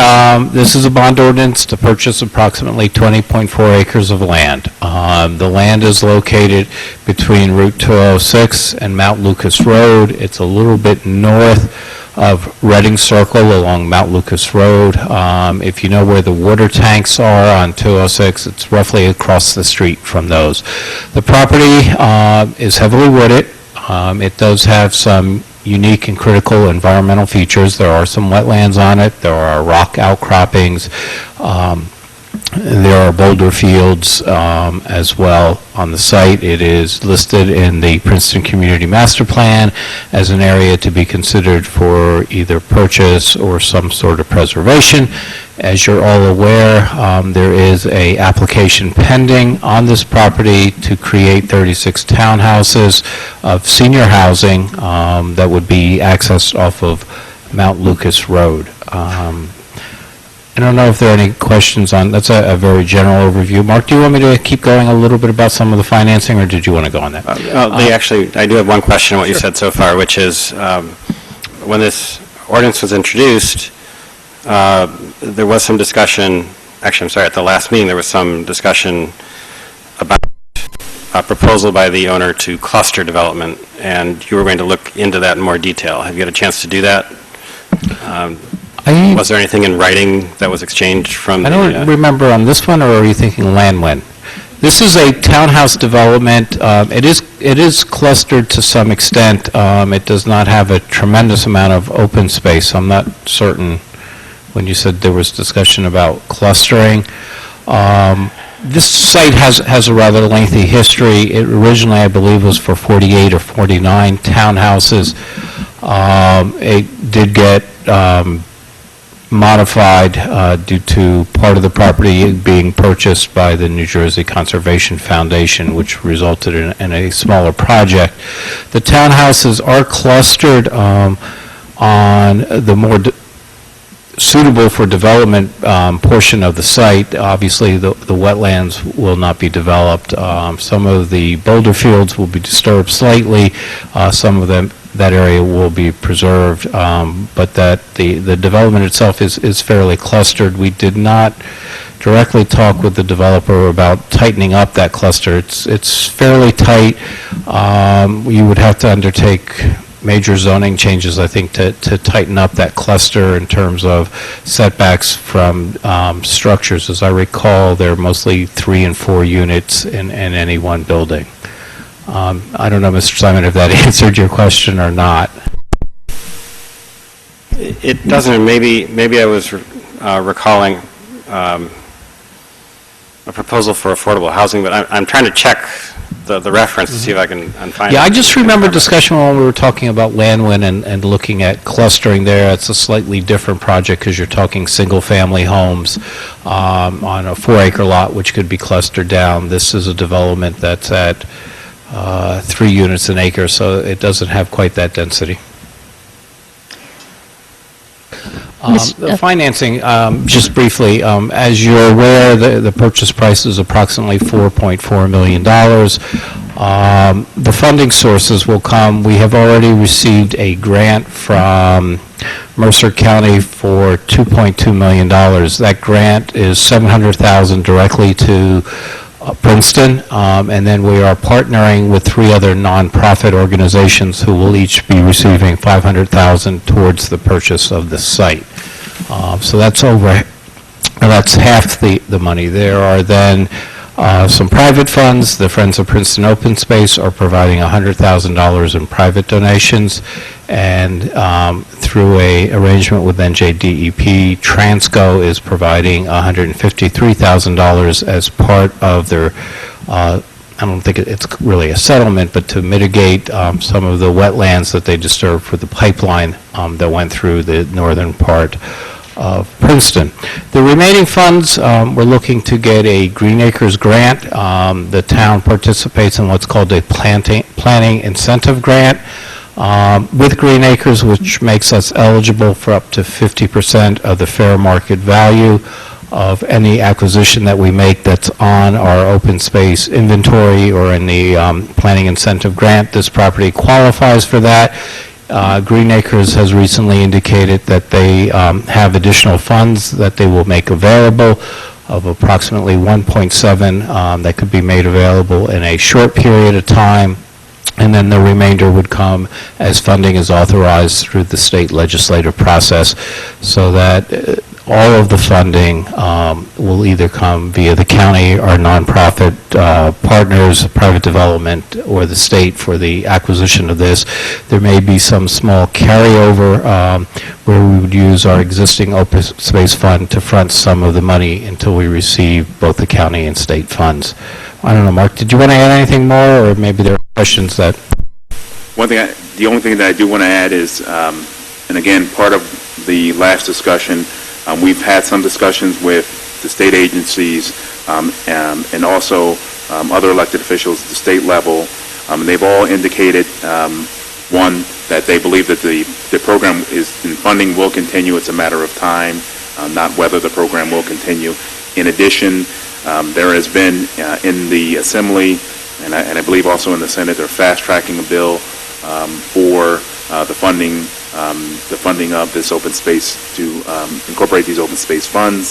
this is a bond ordinance to purchase approximately 20.4 acres of land. The land is located between Route 206 and Mount Lucas Road. It's a little bit north of Reading Circle along Mount Lucas Road. If you know where the water tanks are on 206, it's roughly across the street from those. The property is heavily wooded. It does have some unique and critical environmental features. There are some wetlands on it. There are rock outcroppings. There are boulder fields as well on the site. It is listed in the Princeton Community Master Plan as an area to be considered for either purchase or some sort of preservation. As you're all aware, there is a application pending on this property to create 36 townhouses of senior housing that would be accessed off of Mount Lucas Road. I don't know if there are any questions on, that's a very general overview. Mark, do you want me to keep going a little bit about some of the financing, or did you want to go on that? Actually, I do have one question on what you said so far, which is, when this ordinance was introduced, there was some discussion, actually, I'm sorry, at the last meeting, there was some discussion about a proposal by the owner to cluster development, and you were going to look into that in more detail. Have you had a chance to do that? Was there anything in writing that was exchanged from I don't remember on this one, or are you thinking Landwin? This is a townhouse development. It is clustered to some extent. It does not have a tremendous amount of open space. I'm not certain when you said there was discussion about clustering. This site has a rather lengthy history. It originally, I believe, was for 48 or 49 townhouses. It did get modified due to part of the property being purchased by the New Jersey Conservation Foundation, which resulted in a smaller project. The townhouses are clustered on the more suitable for development portion of the site. Obviously, the wetlands will not be developed. Some of the boulder fields will be disturbed slightly. Some of them, that area will be preserved, but that the development itself is fairly clustered. We did not directly talk with the developer about tightening up that cluster. It's fairly tight. You would have to undertake major zoning changes, I think, to tighten up that cluster in terms of setbacks from structures. As I recall, they're mostly 3 and 4 units in any one building. I don't know, Mr. Simon, if that answered your question or not. It doesn't. Maybe I was recalling a proposal for affordable housing, but I'm trying to check the reference to see if I can find it. Yeah, I just remember discussion when we were talking about Landwin and looking at clustering there. It's a slightly different project because you're talking single-family homes on a 4-acre lot, which could be clustered down. This is a development that's at 3 units an acre, so it doesn't have quite that density. The financing, just briefly, as you're aware, the purchase price is approximately $4.4 million. The funding sources will come. We have already received a grant from Mercer County for $2.2 million. That grant is $700,000 directly to Princeton, and then we are partnering with 3 other nonprofit organizations who will each be receiving $500,000 towards the purchase of the site. So that's half the money. There are then some private funds. The Friends of Princeton Open Space are providing $100,000 in private donations, and through a arrangement with NJDEP, Transco is providing $153,000 as part of their, I don't think it's really a settlement, but to mitigate some of the wetlands that they disturbed for the pipeline that went through the northern part of Princeton. The remaining funds, we're looking to get a Green Acres grant. The town participates in what's called a planning incentive grant with Green Acres, which makes us eligible for up to 50% of the fair market value of any acquisition that we make that's on our open space inventory or in the planning incentive grant. This property qualifies for that. Green Acres has recently indicated that they have additional funds that they will make available of approximately 1.7 that could be made available in a short period of time, and then the remainder would come as funding is authorized through the state legislative process, so that all of the funding will either come via the county or nonprofit partners, private development, or the state for the acquisition of this. There may be some small carryover where we would use our existing open space fund to front some of the money until we receive both the county and state funds. I don't know, Mark, did you want to add anything more, or maybe there are questions that... The only thing that I do want to add is, and again, part of the last discussion, we've had some discussions with the state agencies and also other elected officials at the state level. And they've all indicated, one, that they believe that the program in funding will continue. It's a matter of time, not whether the program will continue. In addition, there has been in the Assembly, and I believe also in the Senate, they're fast-tracking a bill for the funding of this open space to incorporate these open space funds.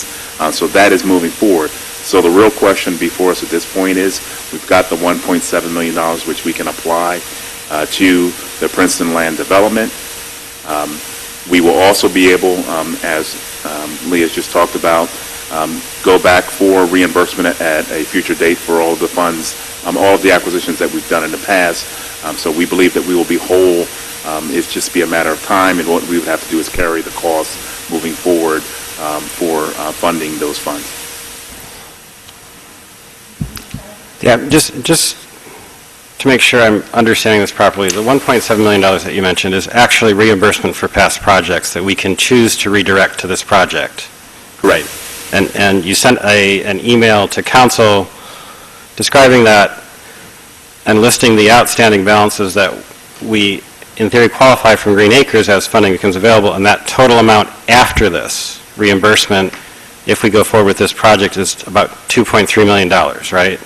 So that is moving forward. So the real question before us at this point is, we've got the $1.7 million which we can apply to the Princeton Land Development. We will also be able, as Leah's just talked about, go back for reimbursement at a future date for all of the funds, all of the acquisitions that we've done in the past. So we believe that we will be whole. It's just be a matter of time, and what we would have to do is carry the costs moving forward for funding those funds. Yeah, just to make sure I'm understanding this properly, the $1.7 million that you mentioned is actually reimbursement for past projects that we can choose to redirect to this project. Right. And you sent an email to council describing that and listing the outstanding balances that we, in theory, qualify from Green Acres as funding becomes available, and that total amount after this reimbursement, if we go forward with this project, is about $2.3 million, right?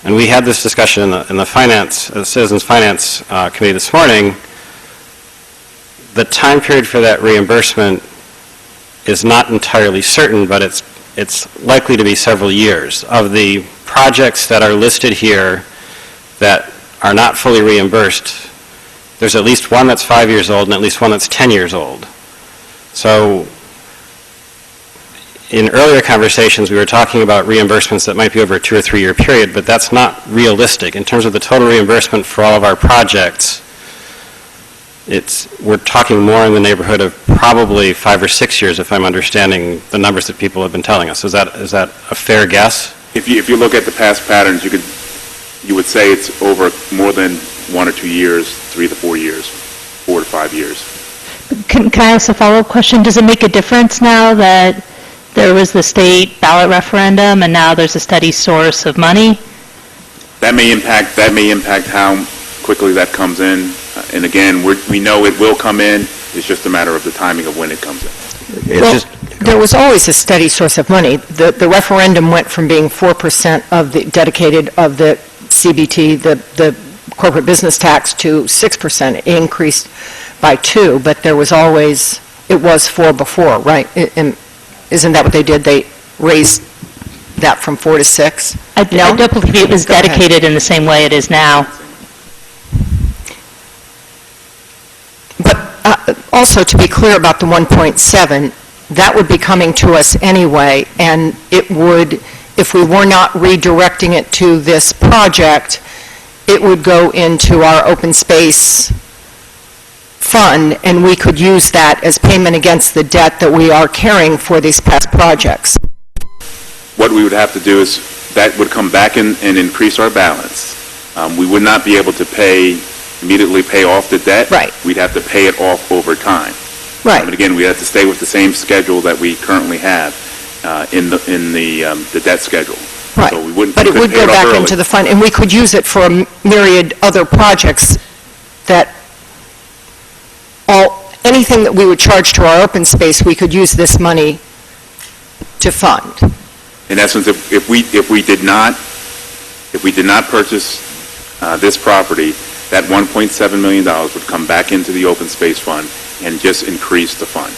And we had this discussion in the Citizens Finance Committee this morning. The time period for that reimbursement is not entirely certain, but it's likely to be several years. Of the projects that are listed here that are not fully reimbursed, there's at least one that's 5 years old and at least one that's 10 years old. So in earlier conversations, we were talking about reimbursements that might be over a 2 or 3 year period, but that's not realistic. In terms of the total reimbursement for all of our projects, we're talking more in the neighborhood of probably 5 or 6 years, if I'm understanding the numbers that people have been telling us. Is that a fair guess? If you look at the past patterns, you would say it's over more than 1 or 2 years, 3 to 4 years, 4 to 5 years. Can I ask a follow-up question? Does it make a difference now that there was the state ballot referendum and now there's a steady source of money? That may impact how quickly that comes in. And again, we know it will come in. It's just a matter of the timing of when it comes in. There was always a steady source of money. The referendum went from being 4% of the dedicated of the CBT, the corporate business tax, to 6%. It increased by 2, but there was always, it was 4 before, right? Isn't that what they did? They raised that from 4 to 6? I don't believe it was dedicated in the same way it is now. But also, to be clear about the 1.7, that would be coming to us anyway, and it would, if we were not redirecting it to this project, it would go into our open space fund, and we could use that as payment against the debt that we are carrying for these past projects. What we would have to do is, that would come back and increase our balance. We would not be able to immediately pay off the debt. Right. We'd have to pay it off over time. Right. But again, we have to stay with the same schedule that we currently have in the debt schedule. Right. So we wouldn't. But it would go back into the fund, and we could use it for a myriad other projects that anything that we would charge to our open space, we could use this money to fund. In essence, if we did not purchase this property, that $1.7 million would come back into the open space fund and just increase the fund.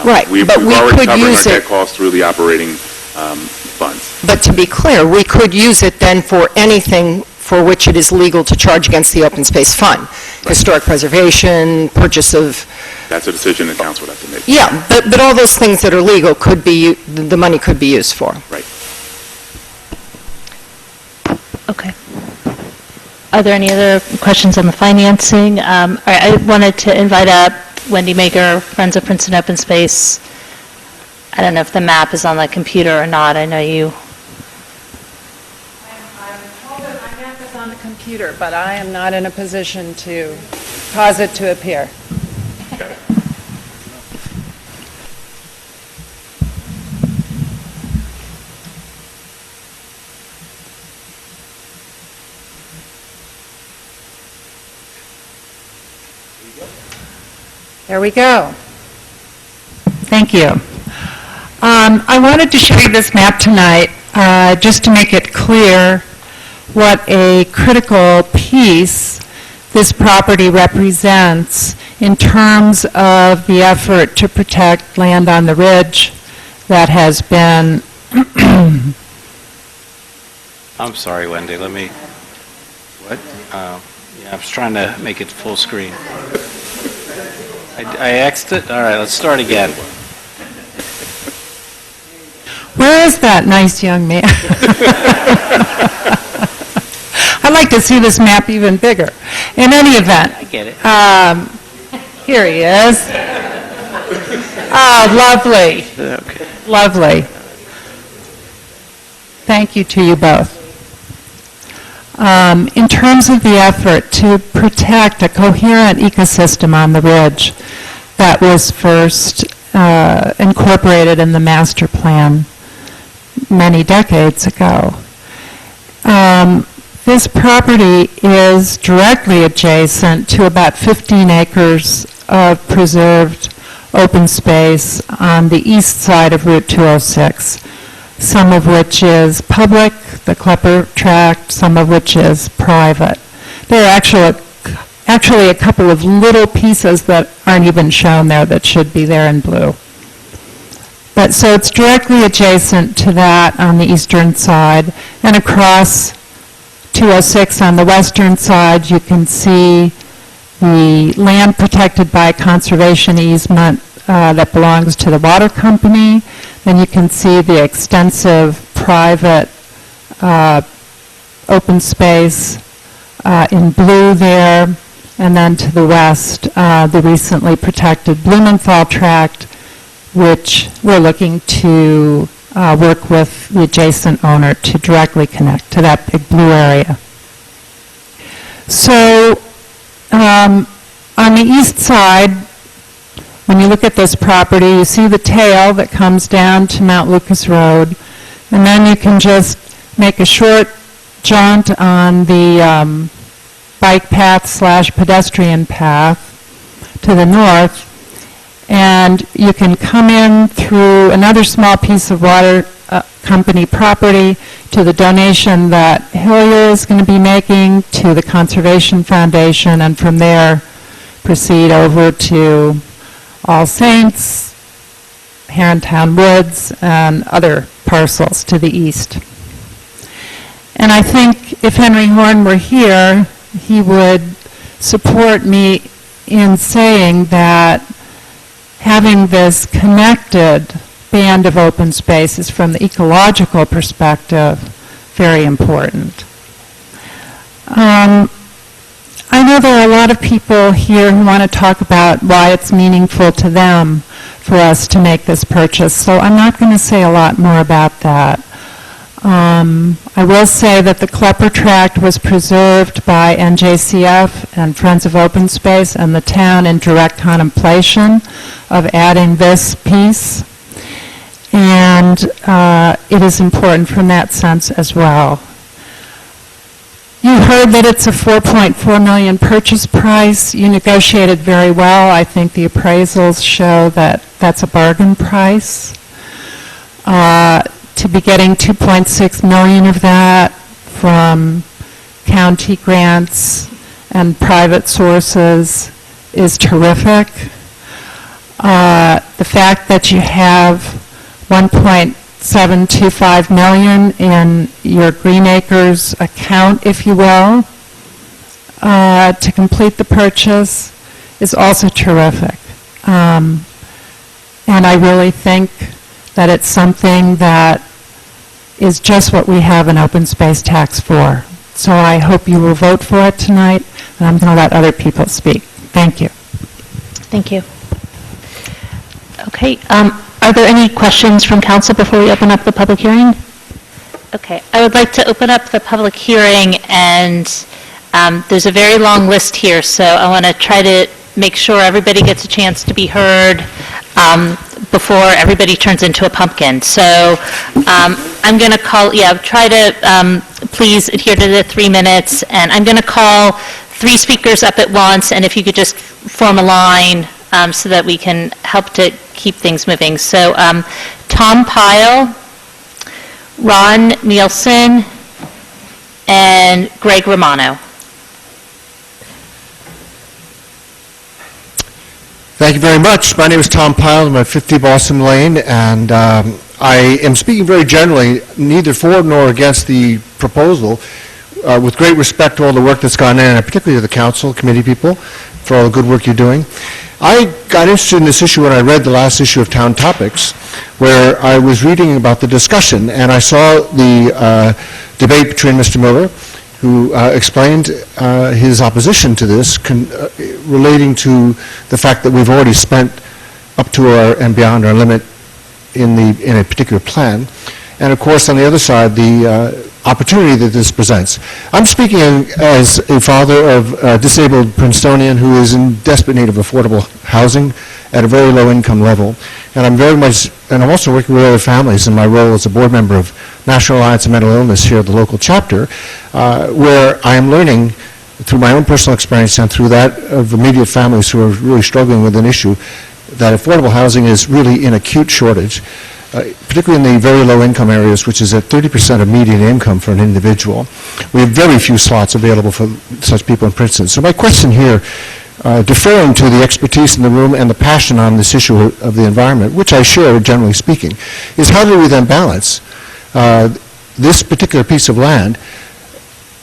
Right, We've but we already could covered our use debt it, costs through the operating funds. but to be clear, we could use it then for anything for which it is legal to charge against the open space fund. historic preservation, purchase of, That's a decision the council would have to make. yeah, but all those things that are legal could be, the money could be used for. Right. Okay. Are there any other questions on the financing? All right, I wanted to invite up Wendy Maker, Friends of Princeton Open Space. I don't know if the map is on the computer or not. I know you. I'm told that my map is on the computer, but I am not in a position to cause it to appear. There we go. Thank you. I wanted to show you this map tonight just to make it clear what a critical piece this property represents in terms of the effort to protect land on the ridge that has been... I'm sorry, Wendy, let me, what? Yeah, I was trying to make it full screen. I X'd it? All right, let's start again. Where is that nice young man? I'd like to see this map even bigger. In any event. I get it. Here he is. Oh, lovely. Okay. Lovely. Thank you to you both. In terms of the effort to protect a coherent ecosystem on the ridge that was first incorporated in the master plan many decades ago. This property is directly adjacent to about 15 acres of preserved open space on the east side of Route 206, some of which is public, the Klepper Tract, some of which is private. There are actually a couple of little pieces that aren't even shown there that should be there in blue. But so it's directly adjacent to that on the eastern side, and across 206 on the western side, you can see the land protected by a conservation easement that belongs to the water company. Then you can see the extensive private open space in blue there, and then to the west, the recently protected Blumenthal tract, which we're looking to work with the adjacent owner to directly connect to that big blue area. So on the east side, when you look at this property, you see the tail that comes down to Mount Lucas Road, and then you can just make a short jaunt on the bike path / pedestrian path to the north, and you can come in through another small piece of water company property to the donation that Hillier is going to be making to the Conservation Foundation, and from there proceed over to All Saints, Herrontown Woods, and other parcels to the east. And I think if Henry Horn were here, he would support me in saying that having this connected band of open space is, from the ecological perspective, very important. I know there are a lot of people here who want to talk about why it's meaningful to them for us to make this purchase, so I'm not going to say a lot more about that. I will say that the Klepper Tract was preserved by NJCF and Friends of Open Space and the town in direct contemplation of adding this piece, and it is important from that sense as well. You heard that it's a $4.4 million purchase price. You negotiated very well. I think the appraisals show that that's a bargain price. To be getting $2.6 million of that from county grants and private sources is terrific. The fact that you have $1.725 million in your Green Acres account, if you will, to complete the purchase is also terrific. And I really think that it's something that is just what we have an open space tax for. So I hope you will vote for it tonight, and I'm going to let other people speak. Thank you. Thank you. Okay, are there any questions from council before we open up the public hearing? Okay, I would like to open up the public hearing, and there's a very long list here, so I want to try to make sure everybody gets a chance to be heard before everybody turns into a pumpkin. So I'm going to call, try to please adhere to the 3 minutes, and I'm going to call 3 speakers up at once, and if you could just form a line so that we can help to keep things moving. So Tom Pyle, Ron Nielsen, and Greg Romano. Thank you very much. My name is Tom Pyle. I'm at 50 Boston Lane, and I am speaking very generally, neither for nor against the proposal, with great respect to all the work that's gone in, and particularly to the council, committee people, for all the good work you're doing. I got interested in this issue when I read the last issue of Town Topics, where I was reading about the discussion, and I saw the debate between Mr. Miller, who explained his opposition to this, relating to the fact that we've already spent up to our and beyond our limit in a particular plan, and of course on the other side the opportunity that this presents. I'm speaking as a father of a disabled Princetonian who is in desperate need of affordable housing at a very low income level, and I'm also working with other families in my role as a board member of National Alliance of Mental Illness here at the local chapter, where I am learning through my own personal experience and through that of immediate families who are really struggling with an issue, that affordable housing is really in acute shortage, particularly in the very low income areas, which is at 30% of median income for an individual. We have very few slots available for such people in Princeton. So my question here, deferring to the expertise in the room and the passion on this issue of the environment, which I share generally speaking, is how do we then balance this particular piece of land,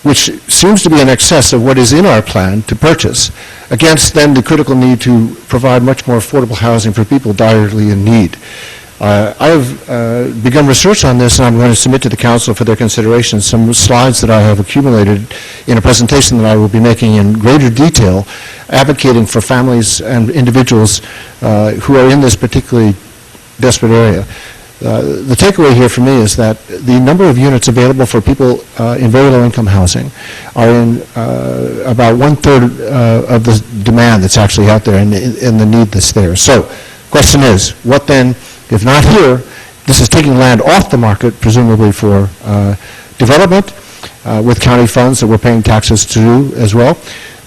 which seems to be in excess of what is in our plan to purchase, against then the critical need to provide much more affordable housing for people direly in need. I have begun research on this, and I'm going to submit to the council for their consideration some slides that I have accumulated in a presentation that I will be making in greater detail, advocating for families and individuals who are in this particularly desperate area. The takeaway here for me is that the number of units available for people in very low-income housing are in about 1/3 of the demand that's actually out there and the need that's there. So, question is, what then, if not here, this is taking land off the market, presumably for development, with county funds that we're paying taxes to do as well.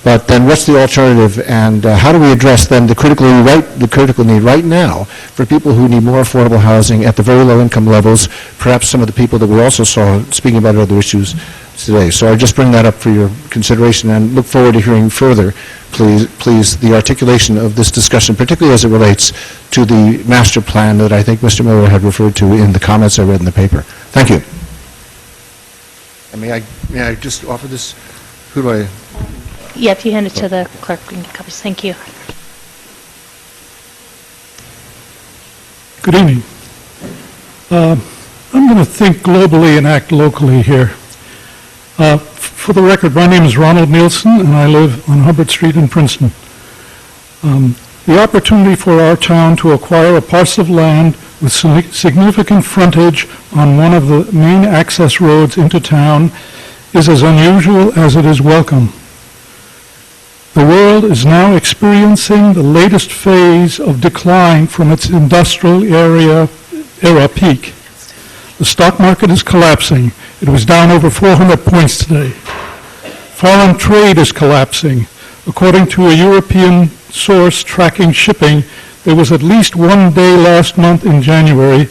But then what's the alternative, and how do we address then the critical need right now for people who need more affordable housing at the very low income levels, perhaps some of the people that we also saw speaking about other issues today. So I just bring that up for your consideration and look forward to hearing further, please, the articulation of this discussion, particularly as it relates to the master plan that I think Mr. Miller had referred to in the comments I read in the paper. Thank you. And may I just offer this? Who do I? Yeah, if you hand it to the clerk, we can get copies. Thank you. Good evening. I'm going to think globally and act locally here. For the record, my name is Ronald Nielsen, and I live on Hubbard Street in Princeton. The opportunity for our town to acquire a parcel of land with significant frontage on one of the main access roads into town is as unusual as it is welcome. The world is now experiencing the latest phase of decline from its industrial era peak. The stock market is collapsing. It was down over 400 points today. Foreign trade is collapsing. According to a European source tracking shipping, there was at least one day last month in January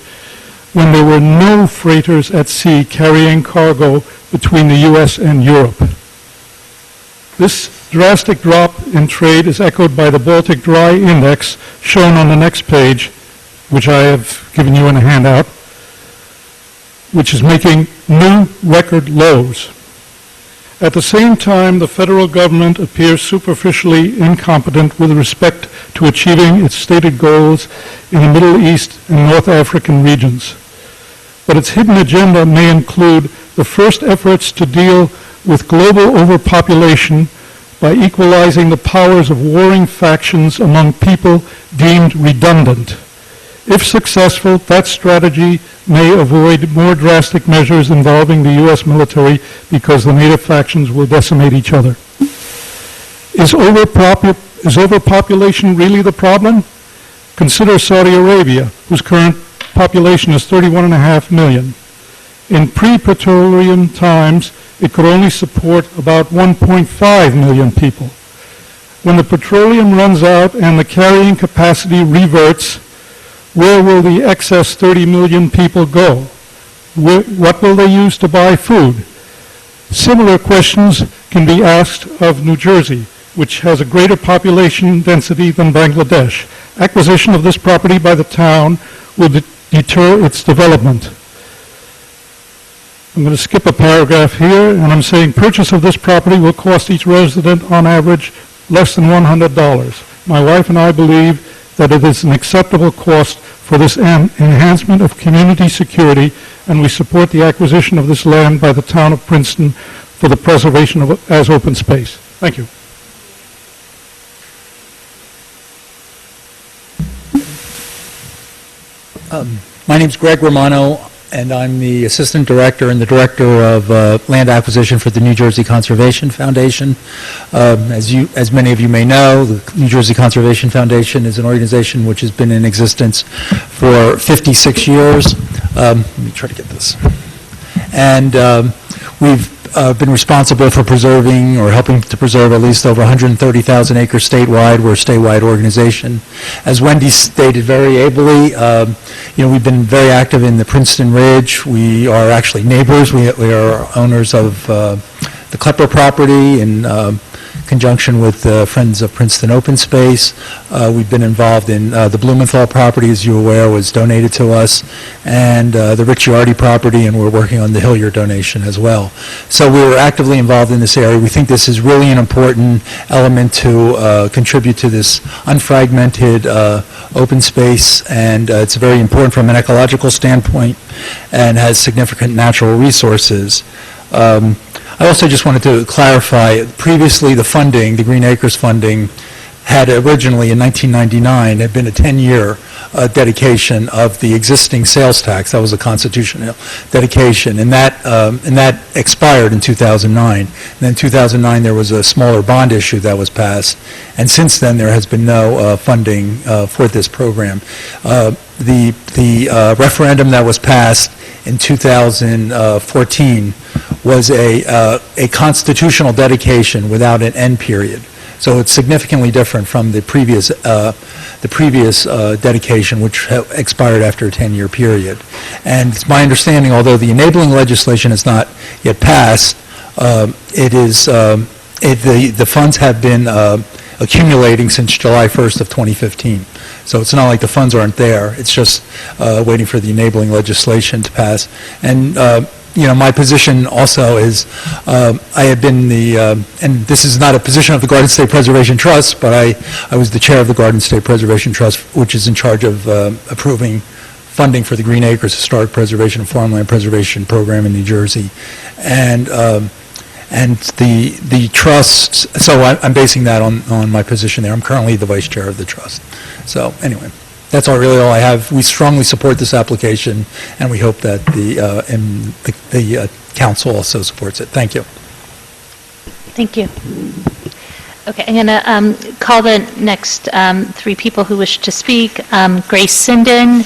when there were no freighters at sea carrying cargo between the U.S. and Europe. This drastic drop in trade is echoed by the Baltic Dry Index, shown on the next page, which I have given you in a handout, which is making new record lows. At the same time, the federal government appears superficially incompetent with respect to achieving its stated goals in the Middle East and North African regions. But its hidden agenda may include the first efforts to deal with global overpopulation by equalizing the powers of warring factions among people deemed redundant. If successful, that strategy may avoid more drastic measures involving the U.S. military because the native factions will decimate each other. Is overpopulation really the problem? Consider Saudi Arabia, whose current population is 31.5 million. In pre-petroleum times, it could only support about 1.5 million people. When the petroleum runs out and the carrying capacity reverts, where will the excess 30 million people go? What will they use to buy food? Similar questions can be asked of New Jersey, which has a greater population density than Bangladesh. Acquisition of this property by the town will deter its development. I'm going to skip a paragraph here, and I'm saying purchase of this property will cost each resident on average less than $100. My wife and I believe that it is an acceptable cost for this enhancement of community security, and we support the acquisition of this land by the town of Princeton for the preservation of it as open space. Thank you. My name's Greg Romano, and I'm the Assistant Director and the Director of Land Acquisition for the New Jersey Conservation Foundation. As many of you may know, the New Jersey Conservation Foundation is an organization which has been in existence for 56 years. Let me try to get this. And we've been responsible for preserving or helping to preserve at least over 130,000 acres statewide. We're a statewide organization. As Wendy stated very ably, we've been very active in the Princeton Ridge. We are actually neighbors. We are owners of the Klepper property in conjunction with Friends of Princeton Open Space. We've been involved in the Blumenthal property, as you're aware, was donated to us, and the Ricciardi property, and we're working on the Hillier donation as well. So we're actively involved in this area. We think this is really an important element to contribute to this unfragmented open space, and it's very important from an ecological standpoint and has significant natural resources. I also just wanted to clarify, previously the funding, the Green Acres funding, had originally in 1999 had been a 10-year dedication of the existing sales tax. That was a constitutional dedication, and that expired in 2009. And then in 2009 there was a smaller bond issue that was passed, and since then there has been no funding for this program. The referendum that was passed in 2014 was a constitutional dedication without an end period. So it's significantly different from the previous dedication, which expired after a 10-year period. And it's my understanding, although the enabling legislation has not yet passed, the funds have been accumulating since July 1st of 2015. So it's not like the funds aren't there. It's just waiting for the enabling legislation to pass. And my position also is, I have been and this is not a position of the Garden State Preservation Trust, but I was the chair of the Garden State Preservation Trust, which is in charge of approving funding for the Green Acres Historic Preservation and Farmland Preservation Program in New Jersey. And the trust, so I'm basing that on my position there. I'm currently the vice chair of the trust. So anyway. That's really all I have. We strongly support this application, and we hope that the council also supports it. Thank you. Thank you. Okay, I'm going to call the next three people who wish to speak. Grace Sinden,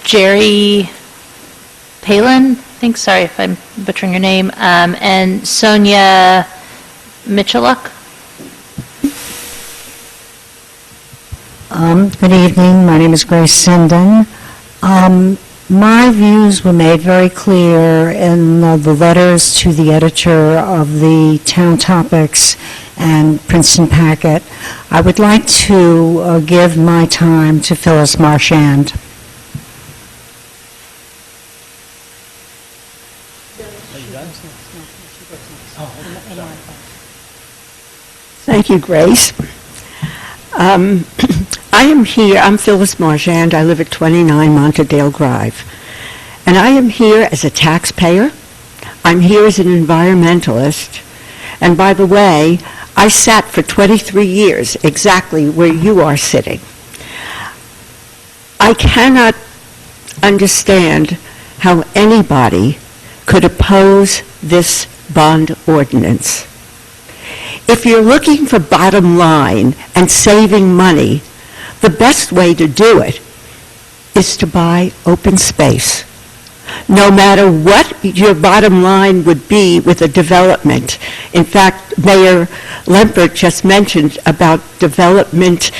Jerry Palin, sorry if I'm butchering your name, and Sonia Michaluk. Good evening. My name is Grace Sinden. My views were made very clear in the letters to the editor of the Town Topics and Princeton Packet. I would like to give my time to Phyllis Marchand. Thank you, Grace. I am here, I'm Phyllis Marchand, I live at 29 Montedale Drive, and I am here as a taxpayer, I'm here as an environmentalist, and by the way, I sat for 23 years exactly where you are sitting. I cannot understand how anybody could oppose this bond ordinance. If you're looking for bottom line and saving money, the best way to do it is to buy open space. No matter what your bottom line would be with a development. In fact, Mayor Lempert just mentioned about development.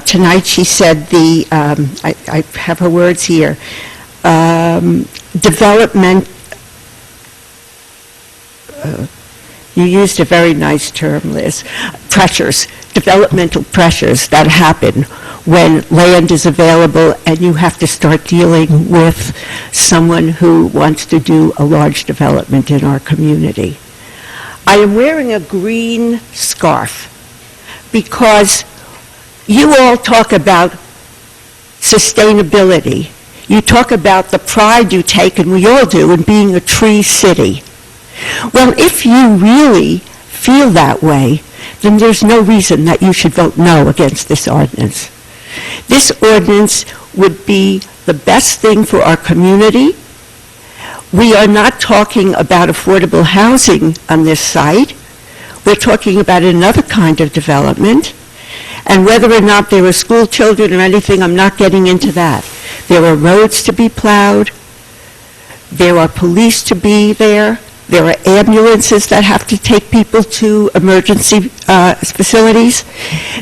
Tonight she said I have her words here, development, you used a very nice term, Liz, pressures, developmental pressures that happen when land is available and you have to start dealing with someone who wants to do a large development in our community. I am wearing a green scarf because you all talk about sustainability. You talk about the pride you take, and we all do, in being a tree city. Well, if you really feel that way, then there's no reason that you should vote no against this ordinance. This ordinance would be the best thing for our community. We are not talking about affordable housing on this site. We're talking about another kind of development. And whether or not there are school children or anything, I'm not getting into that. There are roads to be plowed. There are police to be there. There are ambulances that have to take people to emergency facilities.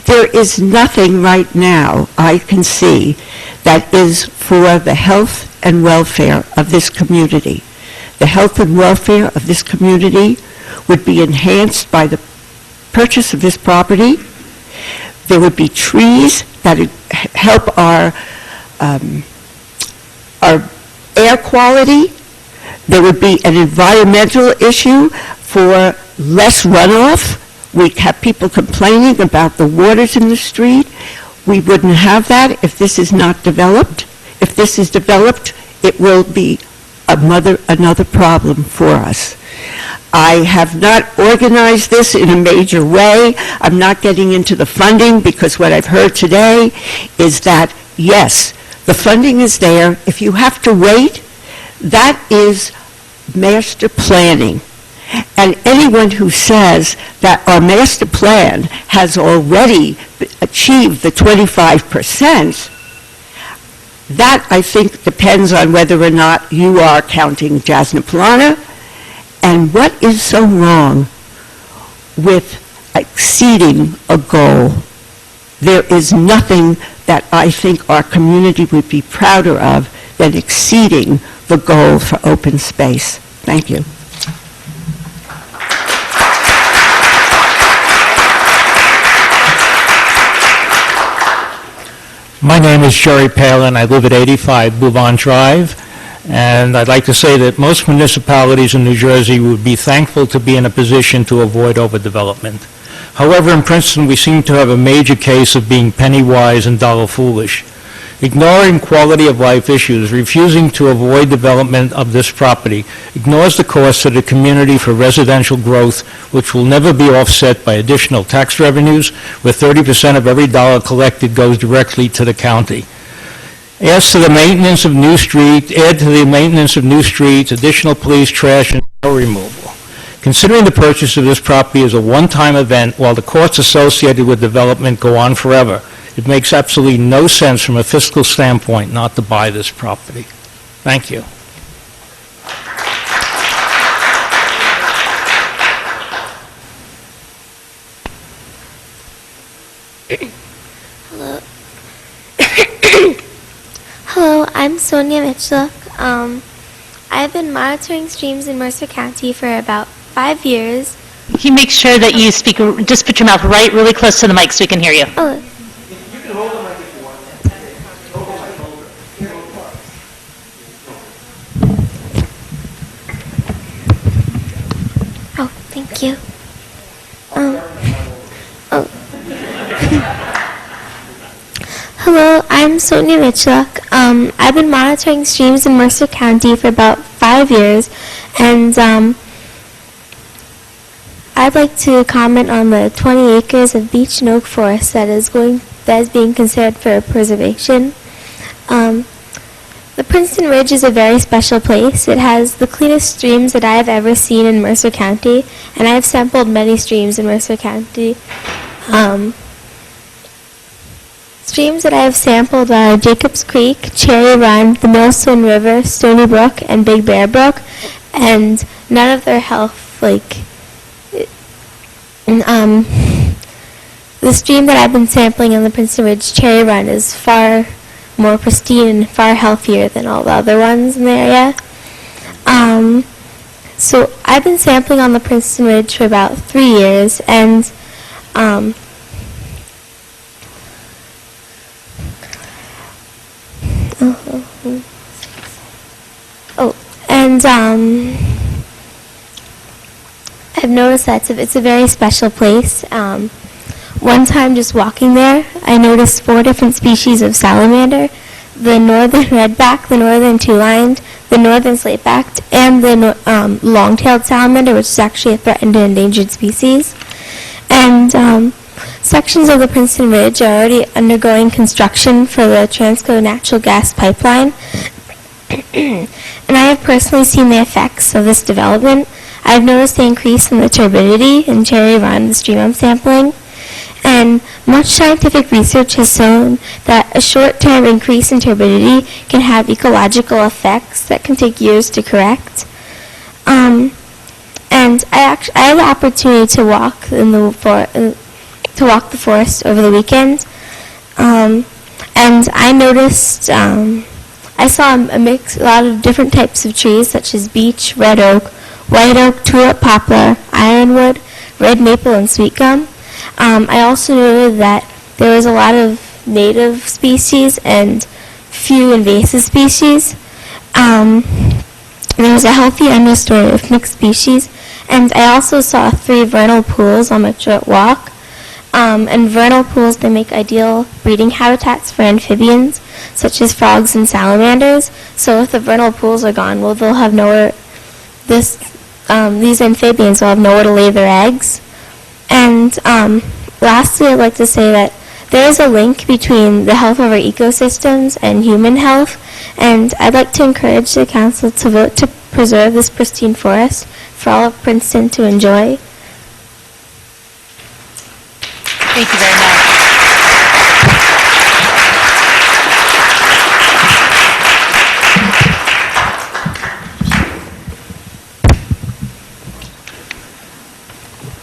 There is nothing right now I can see that is for the health and welfare of this community. The health and welfare of this community would be enhanced by the purchase of this property. There would be trees that would help our air quality. There would be an environmental issue for less runoff. We have people complaining about the waters in the street. We wouldn't have that if this is not developed. If this is developed, it will be another problem for us. I have not organized this in a major way. I'm not getting into the funding because what I've heard today is that, yes, the funding is there. If you have to wait, that is master planning. And anyone who says that our master plan has already achieved the 25%, that I think depends on whether or not you are counting Jasnaplana. And what is so wrong with exceeding a goal? There is nothing that I think our community would be prouder of than exceeding the goal for open space. Thank you. My name is Jerry Palin. I live at 85 Bouvon Drive, and I'd like to say that most municipalities in New Jersey would be thankful to be in a position to avoid overdevelopment. However, in Princeton, we seem to have a major case of being penny wise and dollar foolish. Ignoring quality of life issues, refusing to avoid development of this property, ignores the cost to the community for residential growth, which will never be offset by additional tax revenues, where 30% of every dollar collected goes directly to the county. Add to the maintenance of new streets, additional police, trash, and snow removal. Considering the purchase of this property as a one-time event, while the costs associated with development go on forever, it makes absolutely no sense from a fiscal standpoint not to buy this property. Thank you. Hello. Hello, I'm Sonia Mitchell. I've been monitoring streams in Mercer County for about 5 years. Can you make sure that you speak, just put your mouth right really close to the mic so we can hear you? Oh. Thank you. Hello, I'm Sonia Mitchlock. I've been monitoring streams in Mercer County for about 5 years, and I'd like to comment on the 20 acres of beech and oak forest that is being considered for preservation. The Princeton Ridge is a very special place. It has the cleanest streams that I have ever seen in Mercer County, and I have sampled many streams in Mercer County. Streams that I have sampled are Jacobs Creek, Cherry Run, the Millstone River, Stony Brook, and Big Bear Brook, and none of their health, the stream that I've been sampling on the Princeton Ridge, Cherry Run, is far more pristine and far healthier than all the other ones in the area. So I've been sampling on the Princeton Ridge for about 3 years, and I've noticed that it's a very special place. One time just walking there, I noticed 4 different species of salamander: the northern redback, the northern two-lined, the northern slate-backed, and the long-tailed salamander, which is actually a threatened and endangered species. And sections of the Princeton Ridge are already undergoing construction for the Transco natural gas pipeline. And I have personally seen the effects of this development. I've noticed the increase in the turbidity in Cherry Run, the stream I'm sampling. And much scientific research has shown that a short-term increase in turbidity can have ecological effects that can take years to correct. And I had the opportunity to walk the forest over the weekend, and I noticed I saw a lot of different types of trees, such as beech, red oak, white oak, tulip poplar, ironwood, red maple, and sweet gum. I also noted that there was a lot of native species and few invasive species. There was a healthy understory of mixed species, and I also saw 3 vernal pools on my short walk. And vernal pools, they make ideal breeding habitats for amphibians, such as frogs and salamanders. So if the vernal pools are gone, well, they'll have nowhere. These amphibians will have nowhere to lay their eggs. And lastly, I'd like to say that there is a link between the health of our ecosystems and human health, and I'd like to encourage the council to vote to preserve this pristine forest for all of Princeton to enjoy. Thank you very much.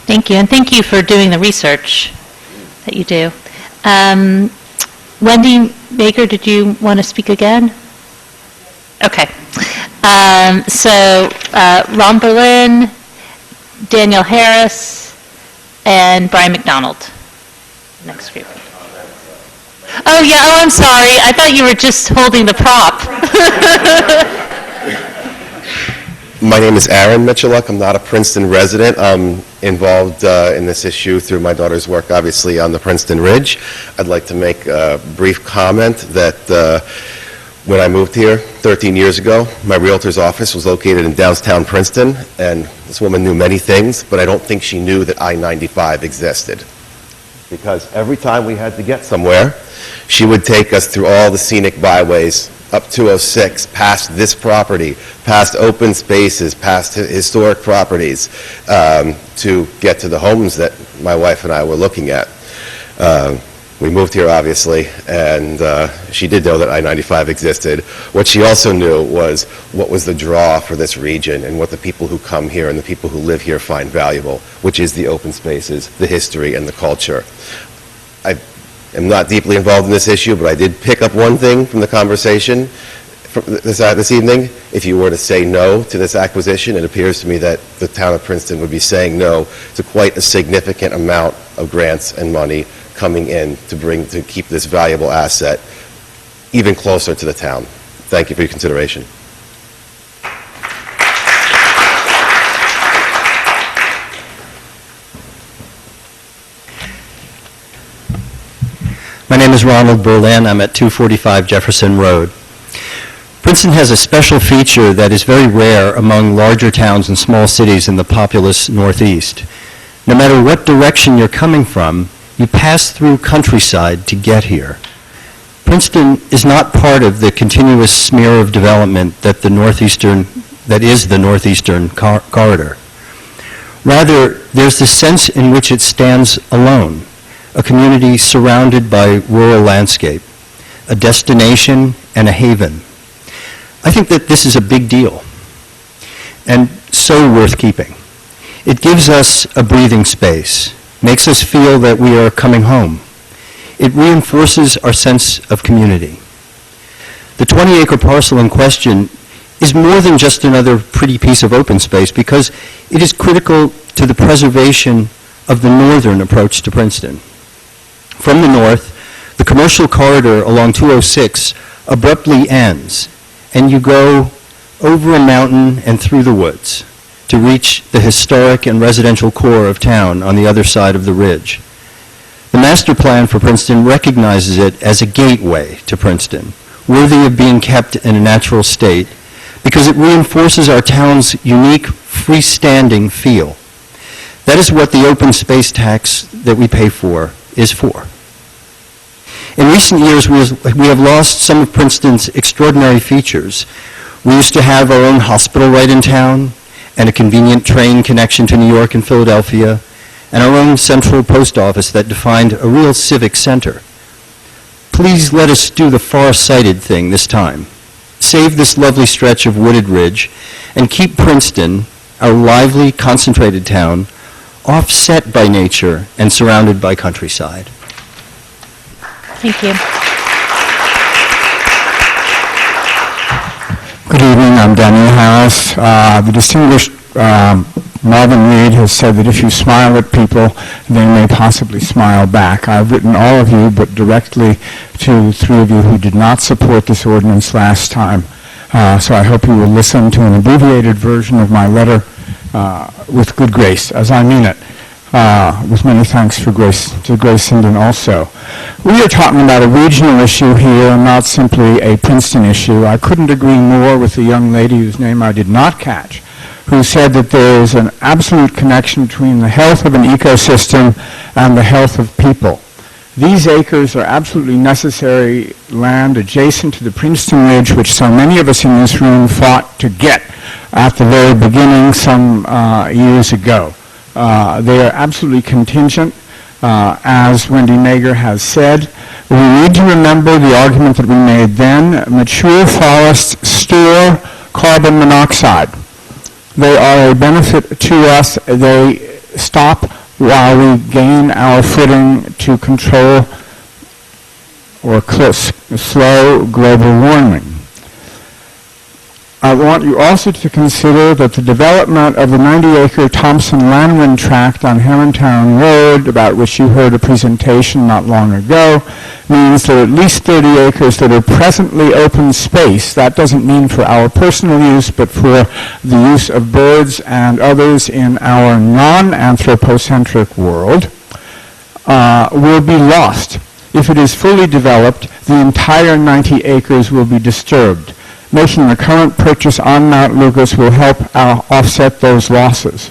Thank you, and thank you for doing the research that you do. Wendy Baker, did you want to speak again? Okay. So Ron Berlin, Daniel Harris, and Brian McDonald. Next group. Oh, yeah, I'm sorry. I thought you were just holding the prop. My name is Aaron Mitchelluk. I'm not a Princeton resident. I'm involved in this issue through my daughter's work, obviously, on the Princeton Ridge. I'd like to make a brief comment that when I moved here 13 years ago, my realtor's office was located in downtown Princeton, and this woman knew many things, but I don't think she knew that I-95 existed. Because every time we had to get somewhere, she would take us through all the scenic byways, up 206, past this property, past open spaces, past historic properties, to get to the homes that my wife and I were looking at. We moved here, obviously, and she did know that I-95 existed. What she also knew was what was the draw for this region and what the people who come here and the people who live here find valuable, which is the open spaces, the history, and the culture. I am not deeply involved in this issue, but I did pick up one thing from the conversation this evening. If you were to say no to this acquisition, it appears to me that the town of Princeton would be saying no to quite a significant amount of grants and money coming in to keep this valuable asset even closer to the town. Thank you for your consideration. My name is Ronald Berlin. I'm at 245 Jefferson Road. Princeton has a special feature that is very rare among larger towns and small cities in the populous Northeast. No matter what direction you're coming from, you pass through countryside to get here. Princeton is not part of the continuous smear of development that is the Northeastern Corridor. Rather, there's the sense in which it stands alone, a community surrounded by rural landscape, a destination and a haven. I think that this is a big deal and so worth keeping. It gives us a breathing space, makes us feel that we are coming home. It reinforces our sense of community. The 20-acre parcel in question is more than just another pretty piece of open space because it is critical to the preservation of the northern approach to Princeton. From the north, the commercial corridor along 206 abruptly ends, and you go over a mountain and through the woods to reach the historic and residential core of town on the other side of the ridge. The master plan for Princeton recognizes it as a gateway to Princeton, worthy of being kept in a natural state, because it reinforces our town's unique freestanding feel. That is what the open space tax that we pay for is for. In recent years, we have lost some of Princeton's extraordinary features. We used to have our own hospital right in town, and a convenient train connection to New York and Philadelphia, and our own central post office that defined a real civic center. Please let us do the far-sighted thing this time. Save this lovely stretch of wooded ridge, and keep Princeton, our lively, concentrated town, offset by nature and surrounded by countryside. Thank you. Good evening, I'm Daniel Harris. The distinguished Marvin Reed has said that if you smile at people, they may possibly smile back. I've written all of you, but directly to three of you who did not support this ordinance last time. So I hope you will listen to an abbreviated version of my letter with good grace, as I mean it. With many thanks to Grace Sinden also. We are talking about a regional issue here, not simply a Princeton issue. I couldn't agree more with the young lady whose name I did not catch, who said that there is an absolute connection between the health of an ecosystem and the health of people. These acres are absolutely necessary land adjacent to the Princeton Ridge, which so many of us in this room fought to get at the very beginning some years ago. They are absolutely contingent, as Wendy Mager has said. We need to remember the argument that we made then. Mature forests store carbon monoxide. They are a benefit to us. They stop while we gain our footing to control or slow global warming. I want you also to consider that the development of the 90-acre Thompson-Lanwin tract on Herrontown Road, about which you heard a presentation not long ago, means there are at least 30 acres that are presently open space. That doesn't mean for our personal use, but for the use of birds and others in our non-anthropocentric world, will be lost. If it is fully developed, the entire 90 acres will be disturbed. Making the current purchase on Mount Lucas will help offset those losses.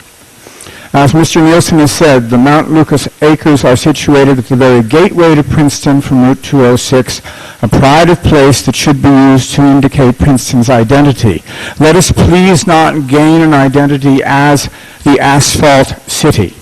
As Mr. Nielsen has said, the Mount Lucas acres are situated at the very gateway to Princeton from Route 206, a pride of place that should be used to indicate Princeton's identity. Let us please not gain an identity as the asphalt city.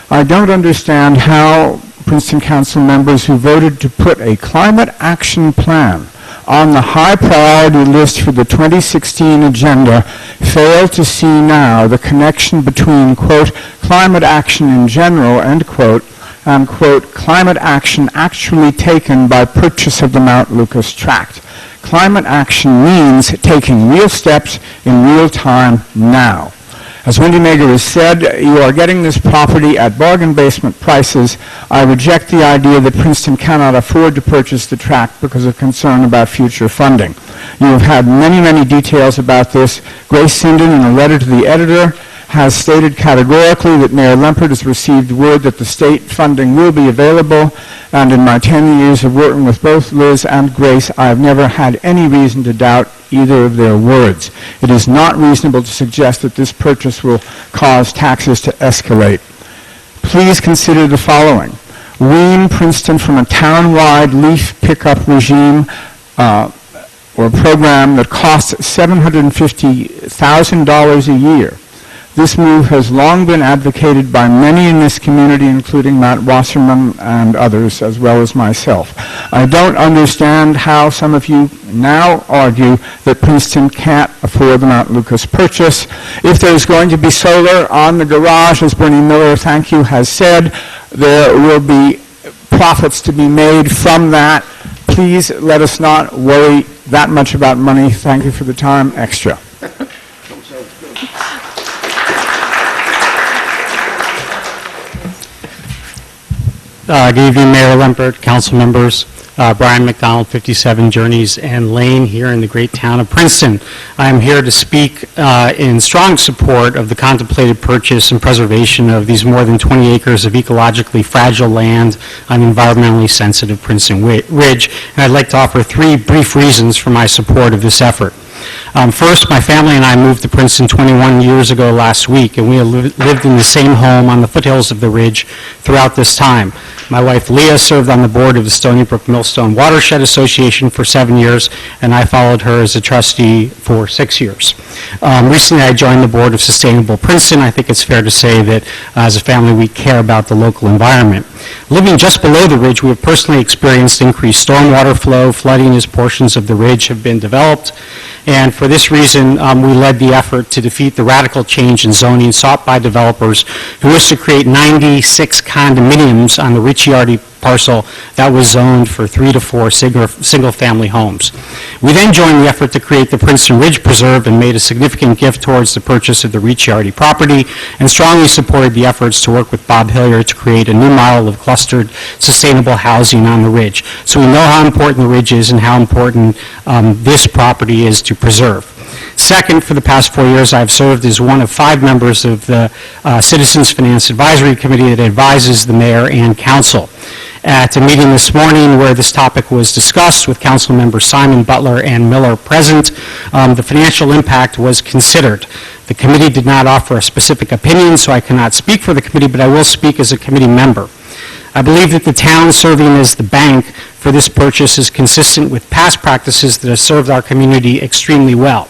I don't understand how Princeton Council members who voted to put a climate action plan on the high priority list for the 2016 agenda fail to see now the connection between, quote, climate action in general, end quote, and, quote, climate action actually taken by purchase of the Mount Lucas tract. Climate action means taking real steps in real time now. As Wendy Mager has said, you are getting this property at bargain basement prices. I reject the idea that Princeton cannot afford to purchase the tract because of concern about future funding. You have had many, many details about this. Grace Sinden, in a letter to the editor, has stated categorically that Mayor Lempert has received word that the state funding will be available, and in my 10 years of working with both Liz and Grace, I have never had any reason to doubt either of their words. It is not reasonable to suggest that this purchase will cause taxes to escalate. Please consider the following. Wean Princeton from a town-wide leaf pickup regime or program that costs $750,000 a year. This move has long been advocated by many in this community, including Matt Wasserman and others, as well as myself. I don't understand how some of you now argue that Princeton can't afford the Mount Lucas purchase. If there's going to be solar on the garage, as Bernie Miller, thank you, has said, there will be profits to be made from that. Please let us not worry that much about money. Thank you for the time extra. Good evening, Mayor Lempert, council members. Brian McDonald, 57 Journeys and Lane here in the great town of Princeton. I am here to speak in strong support of the contemplated purchase and preservation of these more than 20 acres of ecologically fragile land on environmentally sensitive Princeton Ridge, and I'd like to offer 3 brief reasons for my support of this effort. First, my family and I moved to Princeton 21 years ago last week, and we have lived in the same home on the foothills of the ridge throughout this time. My wife Leah served on the board of the Stony Brook Millstone Watershed Association for 7 years, and I followed her as a trustee for 6 years. Recently, I joined the board of Sustainable Princeton. I think it's fair to say that as a family, we care about the local environment. Living just below the ridge, we have personally experienced increased stormwater flow, flooding as portions of the ridge have been developed, and for this reason, we led the effort to defeat the radical change in zoning sought by developers who wish to create 96 condominiums on the Ricciardi parcel that was zoned for 3 to 4 single-family homes. We then joined the effort to create the Princeton Ridge Preserve and made a significant gift towards the purchase of the Ricciardi property, and strongly supported the efforts to work with Bob Hillier to create a new model of clustered sustainable housing on the ridge. So we know how important the ridge is and how important this property is to preserve. Second, for the past 4 years, I've served as one of 5 members of the Citizens Finance Advisory Committee that advises the mayor and council. At a meeting this morning where this topic was discussed with council members Simon, Butler, and Miller present, the financial impact was considered. The committee did not offer a specific opinion, so I cannot speak for the committee, but I will speak as a committee member. I believe that the town serving as the bank for this purchase is consistent with past practices that have served our community extremely well.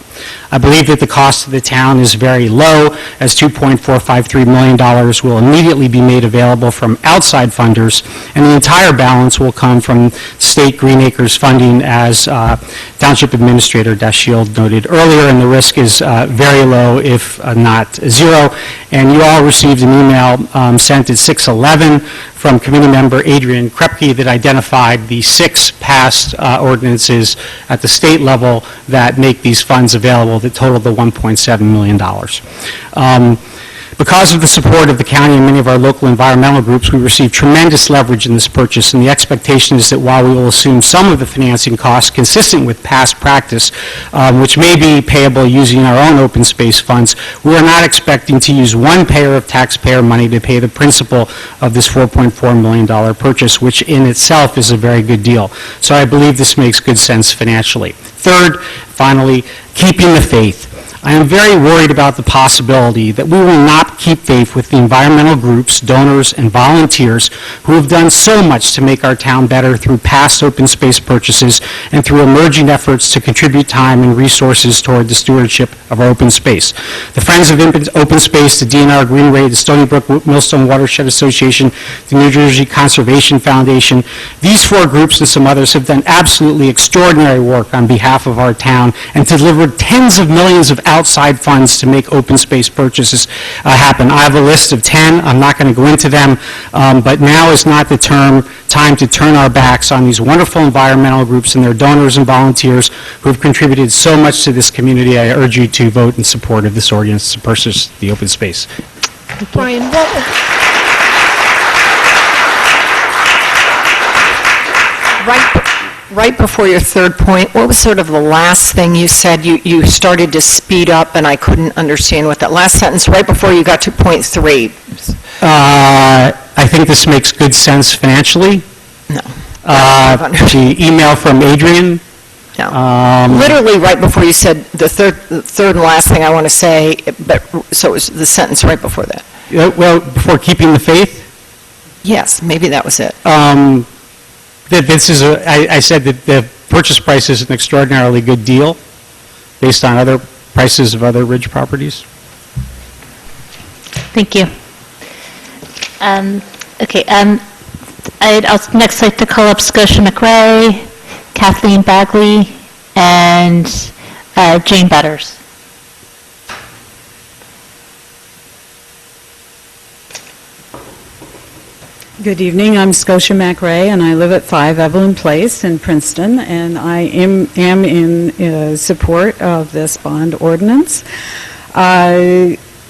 I believe that the cost to the town is very low, as $2.453 million will immediately be made available from outside funders, and the entire balance will come from state Green Acres funding, as Township Administrator Dashield noted earlier, and the risk is very low, if not zero. And you all received an email sent at 6/11 from committee member Adrian Krepke that identified the 6 past ordinances at the state level that make these funds available that total the $1.7 million. Because of the support of the county and many of our local environmental groups, we received tremendous leverage in this purchase, and the expectation is that while we will assume some of the financing costs consistent with past practice, which may be payable using our own open space funds, we are not expecting to use one payer of taxpayer money to pay the principal of this $4.4 million purchase, which in itself is a very good deal. So I believe this makes good sense financially. Third, finally, keeping the faith. I am very worried about the possibility that we will not keep faith with the environmental groups, donors, and volunteers who have done so much to make our town better through past open space purchases and through emerging efforts to contribute time and resources toward the stewardship of our open space. The Friends of Open Space, the DNR Greenway, the Stony Brook Millstone Watershed Association, the New Jersey Conservation Foundation, these 4 groups and some others have done absolutely extraordinary work on behalf of our town and delivered tens of millions of outside funds to make open space purchases happen. I have a list of 10. I'm not going to go into them, but now is not the time to turn our backs on these wonderful environmental groups and their donors and volunteers who have contributed so much to this community. I urge you to vote in support of this ordinance to purchase the open space. Brian, Right before your third point, what was sort of the last thing you said? You started to speed up, and I couldn't understand what that last sentence, right before you got to point 3. I think this makes good sense financially. No. The email from Adrian. Literally right before you said the third and last thing I want to say, but so it was the sentence right before that. Well, before keeping the faith. Yes, maybe that was it. That this is I said that the purchase price is an extraordinarily good deal based on other prices of other ridge properties. Thank you. Okay, I'd also next like to call up Scotia McRae, Kathleen Bagley, and Jane Butters. Good evening. I'm Scotia McRae, and I live at 5 Evelyn Place in Princeton, and I am in support of this bond ordinance.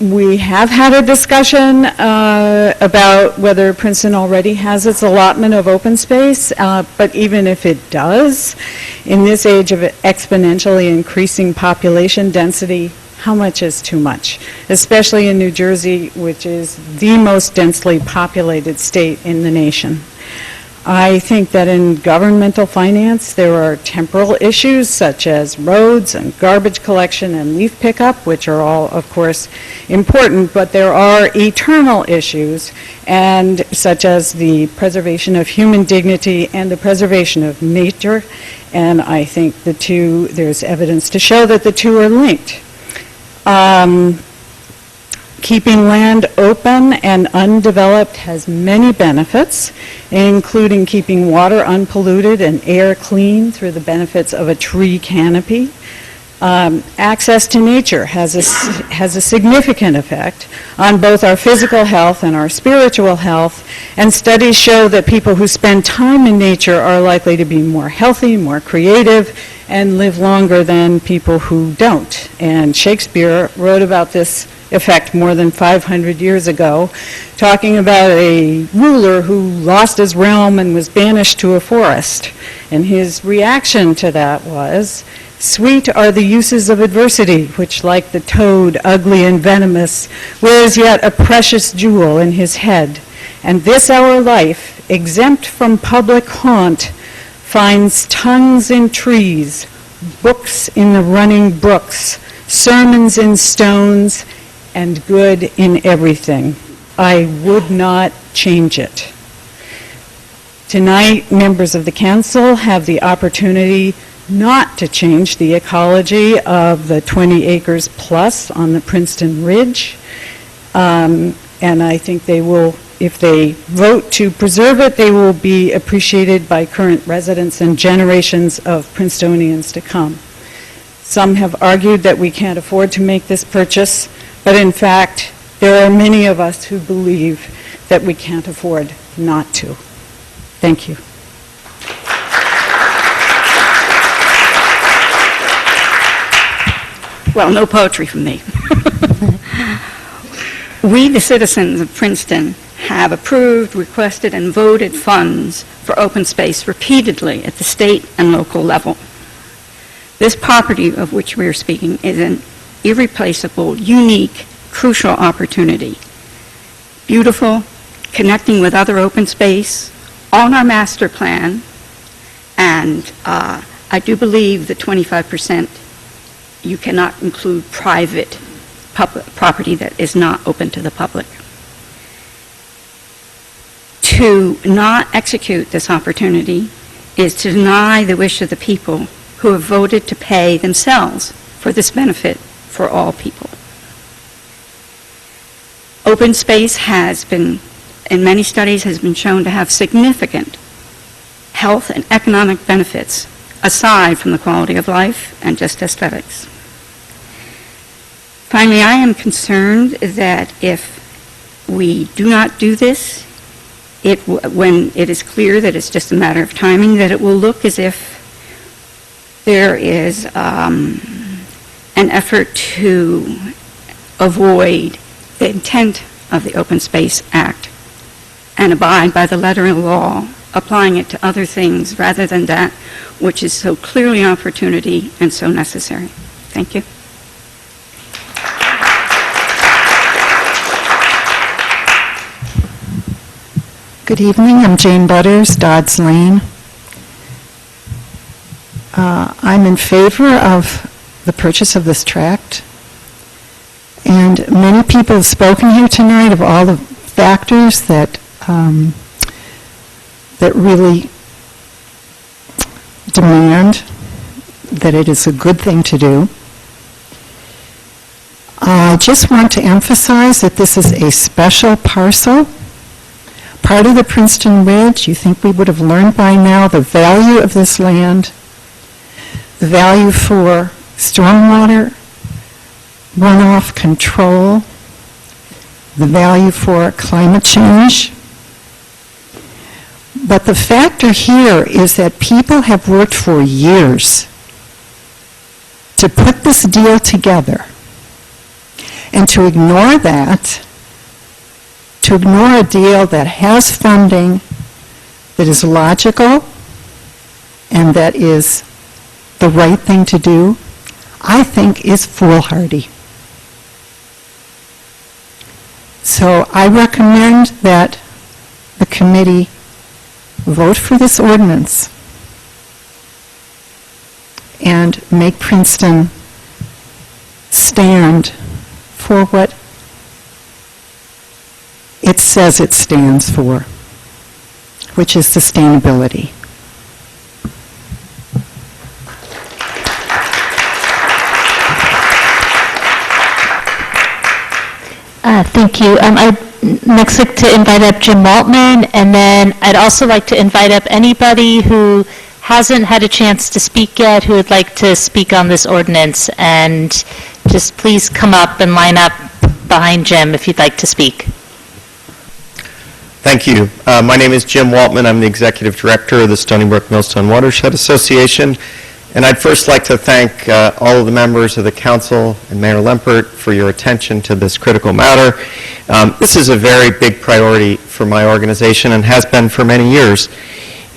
We have had a discussion about whether Princeton already has its allotment of open space, but even if it does, in this age of exponentially increasing population density, how much is too much, especially in New Jersey, which is the most densely populated state in the nation. I think that in governmental finance, there are temporal issues such as roads and garbage collection and leaf pickup, which are all, of course, important, but there are eternal issues, and such as the preservation of human dignity and the preservation of nature, and I think the two, there's evidence to show that the two are linked. Keeping land open and undeveloped has many benefits, including keeping water unpolluted and air clean through the benefits of a tree canopy. Access to nature has a significant effect on both our physical health and our spiritual health, and studies show that people who spend time in nature are likely to be more healthy, more creative, and live longer than people who don't. And Shakespeare wrote about this effect more than 500 years ago, talking about a ruler who lost his realm and was banished to a forest. And his reaction to that was, "Sweet are the uses of adversity, which like the toad, ugly and venomous, wears yet a precious jewel in his head. And this our life, exempt from public haunt, finds tongues in trees, books in the running brooks, sermons in stones, and good in everything. I would not change it." Tonight, members of the council have the opportunity not to change the ecology of the 20 acres plus on the Princeton Ridge, and I think they will, if they vote to preserve it, they will be appreciated by current residents and generations of Princetonians to come. Some have argued that we can't afford to make this purchase, but in fact, there are many of us who believe that we can't afford not to. Thank you. Well, no poetry from me. We, the citizens of Princeton, have approved, requested, and voted funds for open space repeatedly at the state and local level. This property of which we are speaking is an irreplaceable, unique, crucial opportunity. Beautiful, connecting with other open space, on our master plan, and I do believe that 25% you cannot include private property that is not open to the public. To not execute this opportunity is to deny the wish of the people who have voted to pay themselves for this benefit for all people. Open space has been, in many studies, has been shown to have significant health and economic benefits aside from the quality of life and just aesthetics. Finally, I am concerned that if we do not do this, when it is clear that it's just a matter of timing, that it will look as if there is an effort to avoid the intent of the Open Space Act and abide by the letter of the law applying it to other things rather than that which is so clearly an opportunity and so necessary. Thank you. Good evening. I'm Jane Butters, Dodds Lane. I'm in favor of the purchase of this tract. And many people have spoken here tonight of all the factors that that really demand that it is a good thing to do. I just want to emphasize that this is a special parcel, part of the Princeton Ridge. You think we would have learned by now the value of this land, the value for stormwater runoff control, the value for climate change. But the factor here is that people have worked for years to put this deal together. And to ignore that, to ignore a deal that has funding, that is logical, and that is the right thing to do, I think is foolhardy. So I recommend that the committee vote for this ordinance and make Princeton stand for what it says it stands for, which is sustainability. Thank you. I'd next like to invite up Jim Waltman, and then I'd also like to invite up anybody who hasn't had a chance to speak yet who would like to speak on this ordinance, and just please come up and line up behind Jim if you'd like to speak. Thank you. My name is Jim Waltman. I'm the Executive Director of the Stony Brook Millstone Watershed Association. And I'd first like to thank all of the members of the Council and Mayor Lempert for your attention to this critical matter. This is a very big priority for my organization and has been for many years.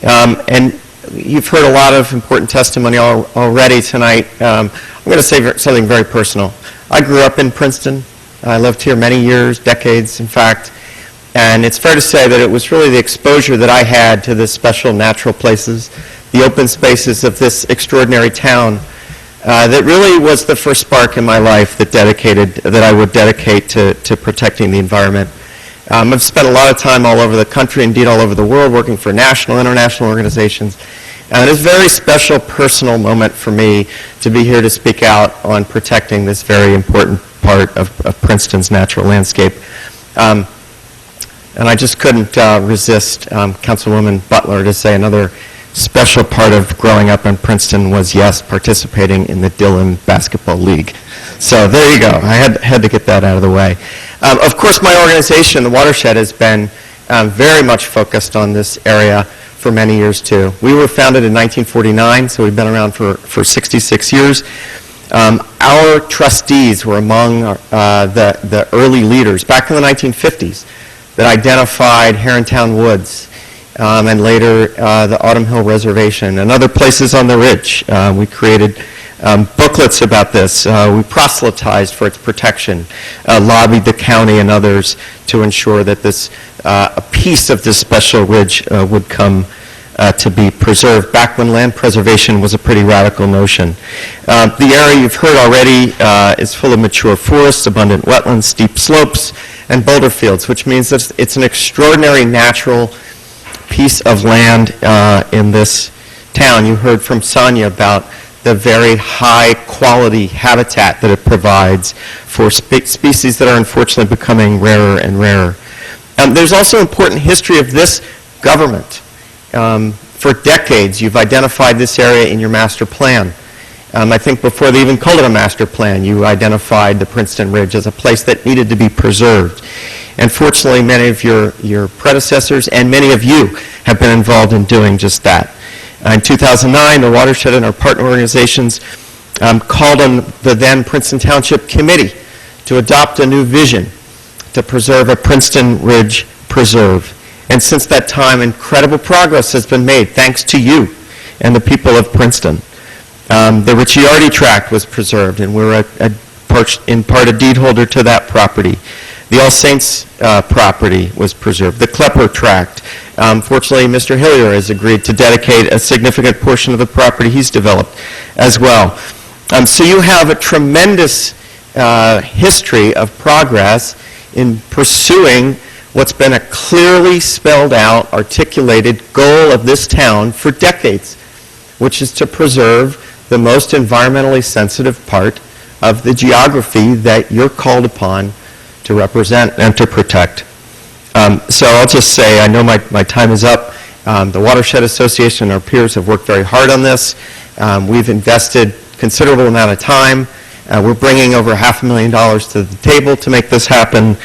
And you've heard a lot of important testimony already tonight. I'm going to say something very personal. I grew up in Princeton. I lived here many years, decades, in fact. And it's fair to say that it was really the exposure that I had to this special natural places, the open spaces of this extraordinary town, that really was the first spark in my life that I would dedicate to protecting the environment. I've spent a lot of time all over the country, indeed all over the world, working for national, international organizations. And it's a very special personal moment for me to be here to speak out on protecting this very important part of Princeton's natural landscape. And I just couldn't resist Councilwoman Butler to say another special part of growing up in Princeton was, yes, participating in the Dillon Basketball League. So there you go. I had to get that out of the way. Of course, my organization, the Watershed, has been very much focused on this area for many years, too. We were founded in 1949, so we've been around for 66 years. Our trustees were among the early leaders back in the 1950s that identified Herrontown Woods and later the Autumn Hill Reservation and other places on the ridge. We created booklets about this. We proselytized for its protection, lobbied the county and others to ensure that a piece of this special ridge would come to be preserved back when land preservation was a pretty radical notion. The area you've heard already is full of mature forests, abundant wetlands, steep slopes, and boulder fields, which means that it's an extraordinary natural piece of land in this town. You heard from Sonia about the very high quality habitat that it provides for species that are unfortunately becoming rarer and rarer. There's also important history of this government. For decades, you've identified this area in your master plan. I think before they even called it a master plan, you identified the Princeton Ridge as a place that needed to be preserved. And fortunately, many of your predecessors and many of you have been involved in doing just that. In 2009, the Watershed and our partner organizations called on the then Princeton Township Committee to adopt a new vision to preserve a Princeton Ridge Preserve. And since that time, incredible progress has been made, thanks to you and the people of Princeton. The Ricciardi tract was preserved, and we're in part a deed holder to that property. The All Saints property was preserved. The Klepper tract. Fortunately, Mr. Hillier has agreed to dedicate a significant portion of the property he's developed as well. So you have a tremendous history of progress in pursuing what's been a clearly spelled out, articulated goal of this town for decades, which is to preserve the most environmentally sensitive part of the geography that you're called upon to represent and to protect. So I'll just say, I know my time is up. The Watershed Association and our peers have worked very hard on this. We've invested considerable amount of time. We're bringing over $500,000 to the table to make this happen.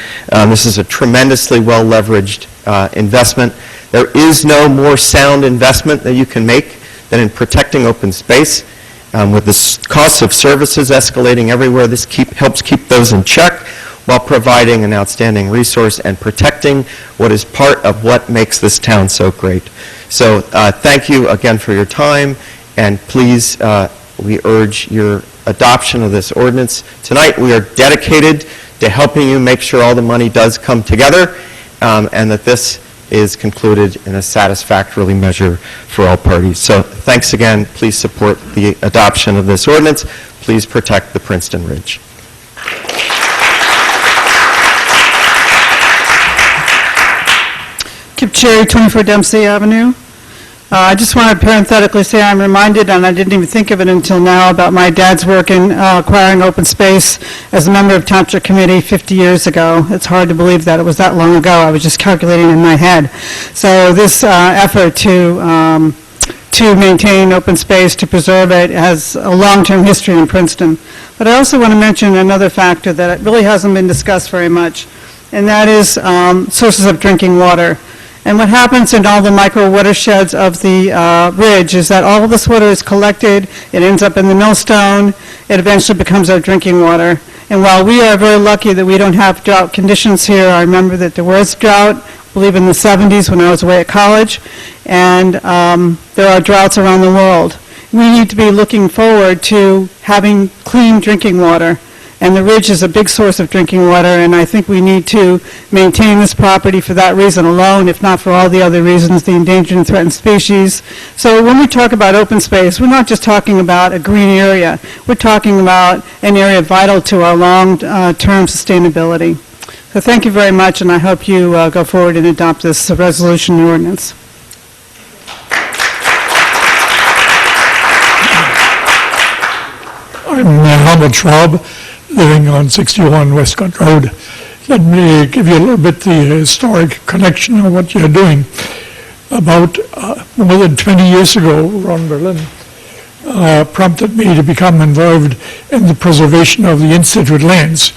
This is a tremendously well-leveraged investment. There is no more sound investment that you can make than in protecting open space. With the costs of services escalating everywhere, this helps keep those in check while providing an outstanding resource and protecting what is part of what makes this town so great. So thank you again for your time, and please, we urge your adoption of this ordinance. Tonight, we are dedicated to helping you make sure all the money does come together, and that this is concluded in a satisfactory measure for all parties. So thanks again. Please support the adoption of this ordinance. Please protect the Princeton Ridge. Kip Cherry, 24 Dempsey Avenue. I just want to parenthetically say I'm reminded, and I didn't even think of it until now, about my dad's work in acquiring open space as a member of Township Committee 50 years ago. It's hard to believe that it was that long ago. I was just calculating in my head. So this effort to maintain open space, to preserve it, has a long-term history in Princeton. But I also want to mention another factor that really hasn't been discussed very much, and that is sources of drinking water. And what happens in all the micro watersheds of the ridge is that all of this water is collected, it ends up in the millstone, it eventually becomes our drinking water. And while we are very lucky that we don't have drought conditions here, I remember that there was drought, I believe in the 70s when I was away at college, and there are droughts around the world. We need to be looking forward to having clean drinking water. And the ridge is a big source of drinking water, and I think we need to maintain this property for that reason alone, if not for all the other reasons, the endangered and threatened species. So when we talk about open space, we're not just talking about a green area. We're talking about an area vital to our long-term sustainability. So thank you very much, and I hope you go forward and adopt this resolution and ordinance. I'm Helmut Schwab, living on 61 Westcott Road. Let me give you a little bit the historic connection of what you're doing. About more than 20 years ago, Ron Berlin prompted me to become involved in the preservation of the Institute lands.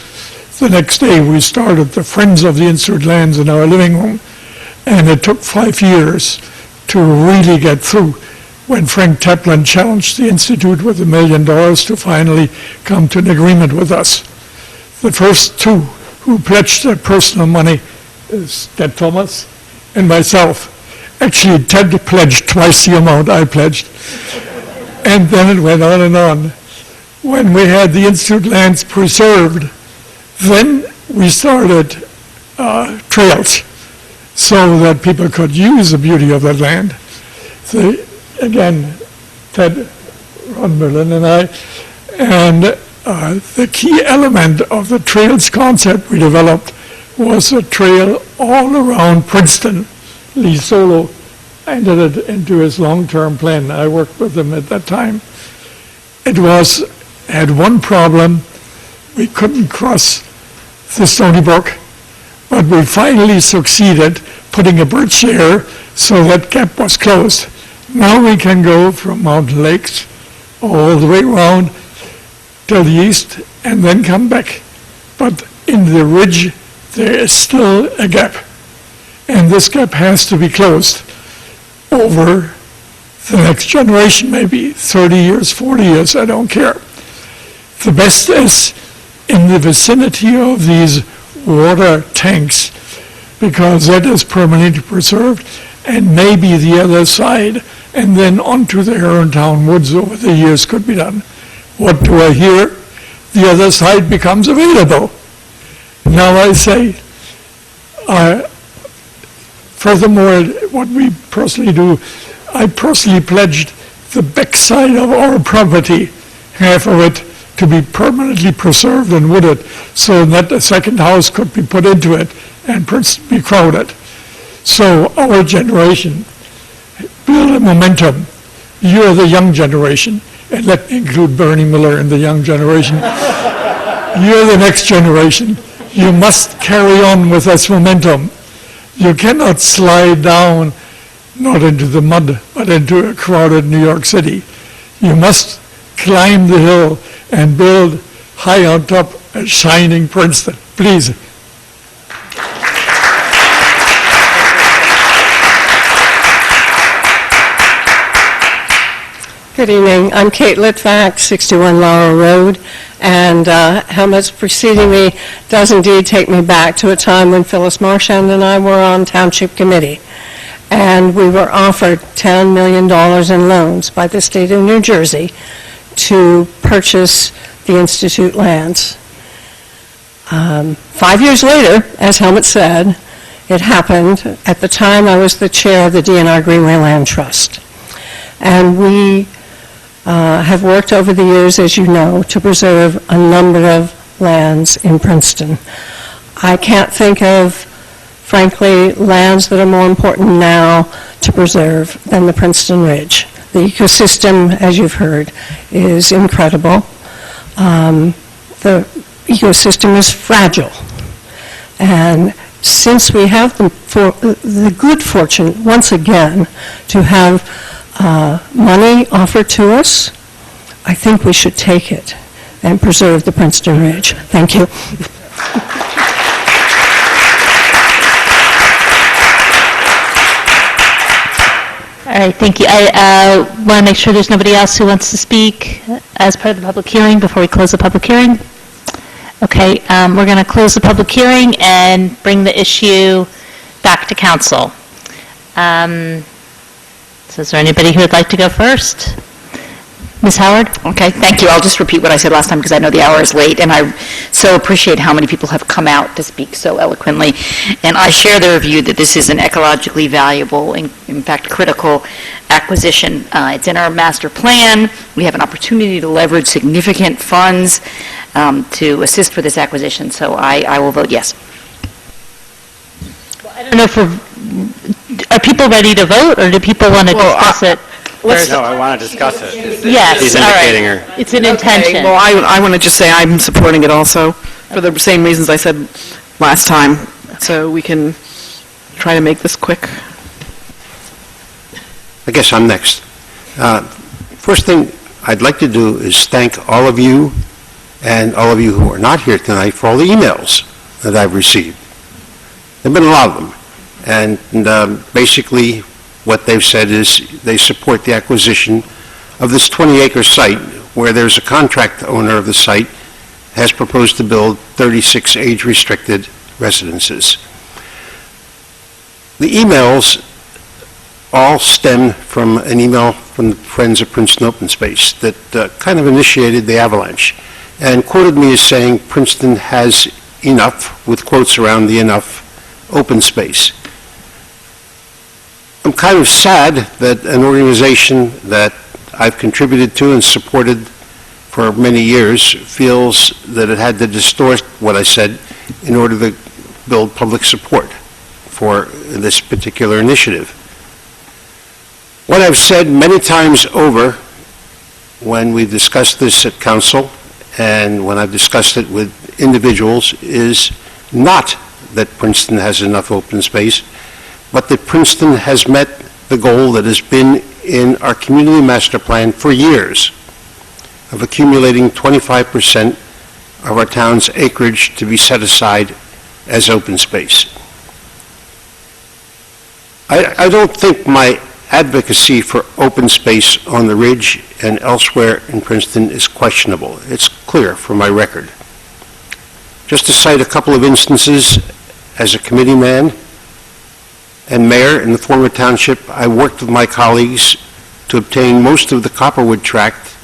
The next day, we started the Friends of the Institute lands in our living room, and it took 5 years to really get through, when Frank Teplin challenged the Institute with $1 million to finally come to an agreement with us. The first two who pledged their personal money is Ted Thomas and myself. Actually, Ted pledged twice the amount I pledged. And then it went on and on. When we had the Institute lands preserved, then we started trails so that people could use the beauty of that land. Again, Ted, Ron Berlin, and I, and the key element of the trails concept we developed was a trail all around Princeton. Lee Solo entered it into his long-term plan. I worked with him at that time. It had one problem. We couldn't cross the Stony Brook, but we finally succeeded putting a bridge there so that gap was closed. Now we can go from Mountain Lakes all the way around to the east and then come back. But in the ridge, there is still a gap. And this gap has to be closed over the next generation, maybe 30 years, 40 years, I don't care. The best is in the vicinity of these water tanks, because that is permanently preserved, and maybe the other side, and then onto the Herrontown Woods over the years could be done. What do I hear? The other side becomes available. Now I say, furthermore, what we personally do, I personally pledged the backside of our property, half of it, to be permanently preserved and wooded, so that a second house could be put into it and Princeton be crowded. So our generation, build a momentum. You're the young generation, and let me include Bernie Miller in the young generation. You're the next generation. You must carry on with this momentum. You cannot slide down, not into the mud, but into a crowded New York City. You must climb the hill and build high on top a shining Princeton. Please. Good evening. I'm Kate Litvak, 61 Laurel Road, and how much preceding me does indeed take me back to a time when Phyllis Marchand and I were on Township Committee, and we were offered $10 million in loans by the state of New Jersey to purchase the Institute lands. 5 years later, as Helmut said, it happened. At the time, I was the chair of the DNR Greenway Land Trust, and we have worked over the years, as you know, to preserve a number of lands in Princeton. I can't think of, frankly, lands that are more important now to preserve than the Princeton Ridge. The ecosystem, as you've heard, is incredible. The ecosystem is fragile. And since we have the good fortune, once again, to have money offered to us, I think we should take it and preserve the Princeton Ridge. Thank you. All right, thank you. I want to make sure there's nobody else who wants to speak as part of the public hearing before we close the public hearing. Okay, we're going to close the public hearing and bring the issue back to council. So is there anybody who would like to go first? Ms. Howard? Okay, thank you. I'll just repeat what I said last time because I know the hour is late, and I so appreciate how many people have come out to speak so eloquently. And I share their view that this is an ecologically valuable, in fact, critical acquisition. It's in our master plan. We have an opportunity to leverage significant funds to assist with this acquisition, so I will vote yes. I don't know if are people ready to vote, or do people want to discuss it? No, I want to discuss it. Yes, He's all right. indicating her. It's an intention. Okay, well, I want to just say I'm supporting it also, for the same reasons I said last time, so we can try to make this quick. I guess I'm next. First thing I'd like to do is thank all of you and all of you who are not here tonight for all the emails that I've received. There have been a lot of them. And basically, what they've said is they support the acquisition of this 20-acre site where there's a contract owner of the site has proposed to build 36 age-restricted residences. The emails all stem from an email from the Friends of Princeton Open Space that kind of initiated the avalanche and quoted me as saying Princeton has enough, with quotes around the enough, open space. I'm kind of sad that an organization that I've contributed to and supported for many years feels that it had to distort what I said in order to build public support for this particular initiative. What I've said many times over when we've discussed this at council and when I've discussed it with individuals is not that Princeton has enough open space, but that Princeton has met the goal that has been in our community master plan for years of accumulating 25% of our town's acreage to be set aside as open space. I don't think my advocacy for open space on the Ridge and elsewhere in Princeton is questionable. It's clear from my record. Just to cite a couple of instances, as a committee man, and mayor in the former township, I worked with my colleagues to obtain most of the Copperwood tract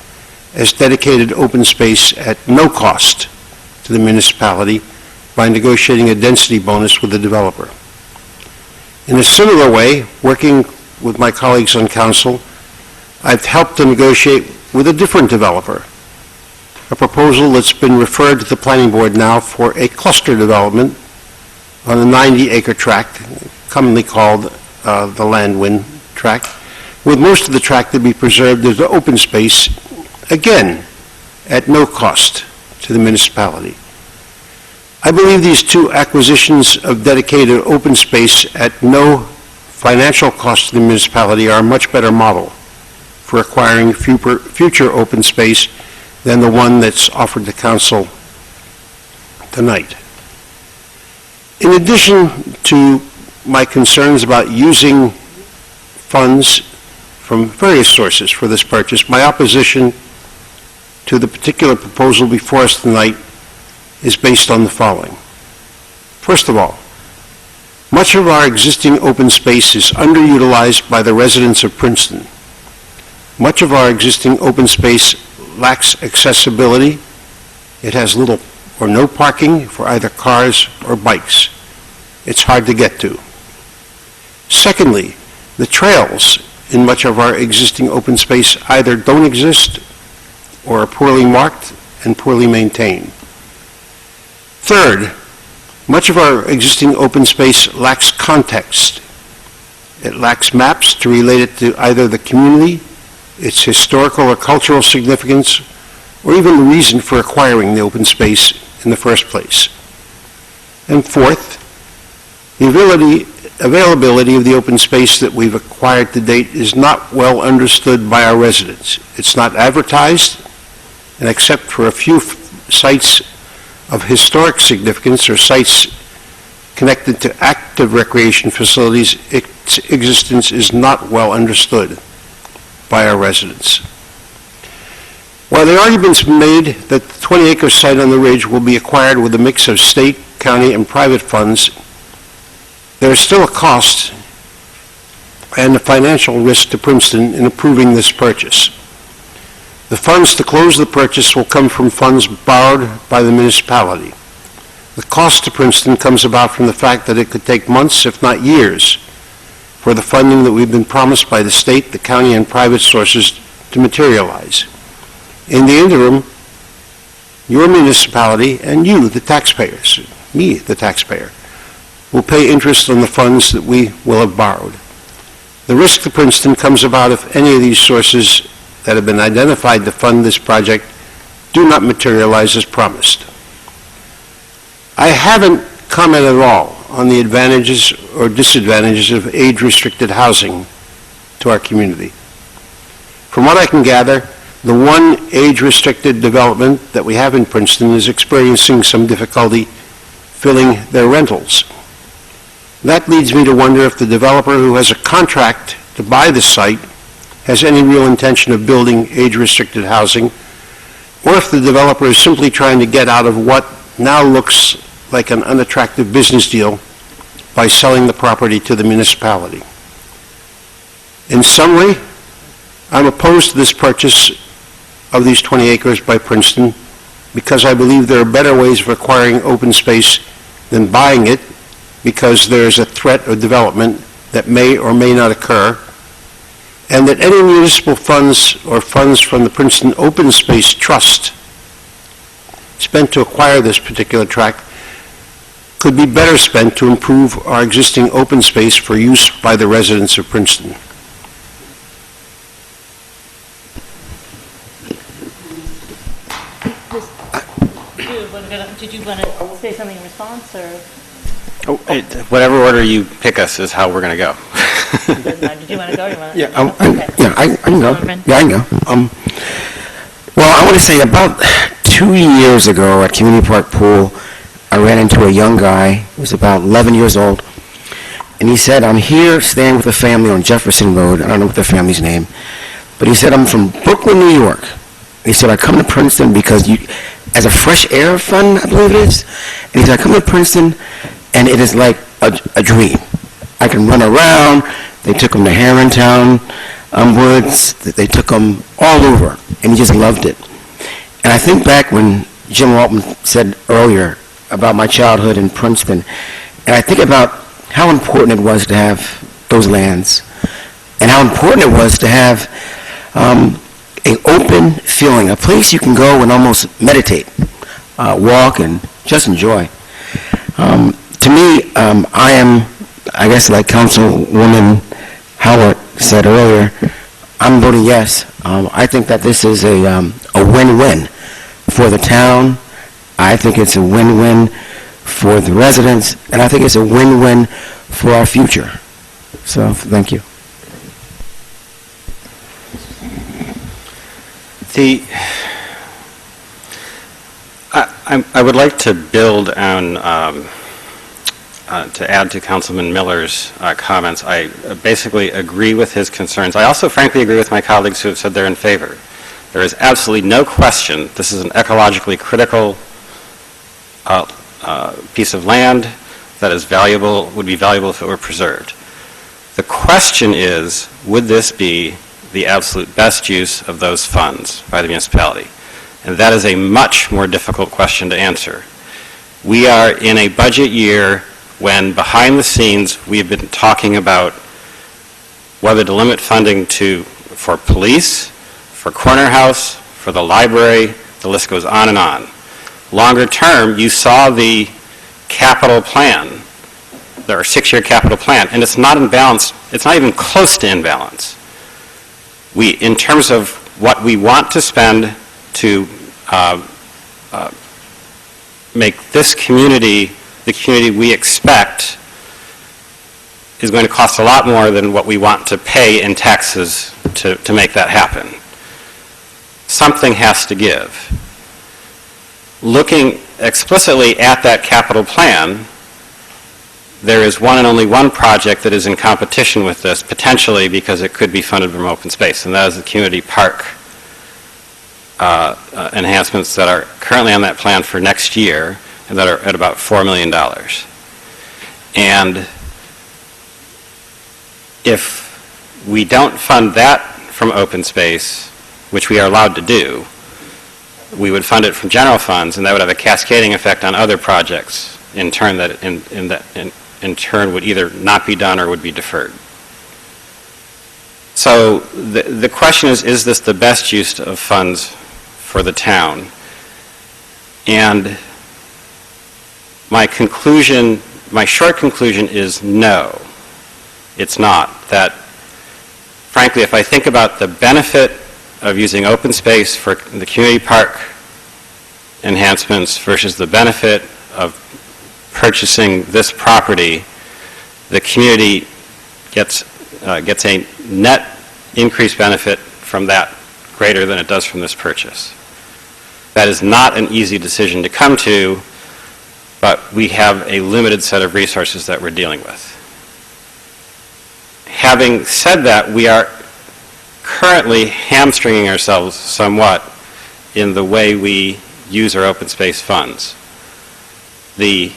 as dedicated open space at no cost to the municipality by negotiating a density bonus with the developer. In a similar way, working with my colleagues on council, I've helped to negotiate with a different developer, a proposal that's been referred to the planning board now for a cluster development on a 90-acre tract, commonly called the Landwin tract, with most of the tract to be preserved as open space, again, at no cost to the municipality. I believe these two acquisitions of dedicated open space at no financial cost to the municipality are a much better model for acquiring future open space than the one that's offered to council tonight. In addition to my concerns about using funds from various sources for this purchase, my opposition to the particular proposal before us tonight is based on the following. First of all, much of our existing open space is underutilized by the residents of Princeton. Much of our existing open space lacks accessibility. It has little or no parking for either cars or bikes. It's hard to get to. Secondly, the trails in much of our existing open space either don't exist or are poorly marked and poorly maintained. Third, much of our existing open space lacks context. It lacks maps to relate it to either the community, its historical or cultural significance, or even the reason for acquiring the open space in the first place. And fourth, the availability of the open space that we've acquired to date is not well understood by our residents. It's not advertised, and except for a few sites of historic significance or sites connected to active recreation facilities, its existence is not well understood by our residents. While the argument's been made that the 20-acre site on the ridge will be acquired with a mix of state, county, and private funds, there is still a cost and a financial risk to Princeton in approving this purchase. The funds to close the purchase will come from funds borrowed by the municipality. The cost to Princeton comes about from the fact that it could take months, if not years, for the funding that we've been promised by the state, the county, and private sources to materialize. In the interim, your municipality and you, the taxpayers, me, the taxpayer, will pay interest on the funds that we will have borrowed. The risk to Princeton comes about if any of these sources that have been identified to fund this project do not materialize as promised. I haven't commented at all on the advantages or disadvantages of age-restricted housing to our community. From what I can gather, the one age-restricted development that we have in Princeton is experiencing some difficulty filling their rentals. That leads me to wonder if the developer who has a contract to buy the site has any real intention of building age-restricted housing, or if the developer is simply trying to get out of what now looks like an unattractive business deal by selling the property to the municipality. In summary, I'm opposed to this purchase of these 20 acres by Princeton because I believe there are better ways of acquiring open space than buying it because there is a threat of development that may or may not occur, and that any municipal funds or funds from the Princeton Open Space Trust spent to acquire this particular tract could be better spent to improve our existing open space for use by the residents of Princeton. Did you want to say something in response, or? Whatever order you pick us is how we're going to go. Did you want to go, or you want to? I can go. Yeah, I can go. Well, I want to say about 2 years ago at Community Park Pool, I ran into a young guy who was about 11 years old, and he said, I'm here staying with a family on Jefferson Road. I don't know what their family's name, but he said, I'm from Brooklyn, New York. He said, I come to Princeton because as a fresh air fund, I believe it is, and he said, I come to Princeton, and it is like a dream. I can run around. They took him to Harrontown Woods. They took him all over, and he just loved it. And I think back when Jim Walton said earlier about my childhood in Princeton, and I think about how important it was to have those lands, and how important it was to have an open feeling, a place you can go and almost meditate, walk, and just enjoy. To me, I guess like Councilwoman Howard said earlier, I'm voting yes. I think that this is a win-win for the town. I think it's a win-win for the residents, and I think it's a win-win for our future. So, thank you. I would like to build on, to add to Councilman Miller's comments. I basically agree with his concerns. I also frankly agree with my colleagues who have said they're in favor. There is absolutely no question this is an ecologically critical piece of land that is valuable, would be valuable if it were preserved. The question is, would this be the absolute best use of those funds by the municipality? And that is a much more difficult question to answer. We are in a budget year when behind the scenes we have been talking about whether to limit funding for police, for Corner House, for the library, the list goes on and on. Longer term, you saw the capital plan, our 6-year capital plan, and it's not in balance, it's not even close to in balance. In terms of what we want to spend to make this community the community we expect, is going to cost a lot more than what we want to pay in taxes to make that happen. Something has to give. Looking explicitly at that capital plan, there is one and only one project that is in competition with this, potentially because it could be funded from open space, and that is the community park enhancements that are currently on that plan for next year, and that are at about $4 million. And if we don't fund that from open space, which we are allowed to do, we would fund it from general funds, and that would have a cascading effect on other projects in turn that in turn would either not be done or would be deferred. So the question is this the best use of funds for the town? And my conclusion, my short conclusion is no, it's not. That, frankly, if I think about the benefit of using open space for the community park enhancements versus the benefit of purchasing this property, the community gets a net increased benefit from that greater than it does from this purchase. That is not an easy decision to come to, but we have a limited set of resources that we're dealing with. Having said that, we are currently hamstringing ourselves somewhat in the way we use our open space funds. The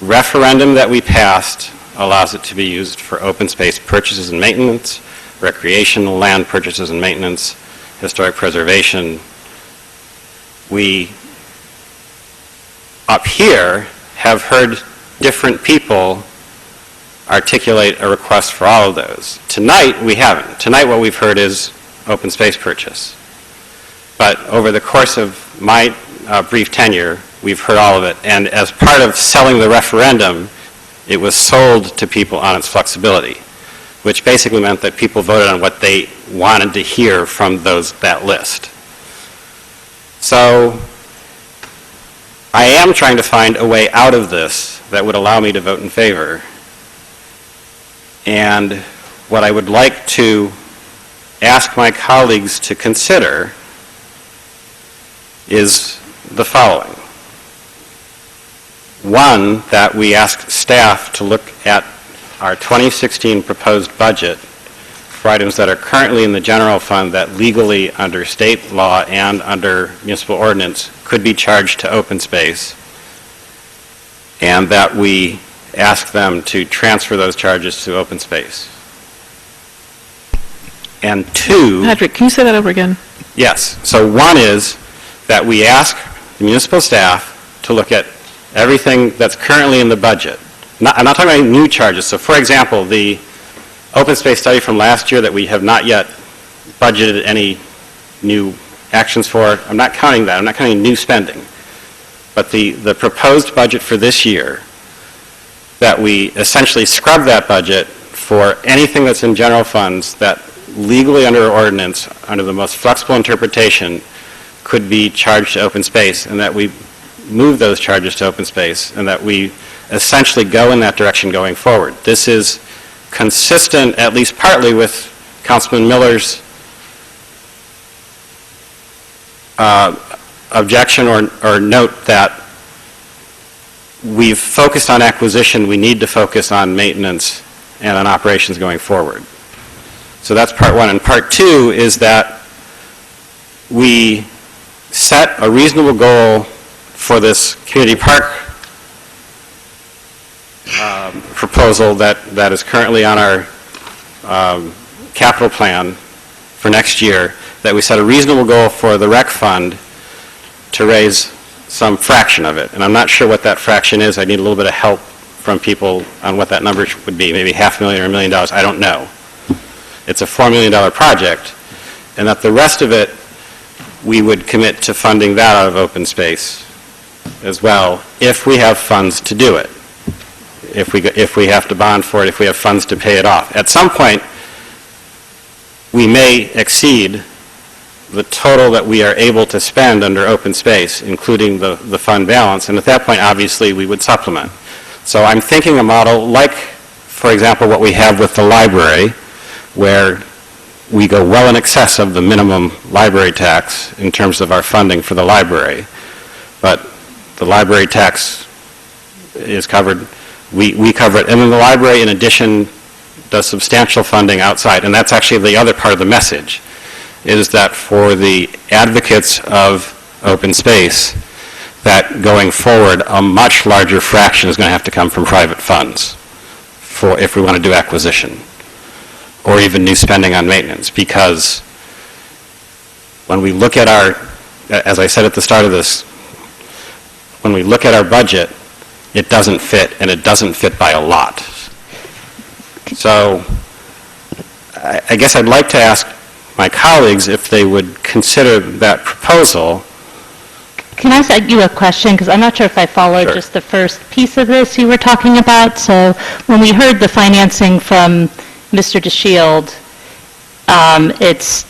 referendum that we passed allows it to be used for open space purchases and maintenance, recreational land purchases and maintenance, historic preservation. We, up here, have heard different people articulate a request for all of those. Tonight, we haven't. Tonight, what we've heard is open space purchase. But over the course of my brief tenure, we've heard all of it. And as part of selling the referendum, it was sold to people on its flexibility, which basically meant that people voted on what they wanted to hear from that list. So I am trying to find a way out of this that would allow me to vote in favor. And what I would like to ask my colleagues to consider is the following. One, that we ask staff to look at our 2016 proposed budget for items that are currently in the general fund that legally, under state law and under municipal ordinance, could be charged to open space, and that we ask them to transfer those charges to open space. And two... Patrick, can you say that over again? Yes. So one is that we ask the municipal staff to look at everything that's currently in the budget. I'm not talking about new charges. So for example, the open space study from last year that we have not yet budgeted any new actions for, I'm not counting that. I'm not counting new spending. But the proposed budget for this year, that we essentially scrub that budget for anything that's in general funds that legally under ordinance, under the most flexible interpretation, could be charged to open space, and that we move those charges to open space, and that we essentially go in that direction going forward. This is consistent, at least partly, with Councilman Miller's objection or note that we've focused on acquisition, we need to focus on maintenance and on operations going forward. So that's part one. And part two is that we set a reasonable goal for this community park proposal that is currently on our capital plan for next year, that we set a reasonable goal for the rec fund to raise some fraction of it. And I'm not sure what that fraction is. I need a little bit of help from people on what that number would be, maybe $500,000 or $1 million. I don't know. It's a $4 million project, and that the rest of it, we would commit to funding that out of open space as well, if we have funds to do it. If we have to bond for it, if we have funds to pay it off. At some point, we may exceed the total that we are able to spend under open space, including the fund balance, and at that point, obviously, we would supplement. So I'm thinking a model like, for example, what we have with the library, where we go well in excess of the minimum library tax in terms of our funding for the library. But the library tax is covered, we cover it, and then the library, in addition, does substantial funding outside, and that's actually the other part of the message, is that for the advocates of open space, that going forward, a much larger fraction is going to have to come from private funds for if we want to do acquisition, or even new spending on maintenance, because when we look at our, as I said at the start of this, when we look at our budget, it doesn't fit, and it doesn't fit by a lot. So I guess I'd like to ask my colleagues if they would consider that proposal. Can I ask you a question? Because I'm not sure if I followed just the first piece of this you were talking about. So when we heard the financing from Mr. DeShield, it's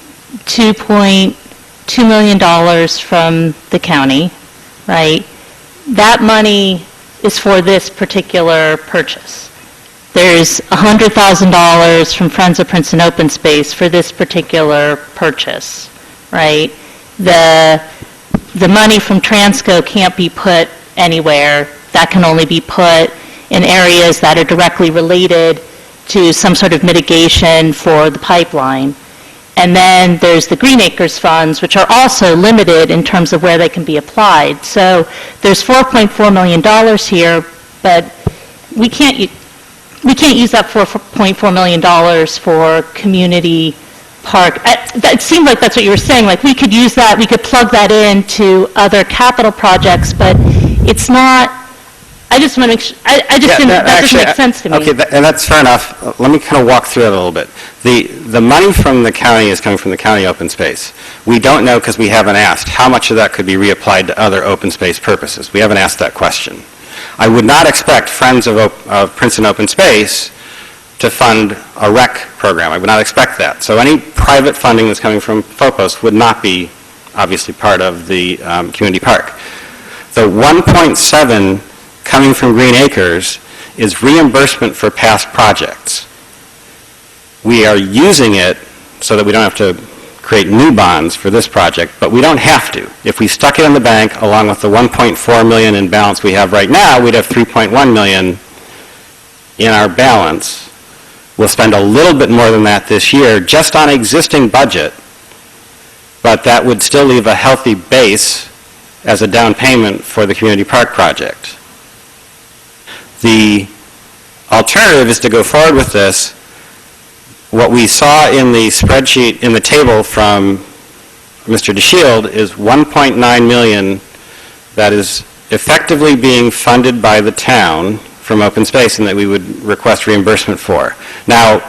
$2.2 million from the county, right? That money is for this particular purchase. There's $100,000 from Friends of Princeton Open Space for this particular purchase, right? The money from Transco can't be put anywhere. That can only be put in areas that are directly related to some sort of mitigation for the pipeline. And then there's the Green Acres funds, which are also limited in terms of where they can be applied. So there's $4.4 million here, but we can't use that $4.4 million for community park. It seemed like that's what you were saying. Like, we could use that, we could plug that into other capital projects, but it's not. I just want to make sure. That doesn't make sense to me. Okay, and that's fair enough. Let me kind of walk through it a little bit. The money from the county is coming from the county open space. We don't know, because we haven't asked, how much of that could be reapplied to other open space purposes. We haven't asked that question. I would not expect Friends of Princeton Open Space to fund a rec program. I would not expect that. So any private funding that's coming from FOPOS would not be obviously part of the community park. The 1.7 coming from Green Acres is reimbursement for past projects. We are using it so that we don't have to create new bonds for this project, but we don't have to. If we stuck it in the bank along with the $1.4 million in balance we have right now, we'd have $3.1 million in our balance. We'll spend a little bit more than that this year just on existing budget, but that would still leave a healthy base as a down payment for the community park project. The alternative is to go forward with this. What we saw in the spreadsheet, in the table from Mr. DeShield, is 1.9 million that is effectively being funded by the town from open space and that we would request reimbursement for. Now,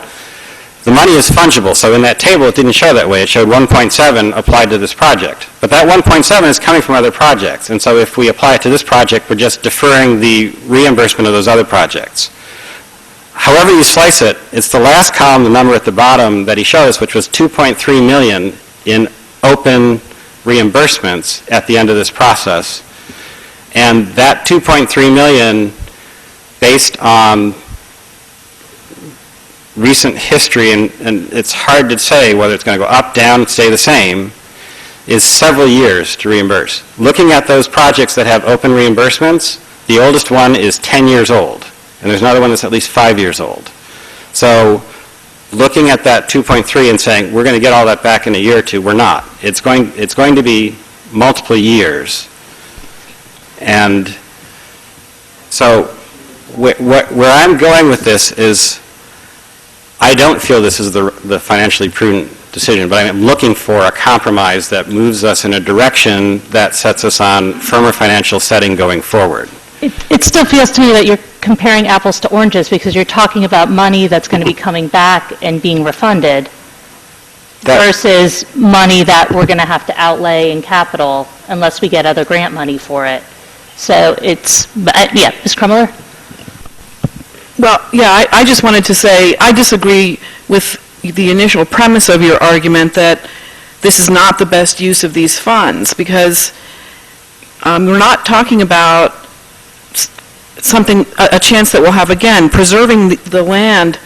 the money is fungible, so in that table it didn't show that way. It showed 1.7 applied to this project. But that 1.7 is coming from other projects, and so if we apply it to this project, we're just deferring the reimbursement of those other projects. However you slice it, it's the last column, the number at the bottom that he showed us, which was 2.3 million in open reimbursements at the end of this process. And that 2.3 million, based on recent history, and it's hard to say whether it's going to go up, down, stay the same, is several years to reimburse. Looking at those projects that have open reimbursements, the oldest one is 10 years old, and there's another one that's at least 5 years old. So looking at that 2.3 and saying, we're going to get all that back in a year or two, we're not. It's going to be multiple years. And so where I'm going with this is, I don't feel this is the financially prudent decision, but I'm looking for a compromise that moves us in a direction that sets us on firmer financial setting going forward. It still feels to me that you're comparing apples to oranges, because you're talking about money that's going to be coming back and being refunded versus money that we're going to have to outlay in capital unless we get other grant money for it. So it's, yeah, Ms. Krummeler? Well, yeah, I just wanted to say, I disagree with the initial premise of your argument that this is not the best use of these funds, because we're not talking about something, a chance that we'll have again. Preserving the land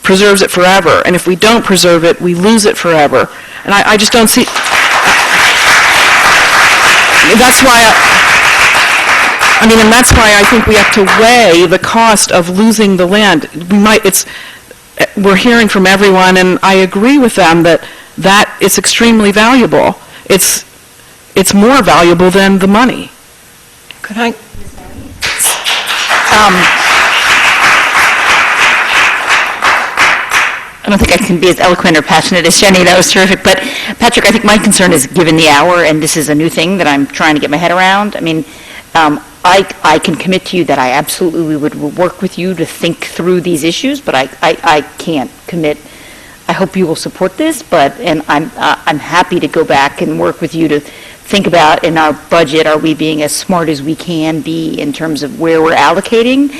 preserves it forever, and if we don't preserve it, we lose it forever. And I just don't see, that's why and that's why I think we have to weigh the cost of losing the land. We're hearing from everyone, and I agree with them that it's extremely valuable. It's more valuable than the money. Could I? I don't think I can be as eloquent or passionate as Jenny. That was terrific. But Patrick, I think my concern is, given the hour, and this is a new thing that I'm trying to get my head around, I can commit to you that I absolutely would work with you to think through these issues, but I can't commit. I hope you will support this, and I'm happy to go back and work with you to think about, in our budget, are we being as smart as we can be in terms of where we're allocating?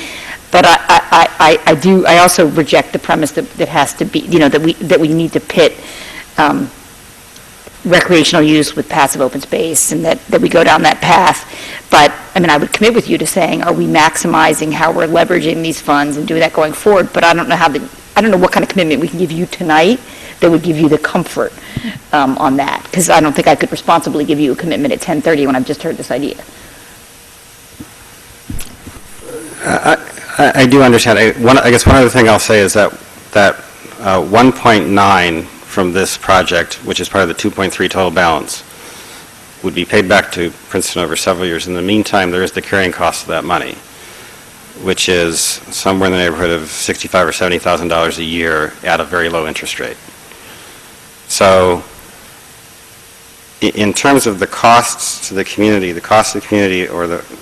But I also reject the premise that has to be, that we need to pit recreational use with passive open space, and that we go down that path. But, I would commit with you to saying, are we maximizing how we're leveraging these funds and doing that going forward? But I don't know what kind of commitment we can give you tonight that would give you the comfort on that, because I don't think I could responsibly give you a commitment at 10:30 when I've just heard this idea. I do understand. I guess one other thing I'll say is that 1.9 from this project, which is part of the 2.3 total balance, would be paid back to Princeton over several years. In the meantime, there is the carrying cost of that money, which is somewhere in the neighborhood of $65,000 or $70,000 a year at a very low interest rate. So in terms of the costs to the community,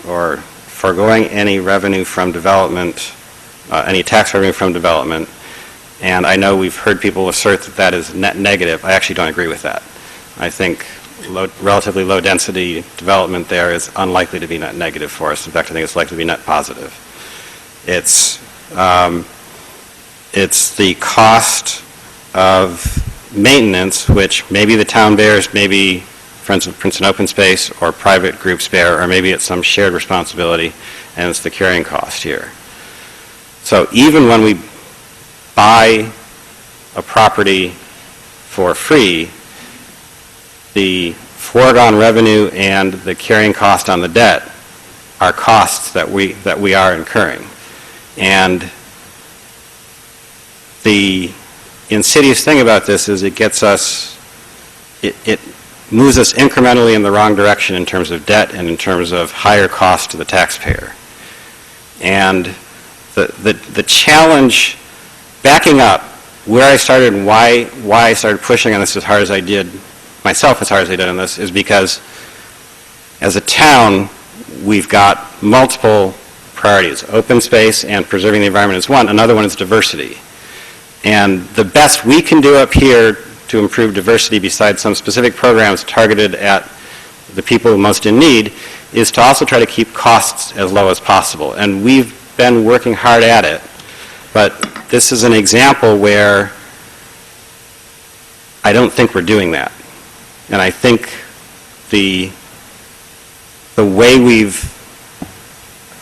or foregoing any revenue from development, any tax revenue from development, and I know we've heard people assert that is net negative. I actually don't agree with that. I think relatively low-density development there is unlikely to be net negative for us. In fact, I think it's likely to be net positive. It's the cost of maintenance, which maybe the town bears, maybe Friends of Princeton Open Space or private groups bear, or maybe it's some shared responsibility, and it's the carrying cost here. So even when we buy a property for free, the foregone revenue and the carrying cost on the debt are costs that we are incurring. And the insidious thing about this is it moves us incrementally in the wrong direction in terms of debt and in terms of higher cost to the taxpayer. And the challenge, backing up, where I started and why I started pushing on this as hard as I did, myself as hard as I did on this, is because as a town, we've got multiple priorities. Open space and preserving the environment is one. Another one is diversity. And the best we can do up here to improve diversity, besides some specific programs targeted at the people most in need, is to also try to keep costs as low as possible. And we've been working hard at it. But this is an example where I don't think we're doing that. And I think the way we've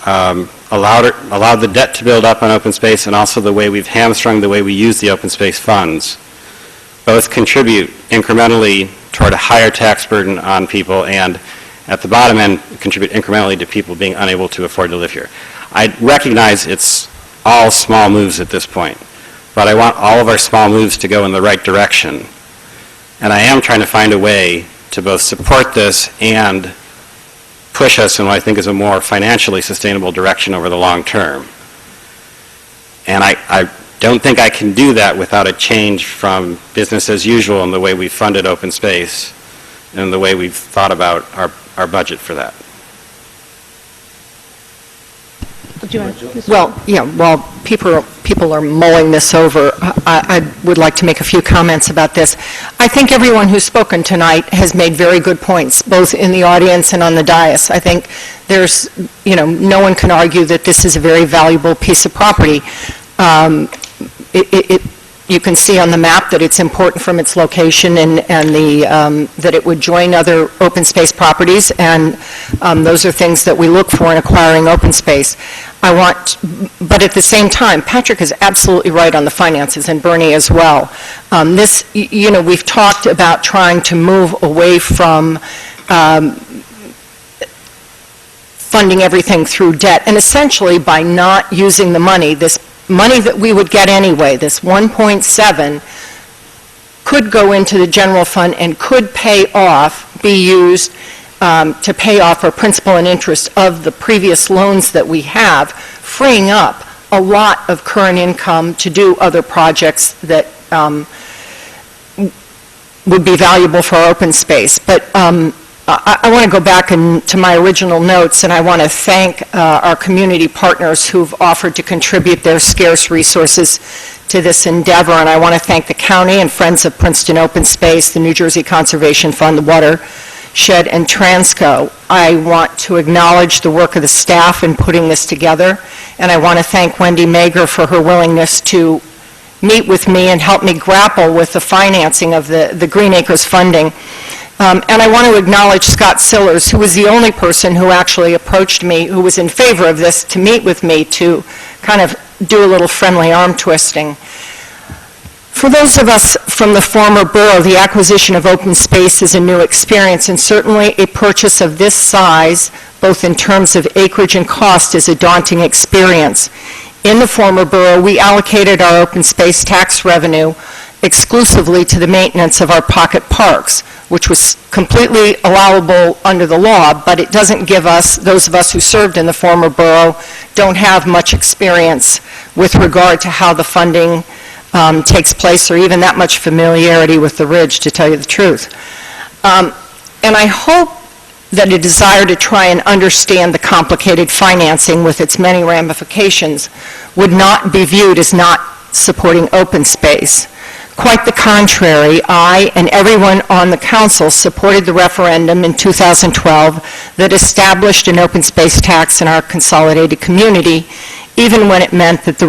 allowed the debt to build up on open space, and also the way we've hamstrung the way we use the open space funds, both contribute incrementally toward a higher tax burden on people, and at the bottom end, contribute incrementally to people being unable to afford to live here. I recognize it's all small moves at this point, but I want all of our small moves to go in the right direction. And I am trying to find a way to both support this and push us in what I think is a more financially sustainable direction over the long term. And I don't think I can do that without a change from business as usual in the way we've funded open space and the way we've thought about our budget for that. Well, yeah, while people are mulling this over, I would like to make a few comments about this. I think everyone who's spoken tonight has made very good points, both in the audience and on the dais. I think there's, no one can argue that this is a very valuable piece of property. You can see on the map that it's important from its location and that it would join other open space properties, and those are things that we look for in acquiring open space. But at the same time, Patrick is absolutely right on the finances, and Bernie as well. We've talked about trying to move away from funding everything through debt, and essentially by not using the money, this money that we would get anyway, this 1.7, could go into the general fund and could be used to pay off our principal and interest of the previous loans that we have, freeing up a lot of current income to do other projects that would be valuable for our open space. But I want to go back to my original notes, and I want to thank our community partners who've offered to contribute their scarce resources to this endeavor, and I want to thank the county and Friends of Princeton Open Space, the New Jersey Conservation Fund, the Watershed, and Transco. I want to acknowledge the work of the staff in putting this together, and I want to thank Wendy Mager for her willingness to meet with me and help me grapple with the financing of the Green Acres funding. And I want to acknowledge Scott Sillers, who was the only person who actually approached me, who was in favor of this, to meet with me to kind of do a little friendly arm twisting. For those of us from the former borough, the acquisition of open space is a new experience, and certainly a purchase of this size, both in terms of acreage and cost, is a daunting experience. In the former borough, we allocated our open space tax revenue exclusively to the maintenance of our pocket parks, which was completely allowable under the law, but it doesn't give us, those of us who served in the former borough, don't have much experience with regard to how the funding takes place, or even that much familiarity with the Ridge, to tell you the truth. And I hope that a desire to try and understand the complicated financing with its many ramifications would not be viewed as not supporting open space. Quite the contrary, I and everyone on the council supported the referendum in 2012 that established an open space tax in our consolidated community, even when it meant that the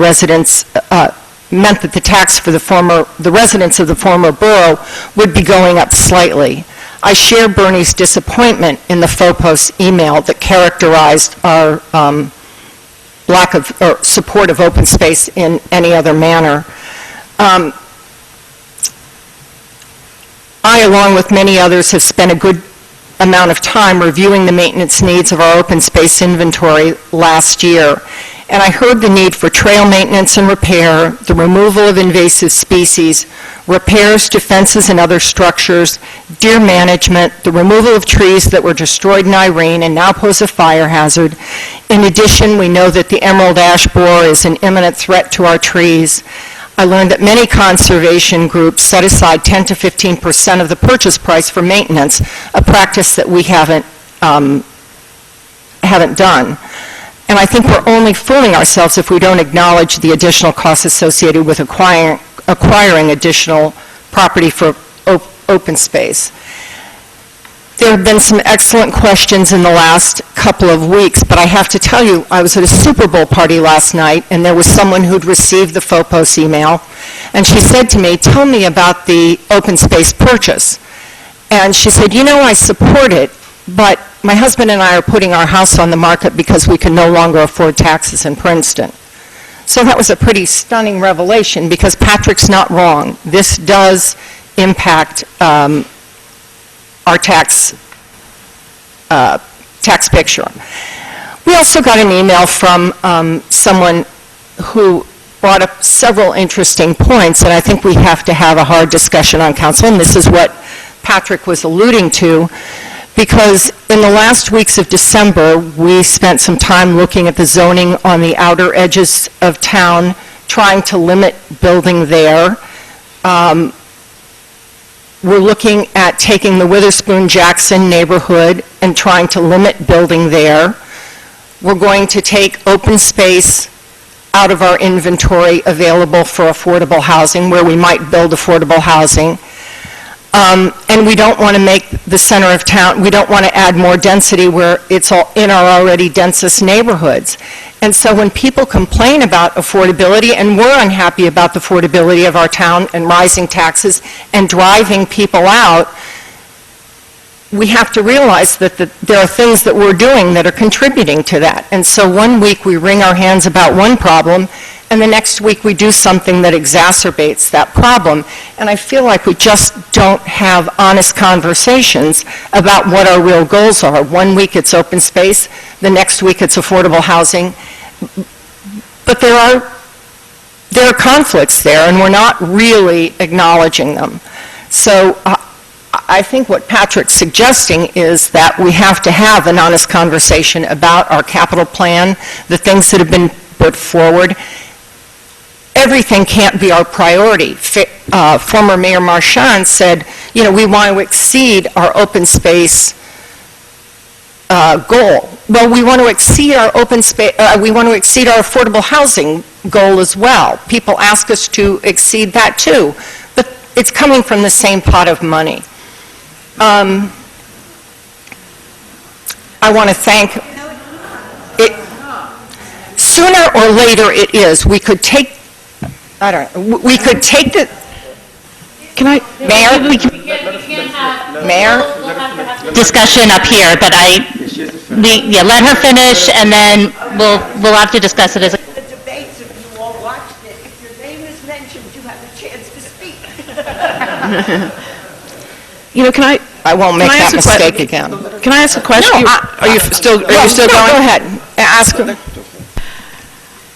tax for the residents of the former borough would be going up slightly. I share Bernie's disappointment in the FOPOS email that characterized our lack of or support of open space in any other manner. I, along with many others, have spent a good amount of time reviewing the maintenance needs of our open space inventory last year. and I heard the need for trail maintenance and repair, the removal of invasive species, repairs to fences and other structures, deer management, the removal of trees that were destroyed in Irene and now pose a fire hazard. In addition, we know that the emerald ash borer is an imminent threat to our trees. I learned that many conservation groups set aside 10 to 15% of the purchase price for maintenance, a practice that we haven't done. And I think we're only fooling ourselves if we don't acknowledge the additional costs associated with acquiring additional property for open space. There have been some excellent questions in the last couple of weeks, but I have to tell you, I was at a Super Bowl party last night, and there was someone who'd received the FOPOS email, and she said to me, "Tell me about the open space purchase." And she said, "You know, I support it, but my husband and I are putting our house on the market because we can no longer afford taxes in Princeton." So that was a pretty stunning revelation, because Patrick's not wrong. This does impact our tax picture. We also got an email from someone who brought up several interesting points, and I think we have to have a hard discussion on council, and this is what Patrick was alluding to, because in the last weeks of December, we spent some time looking at the zoning on the outer edges of town, trying to limit building there. We're looking at taking the Witherspoon-Jackson neighborhood and trying to limit building there. We're going to take open space out of our inventory available for affordable housing, where we might build affordable housing. And we don't want to make the center of town, we don't want to add more density where it's all in our already densest neighborhoods. And so when people complain about affordability, and we're unhappy about the affordability of our town and rising taxes and driving people out, we have to realize that there are things that we're doing that are contributing to that. And so one week we wring our hands about one problem, and the next week we do something that exacerbates that problem. And I feel like we just don't have honest conversations about what our real goals are. One week it's open space, the next week it's affordable housing. But there are conflicts there, and we're not really acknowledging them. So I think what Patrick's suggesting is that we have to have an honest conversation about our capital plan, the things that have been put forward. Everything can't be our priority. Former Mayor Marchand said, you know, we want to exceed our open space goal. Well, we want to exceed our open space, we want to exceed our affordable housing goal as well. People ask us to exceed that too, but it's coming from the same pot of money. I want to thank it. Sooner or later it is. We could take, I don't know, we could take the, can I, Mayor? We can't have Mayor? discussion up here, but let her finish, and then we'll have to discuss it as a... The debates, if you all watched it, if your name is mentioned, you have a chance to speak. You know, I won't make that mistake again. Can I ask a question? No, Are you still going? Go ahead. Ask her.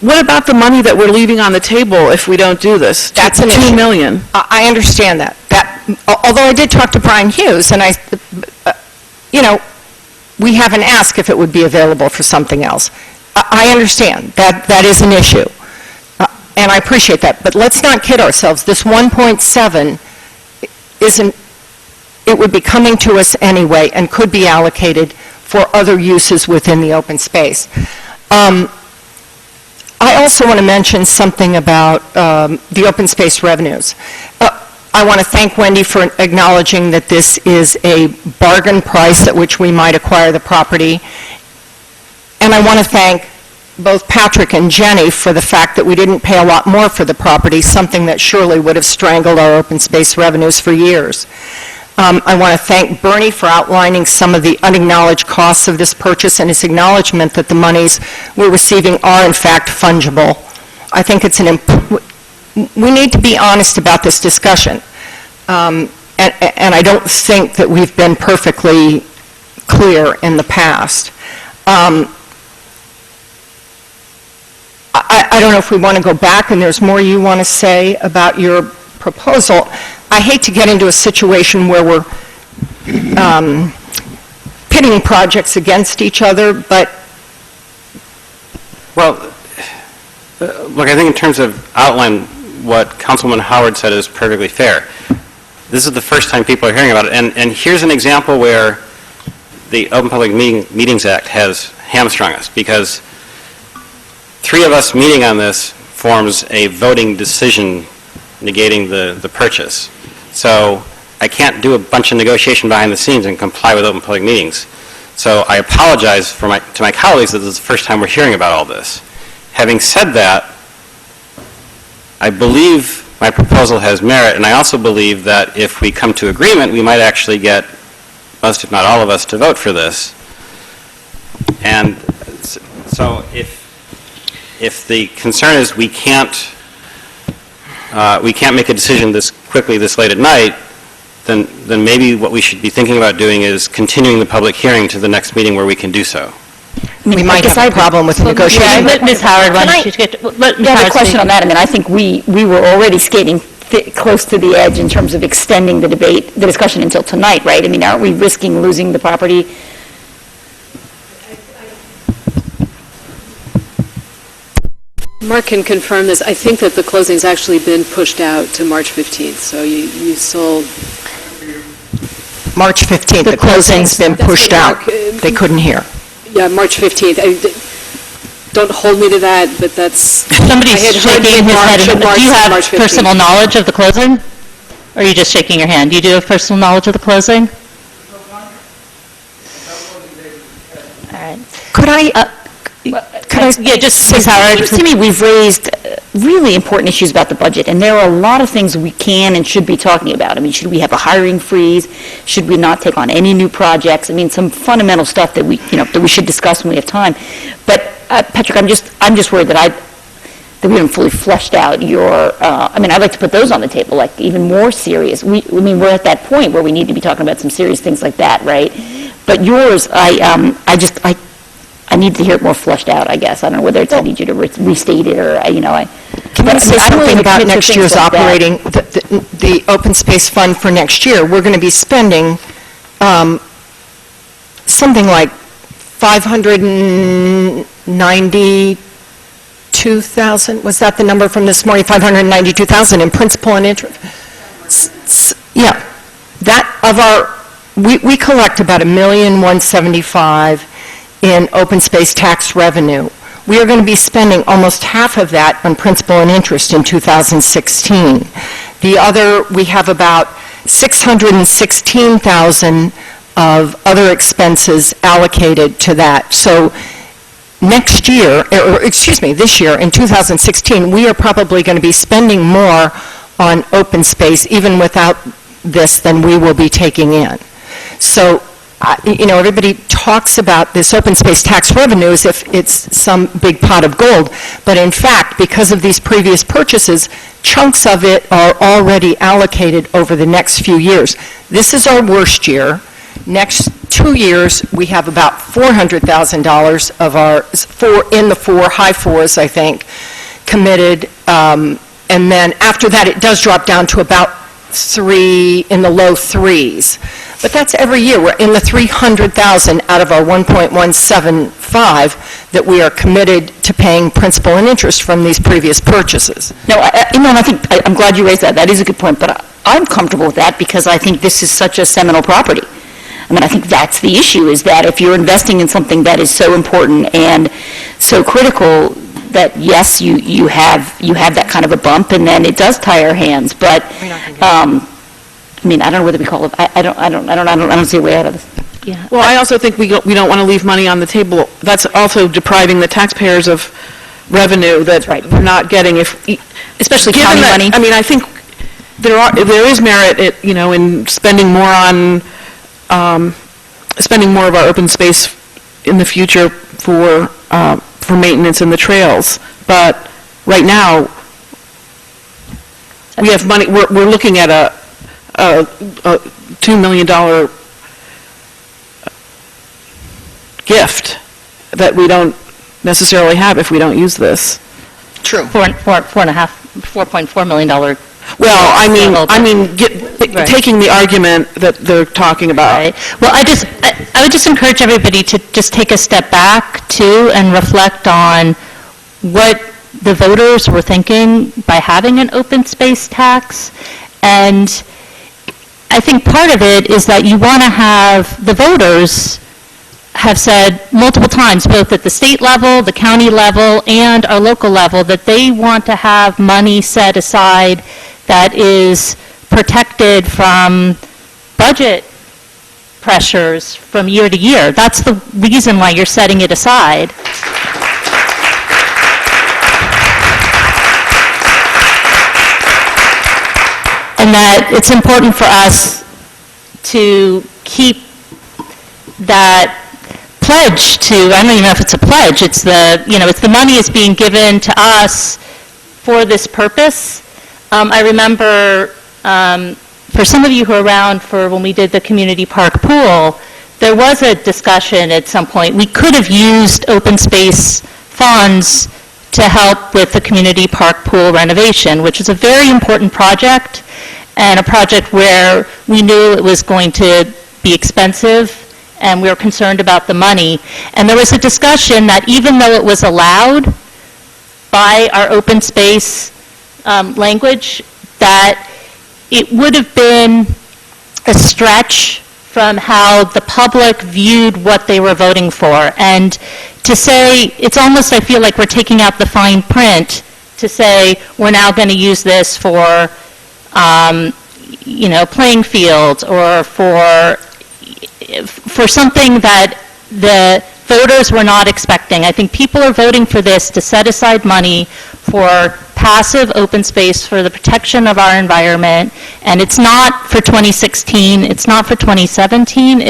What about the money that we're leaving on the table if we don't do this? That's an $2 issue. million. I understand that. Although I did talk to Brian Hughes, and you know, we haven't asked if it would be available for something else. I understand that is an issue, and I appreciate that. But let's not kid ourselves. This 1.7 isn't. It would be coming to us anyway and could be allocated for other uses within the open space. I also want to mention something about the open space revenues. I want to thank Wendy for acknowledging that this is a bargain price at which we might acquire the property. And I want to thank both Patrick and Jenny for the fact that we didn't pay a lot more for the property, something that surely would have strangled our open space revenues for years. I want to thank Bernie for outlining some of the unacknowledged costs of this purchase and his acknowledgement that the monies we're receiving are in fact fungible. I think it's we need to be honest about this discussion. And I don't think that we've been perfectly clear in the past. I don't know if we want to go back and there's more you want to say about your proposal. I hate to get into a situation where we're pitting projects against each other, but... Well, look, I think in terms of outline, what Councilman Howard said is perfectly fair. This is the first time people are hearing about it, and here's an example where the Open Public Meetings Act has hamstrung us, because 3 of us meeting on this forms a voting decision negating the purchase. So I can't do a bunch of negotiation behind the scenes and comply with open public meetings. So I apologize to my colleagues that this is the first time we're hearing about all this. Having said that, I believe my proposal has merit, and I also believe that if we come to agreement, we might actually get most, if not all of us, to vote for this. And so if the concern is we can't make a decision this quickly, this late at night, then maybe what we should be thinking about doing is continuing the public hearing to the next meeting where we can do so. We might have a problem with the negotiation. Ms. Howard, why don't you get, let Ms. I have Howard a question speak. on that. I mean, I think we were already skating close to the edge in terms of extending the debate, the discussion until tonight, right? I mean, aren't we risking losing the property? Mark can confirm this. I think that the closing's actually been pushed out to March 15th, so you sold... March 15th, the closing's been pushed out. They couldn't hear. Yeah, March 15th. Don't hold me to that, but that's... Somebody's shaking his head. Do you have March 15th. personal knowledge of the closing? Or are you just shaking your hand? Do you have personal knowledge of the closing? All right. Could I... Yeah, just Ms. Howard. It seems to me we've raised really important issues about the budget, and there are a lot of things we can and should be talking about. I mean, should we have a hiring freeze? Should we not take on any new projects? I mean, some fundamental stuff that we should discuss when we have time. But Patrick, I'm just worried that we haven't fully fleshed out your. I mean, I'd like to put those on the table, like even more serious. We're at that point where we need to be talking about some serious things like that, right? But yours, I need to hear it more fleshed out, I guess. I don't know whether it's I need you to restate it or, Can I say something about next year's operating, the open space fund for next year? We're going to be spending something like $592,000, was that the number from this morning? $592,000 in principal and interest. Yeah, that of our, we collect about $1,175,000 in open space tax revenue. We are going to be spending almost half of that on principal and interest in 2016. The other, we have about $616,000 of other expenses allocated to that. So next year, this year, in 2016, we are probably going to be spending more on open space, even without this, than we will be taking in. So everybody talks about this open space tax revenue as if it's some big pot of gold, but in fact, because of these previous purchases, chunks of it are already allocated over the next few years. This is our worst year. Next 2 years, we have about $400,000 of our, in the high fours, I think, committed, and then after that, it does drop down to about in the low threes. But that's every year. We're in the $300,000 out of our $1.175 that we are committed to paying principal and interest from these previous purchases. No, I think, I'm glad you raised that. That is a good point, but I'm comfortable with that because I think this is such a seminal property. I mean, I think that's the issue, is that if you're investing in something that is so important and so critical, that yes, you have that kind of a bump, and then it does tie our hands. But I mean, I don't know whether we call it. I don't see a way out of this. Yeah. Well, I also think we don't want to leave money on the table. That's also depriving the taxpayers of revenue that we're not getting. Especially given county that, money. I mean, I think there is merit, in spending more on spending more of our open space in the future for maintenance in the trails. But right now, we have money. We're looking at a $2 million gift that we don't necessarily have if we don't use this. True. $4.4 million. Well, taking the argument that they're talking about. Right. Well, I would just encourage everybody to just take a step back, too, and reflect on what the voters were thinking by having an open space tax. And I think part of it is that you want to have, the voters have said multiple times, both at the state level, the county level, and our local level, that they want to have money set aside that is protected from budget pressures from year to year. That's the reason why you're setting it aside. And that it's important for us to keep that pledge to, I don't even know if it's a pledge, it's the money is being given to us for this purpose. I remember, for some of you who are around for when we did the community park pool, there was a discussion at some point. We could have used open space funds to help with the community park pool renovation, which is a very important project, and a project where we knew it was going to be expensive, and we were concerned about the money. And there was a discussion that even though it was allowed by our open space language, that it would have been a stretch from how the public viewed what they were voting for. And to say, it's almost, I feel like we're taking out the fine print to say, we're now going to use this for, playing fields, or for something that the voters were not expecting. I think people are voting for this to set aside money for passive open space for the protection of our environment, and it's not for 2016, it's not for 2017,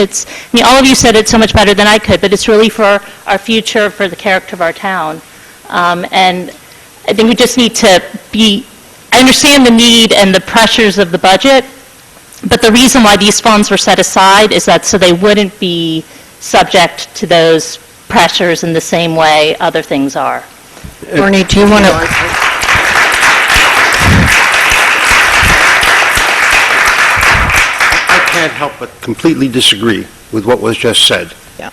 all of you said it so much better than I could, but it's really for our future, for the character of our town. And I think we just need to I understand the need and the pressures of the budget, but the reason why these funds were set aside is that so they wouldn't be subject to those pressures in the same way other things are. Bernie, do you want to? I can't help but completely disagree with what was just said. Yeah.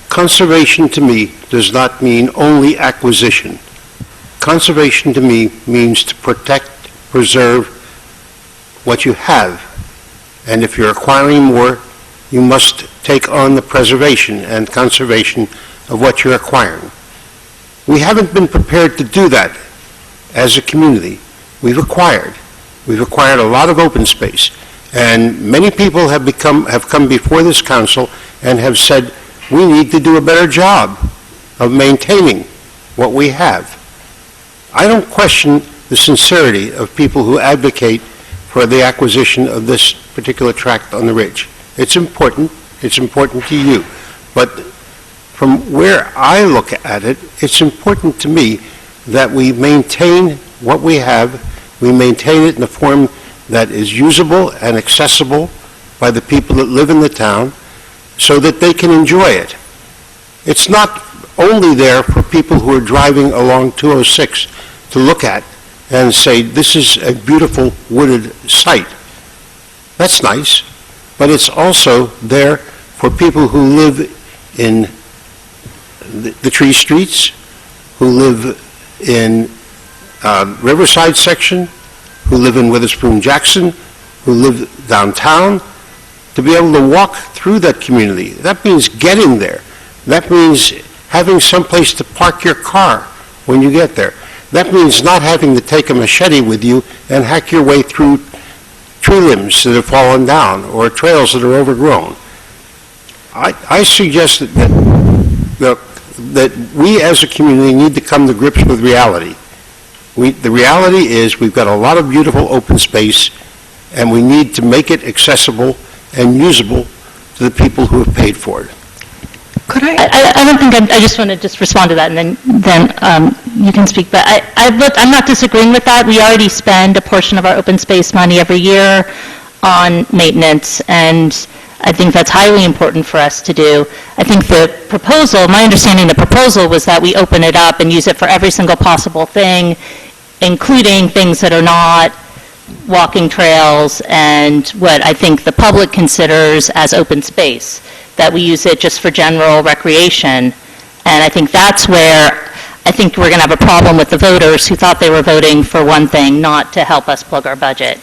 Conservation to me does not mean only acquisition. Conservation to me means to protect, preserve what you have. And if you're acquiring more, you must take on the preservation and conservation of what you're acquiring. We haven't been prepared to do that as a community. We've acquired a lot of open space, and many people have come before this council and have said, we need to do a better job of maintaining what we have. I don't question the sincerity of people who advocate for the acquisition of this particular tract on the ridge. It's important to you. But from where I look at it, it's important to me that we maintain what we have, we maintain it in a form that is usable and accessible by the people that live in the town so that they can enjoy it. It's not only there for people who are driving along 206 to look at and say, this is a beautiful wooded site. That's nice, but it's also there for people who live in the tree streets, who live in Riverside section, who live in Witherspoon Jackson, who live downtown, to be able to walk through that community. That means getting there. That means having someplace to park your car when you get there. That means not having to take a machete with you and hack your way through tree limbs that have fallen down or trails that are overgrown. I suggest that we as a community need to come to grips with reality. The reality is we've got a lot of beautiful open space, and we need to make it accessible and usable to the people who have paid for it. Could I don't think I just want to just respond to that, and then you can speak. But I'm not disagreeing with that. We already spend a portion of our open space money every year on maintenance, and I think that's highly important for us to do. I think the proposal, my understanding the proposal was that we open it up and use it for every single possible thing, including things that are not walking trails and what I think the public considers as open space, that we use it just for general recreation. And I think that's where I think we're going to have a problem with the voters who thought they were voting for one thing, not to help us plug our budget.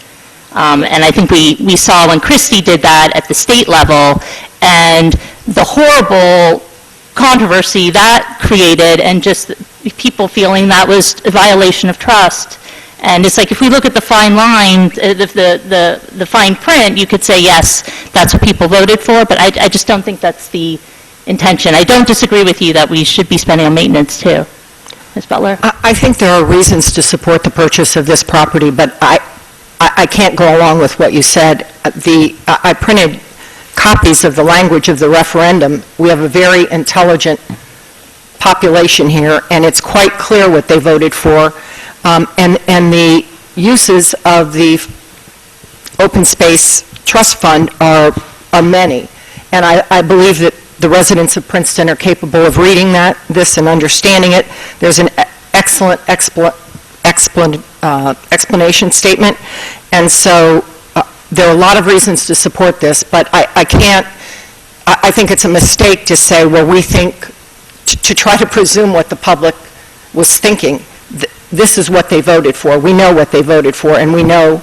And I think we saw when Christie did that at the state level, and the horrible controversy that created, and just people feeling that was a violation of trust. And it's like, if we look at the fine line, the fine print, you could say, yes, that's what people voted for, but I just don't think that's the intention. I don't disagree with you that we should be spending on maintenance, too. Ms. Butler? I think there are reasons to support the purchase of this property, but I can't go along with what you said. I printed copies of the language of the referendum. We have a very intelligent population here, and it's quite clear what they voted for. And the uses of the Open Space Trust Fund are many. And I believe that the residents of Princeton are capable of reading this and understanding it. There's an excellent explanation statement. And so there are a lot of reasons to support this, but I think it's a mistake to say, well, we think, to try to presume what the public was thinking. This is what they voted for. We know what they voted for, and we know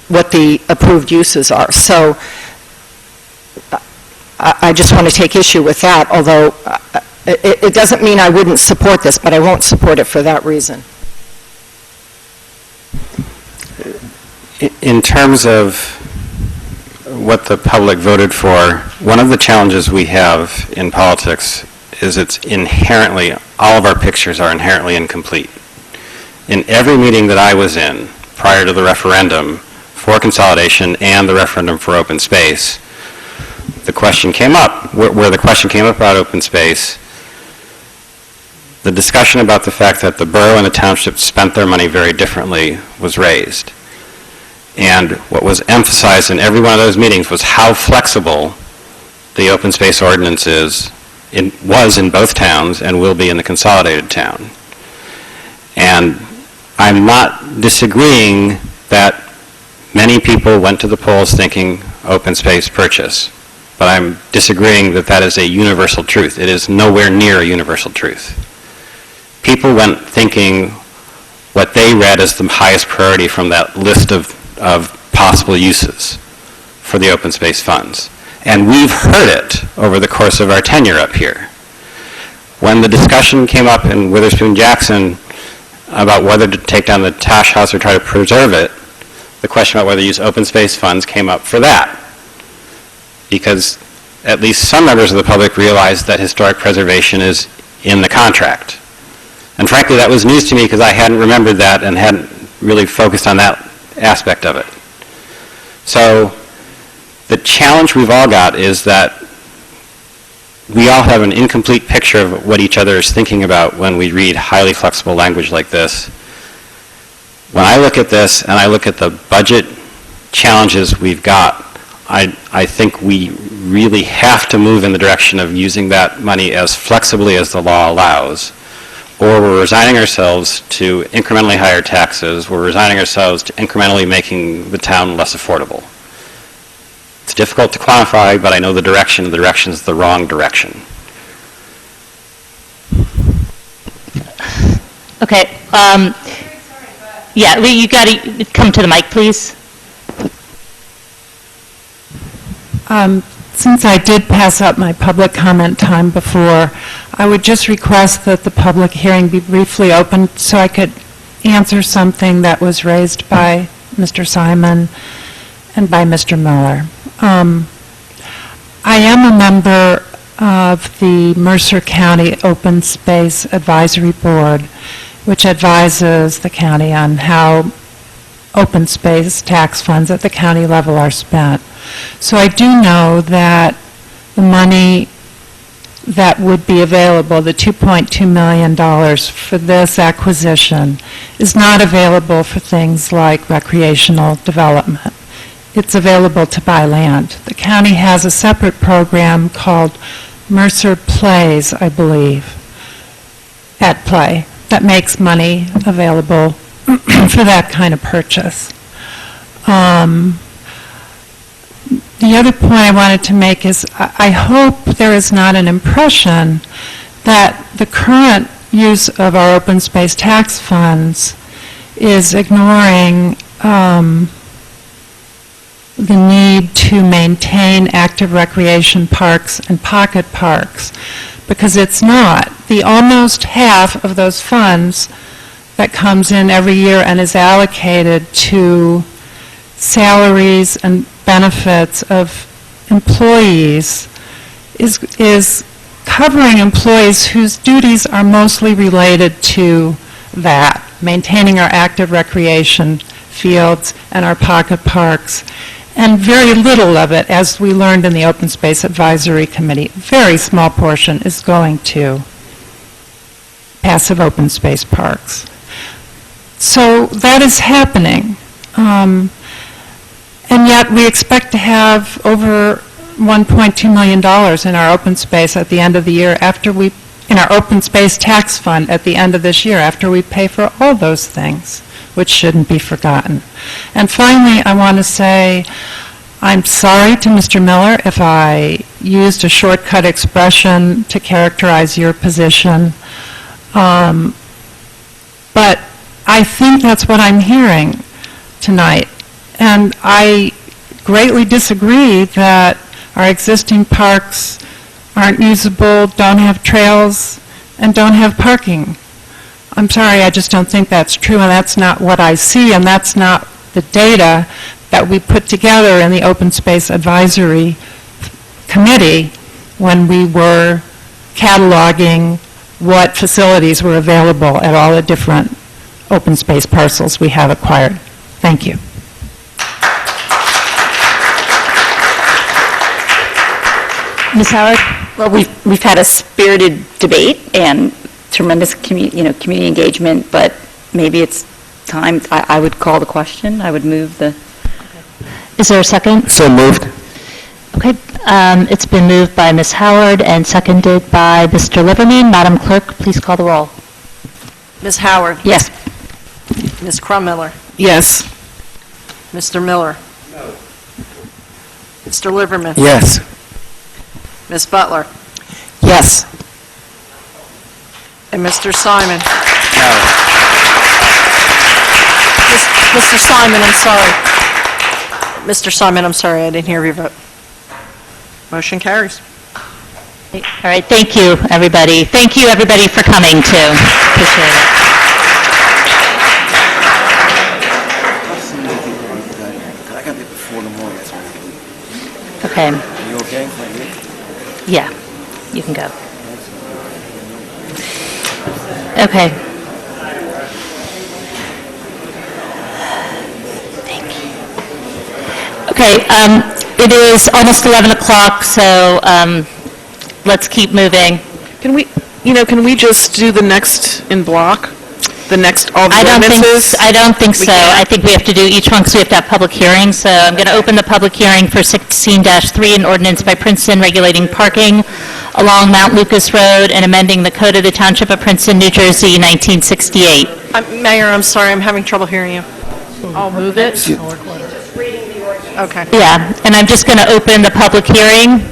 what the approved uses are. So I just want to take issue with that, although it doesn't mean I wouldn't support this, but I won't support it for that reason. In terms of what the public voted for, one of the challenges we have in politics is it's inherently, all of our pictures are inherently incomplete. In every meeting that I was in prior to the referendum for consolidation and the referendum for open space, the question came up, where the question came up about open space, the discussion about the fact that the borough and the township spent their money very differently was raised. And what was emphasized in every one of those meetings was how flexible the open space ordinance was in both towns and will be in the consolidated town. And I'm not disagreeing that many people went to the polls thinking open space purchase, but I'm disagreeing that that is a universal truth. It is nowhere near a universal truth. People went thinking what they read as the highest priority from that list of possible uses for the open space funds. And we've heard it over the course of our tenure up here. When the discussion came up in Witherspoon-Jackson about whether to take down the Tash House or try to preserve it, the question about whether to use open space funds came up for that. Because at least some members of the public realized that historic preservation is in the contract. And frankly, that was news to me because I hadn't remembered that and hadn't really focused on that aspect of it. So the challenge we've all got is that we all have an incomplete picture of what each other is thinking about when we read highly flexible language like this. When I look at this and I look at the budget challenges we've got, I think we really have to move in the direction of using that money as flexibly as the law allows, or we're resigning ourselves to incrementally higher taxes, we're resigning ourselves to incrementally making the town less affordable. It's difficult to quantify, but I know the direction is the wrong direction. Okay. Yeah, you got to come to the mic, please. Since I did pass up my public comment time before, I would just request that the public hearing be briefly opened so I could answer something that was raised by Mr. Simon and by Mr. Miller. I am a member of the Mercer County Open Space Advisory Board, which advises the county on how open space tax funds at the county level are spent. So I do know that the money that would be available, the $2.2 million for this acquisition, is not available for things like recreational development. it's available to buy land. The county has a separate program called Mercer Plays, I believe, at Play, that makes money available for that kind of purchase. The other point I wanted to make is I hope there is not an impression that the current use of our open space tax funds is ignoring the need to maintain active recreation parks and pocket parks, because it's not. The almost half of those funds that comes in every year and is allocated to salaries and benefits of employees is covering employees whose duties are mostly related to that, maintaining our active recreation fields and our pocket parks. And very little of it, as we learned in the Open Space Advisory Committee, very small portion is going to passive open space parks. So that is happening. And yet we expect to have over $1.2 million in our open space at the end of the year in our open space tax fund at the end of this year after we pay for all those things, which shouldn't be forgotten. And finally, I want to say I'm sorry to Mr. Miller if I used a shortcut expression to characterize your position, but I think that's what I'm hearing tonight. And I greatly disagree that our existing parks aren't usable, don't have trails, and don't have parking. I'm sorry, I just don't think that's true, and that's not what I see, and that's not the data that we put together in the Open Space Advisory Committee when we were cataloging what facilities were available at all the different open space parcels we have acquired. Thank you. Ms. Howard? Well, we've had a spirited debate and tremendous community engagement, but maybe it's time, I would call the question. I would move the... Is there a second? So moved. Okay. It's been moved by Ms. Howard and seconded by Mr. Liverman. Madam Clerk, please call the roll. Ms. Howard? Yes. Ms. Crummiller? Yes. Mr. Miller? No. Mr. Liverman? Yes. Ms. Butler? Yes. And Mr. Simon? No. Mr. Simon, I'm sorry. Mr. Simon, I'm sorry, I didn't hear your vote. Motion carries. All right, thank you, everybody. Thank you, everybody, for coming, too. Appreciate it. I got there before in the morning. That's why. Okay. Are you okay? Yeah, you can go. Okay. Thank you. Okay, it is almost 11 o'clock, so let's keep moving. Can we just do the next in block? All the ordinances? I don't think so. I think we have to do each one because we have to have public hearings. So I'm going to open the public hearing for 16-3, an ordinance by Princeton regulating parking along Mount Lucas Road and amending the Code of the Township of Princeton, New Jersey, 1968. Mayor, I'm sorry, I'm having trouble hearing you. I'll move it. Okay. Yeah, and I'm just going to open the public hearing.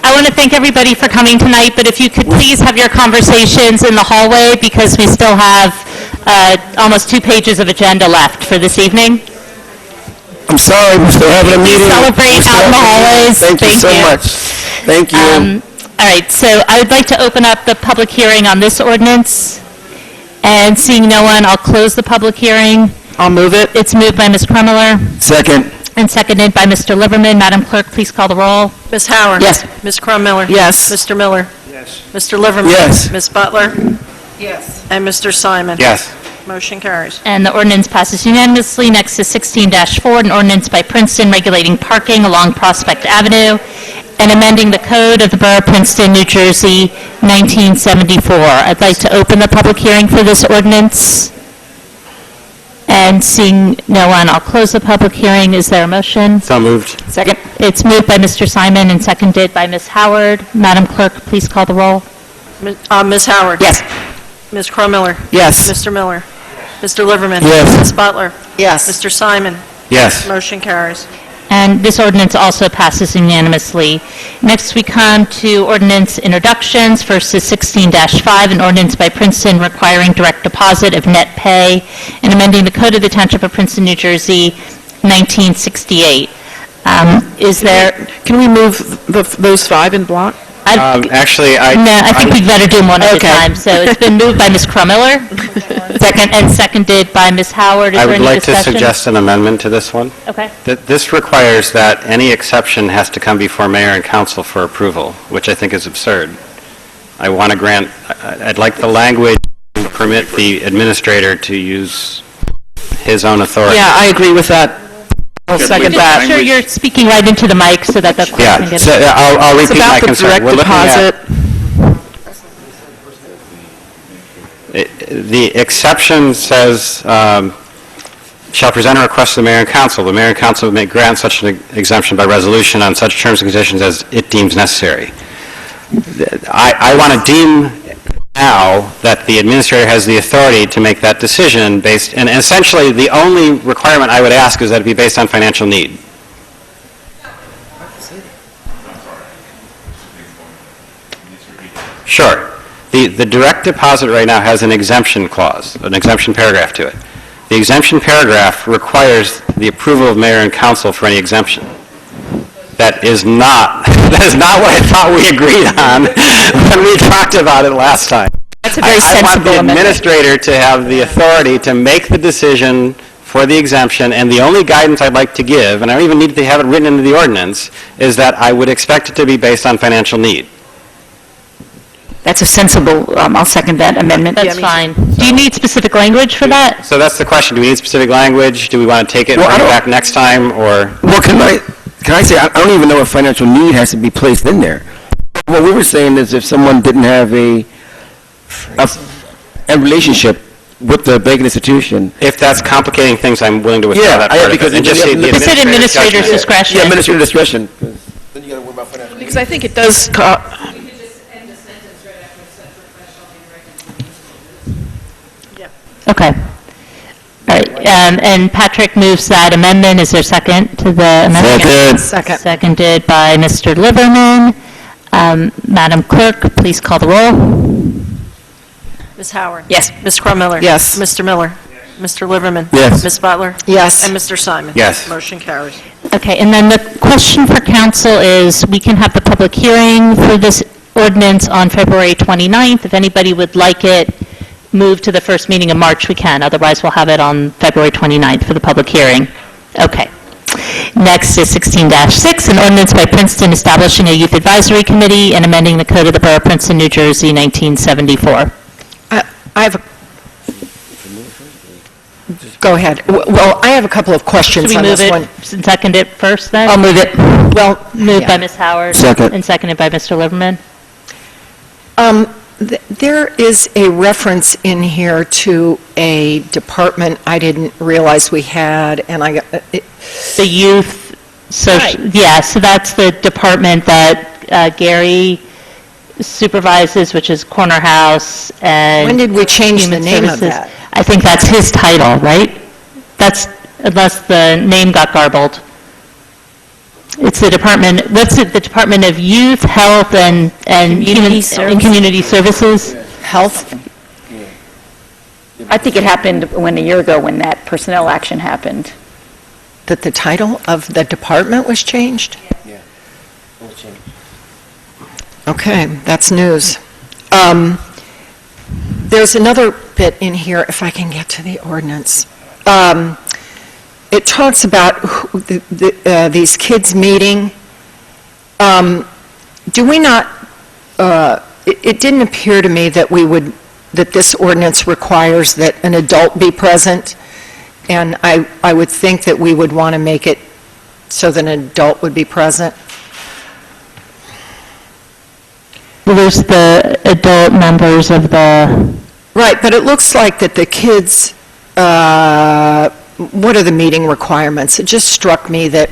I want to thank everybody for coming tonight, but if you could please have your conversations in the hallway because we still have almost 2 pages of agenda left for this evening. I'm sorry, we're still having a meeting. Celebrate out in the hallways. Thank you so much. Thank you. All right, so I would like to open up the public hearing on this ordinance. And seeing no one, I'll close the public hearing. I'll move it. It's moved by Ms. Crummiller. Second. And seconded by Mr. Liverman. Madam Clerk, please call the roll. Ms. Howard? Yes. Ms. Crummiller? Yes. Mr. Miller? Yes. Mr. Liverman? Yes. Ms. Butler? Yes. And Mr. Simon? Yes. Motion carries. And the ordinance passes unanimously. Next is 16-4, an ordinance by Princeton regulating parking along Prospect Avenue and amending the code of the Borough of Princeton, New Jersey, 1974. I'd like to open the public hearing for this ordinance. And seeing no one, I'll close the public hearing. Is there a motion? So moved. Second. It's moved by Mr. Simon and seconded by Ms. Howard. Madam Clerk, please call the roll. Ms. Howard? Yes. Ms. Cromiller? Yes. Mr. Miller? Mr. Liverman? Yes. Ms. Butler? Yes. Mr. Simon? Yes. Motion carries. And this ordinance also passes unanimously. Next, we come to ordinance introductions. First is 16-5, an ordinance by Princeton requiring direct deposit of net pay and amending the Code of the Township of Princeton, New Jersey, 1968. Is there... Can we move those 5 in block? Actually, No, I think we'd better do them one at a time. So it's been moved by Ms. Cromiller, and seconded by Ms. Howard. Is I there would any like to discussion? suggest an amendment to this one. Okay. This requires that any exception has to come before mayor and council for approval, which I think is absurd. I want to grant, I'd like the language to permit the administrator to use his own authority. Yeah, I agree with that. I'll second Just that. make sure you're speaking right into the mic so that the clerk can Yeah, get so it. I'll It's repeat my about the concern. direct We're looking at- deposit. The exception says, shall present a request to the mayor and council. The mayor and council may grant such an exemption by resolution on such terms and conditions as it deems necessary. I want to deem now that the administrator has the authority to make that decision based, and essentially the only requirement I would ask is that it be based on financial need. Sure. The direct deposit right now has an exemption clause, an exemption paragraph to it. The exemption paragraph requires the approval of mayor and council for any exemption. That is not what I thought we agreed on when we talked about it last time. That's a very I want sensible the amendment. administrator to have the authority to make the decision for the exemption, and the only guidance I'd like to give, and I don't even need to have it written into the ordinance, is that I would expect it to be based on financial need. That's a sensible, I'll second that amendment. That's fine. Do you need specific language for that? So that's the question. Do we need specific language? Do we want to take it and Well, bring it I back next time, or? Well, can I say, I don't even know if financial need has to be placed in there. What we were saying is if someone didn't have a relationship with the banking institution. If that's complicating things, I'm willing to withdraw that part of it. because And just say the It said administrator's judgment. discretion. Yeah, administrative discretion. Because I think it does, Okay. All right, and Patrick moves that amendment. Is there a second to the amendment? Second. Seconded by Mr. Liverman. Madam Clerk, please call the roll. Ms. Howard? Yes. Ms. Cromiller? Yes. Mr. Miller? Mr. Liverman? Yes. Ms. Butler? Yes. And Mr. Simon? Yes. Motion carries. Okay, and then the question for council is, we can have the public hearing for this ordinance on February 29th. If anybody would like it moved to the first meeting in March, we can. Otherwise, we'll have it on February 29th for the public hearing. Okay. Next is 16-6, an ordinance by Princeton establishing a youth advisory committee and amending the Code of the Borough of Princeton, New Jersey, 1974. I have a... Go ahead. Well, I have a couple of questions Should on we move this it one. and second it first, then? I'll move it. Well, Moved by Ms. Howard. Second. And seconded by Mr. Liverman. There is a reference in here to a department I didn't realize we had, and The youth, yeah, so that's the department that Gary supervises, which is Corner House and... When did we change the Human name of Services. that? I think that's his title, right? That's, unless the name got garbled. It's the department, what's it, the Department of Youth, Health, and Community and Community Services? Health? I think it happened a year ago when that personnel action happened. That the title of the department was changed? Yeah. Okay, that's news. There's another bit in here, if I can get to the ordinance. It talks about these kids meeting. Do we not, it didn't appear to me that that this ordinance requires that an adult be present, and I would think that we would want to make it so that an adult would be present. Well, there's the adult members of the... Right, but it looks like that the kids what are the meeting requirements? It just struck me that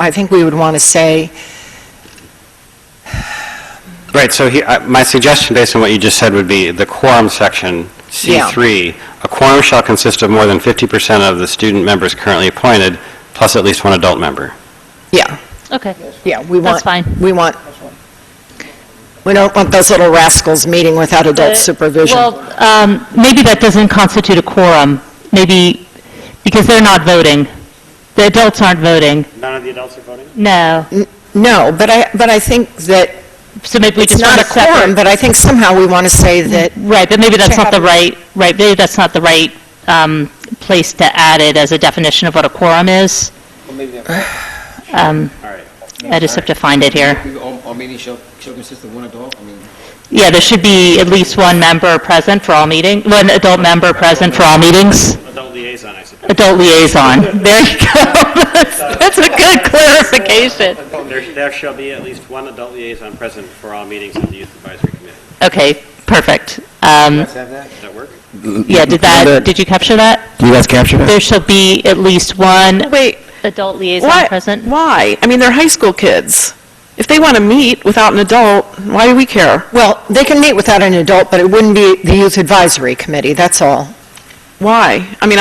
I think we would want to say, Right, so my suggestion based on what you just said would be the quorum section, C3. A quorum shall consist of more than 50% of the student members currently appointed, plus at least one adult member. yeah, Okay, yeah, we want... that's fine. We don't want those little rascals meeting without adult supervision. Well, maybe that doesn't constitute a quorum, maybe because they're not voting. The adults aren't voting. None of the adults are voting? No. No, but I think that So maybe we it's just not want a to separate. quorum, but I think somehow we want to say that... Right, but maybe that's To not the have- right, maybe that's not the right place to add it as a definition of what a quorum is. I just have to find it here. All meetings shall consist of one adult? Yeah, there should be at least one member present for all meetings, one adult member present for all meetings. Adult liaison, I suppose. Adult liaison, there you go. That's a good clarification. There shall be at least one adult liaison present for all meetings of the Youth Advisory Committee. Okay, perfect. Does that work? Yeah, did you capture that? Do you guys capture that? There shall be at least one Wait, adult liaison why? present. Why? I mean, they're high school kids. If they want to meet without an adult, why do we care? Well, they can meet without an adult, but it wouldn't be the Youth Advisory Committee, that's all. Why? I mean,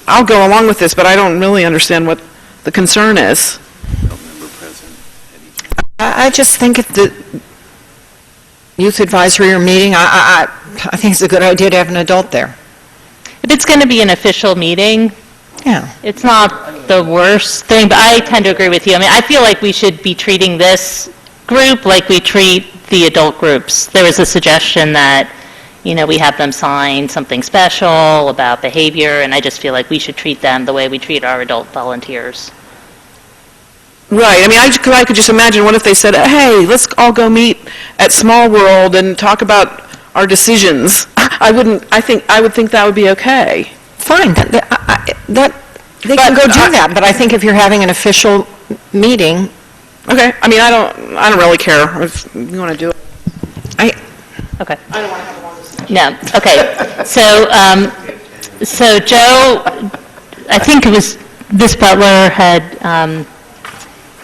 I'll go along with this, but I don't really understand what the concern is. I just think if the Youth Advisory are meeting, I think it's a good idea to have an adult there. If it's going to be an official meeting, Yeah. it's not the worst thing, but I tend to agree with you. I mean, I feel like we should be treating this group like we treat the adult groups. There was a suggestion that, we have them sign something special about behavior, and I just feel like we should treat them the way we treat our adult volunteers. Right. I mean, I could just imagine, what if they said, hey, let's all go meet at Small World and talk about our decisions? I would think that would be okay. Fine, they can go do that, but I think if you're having an official meeting... Okay, I mean, I don't really care if you want to do it. Okay. I don't want to have a long discussion. No, okay. So Joe, I think it was, Ms. Butler had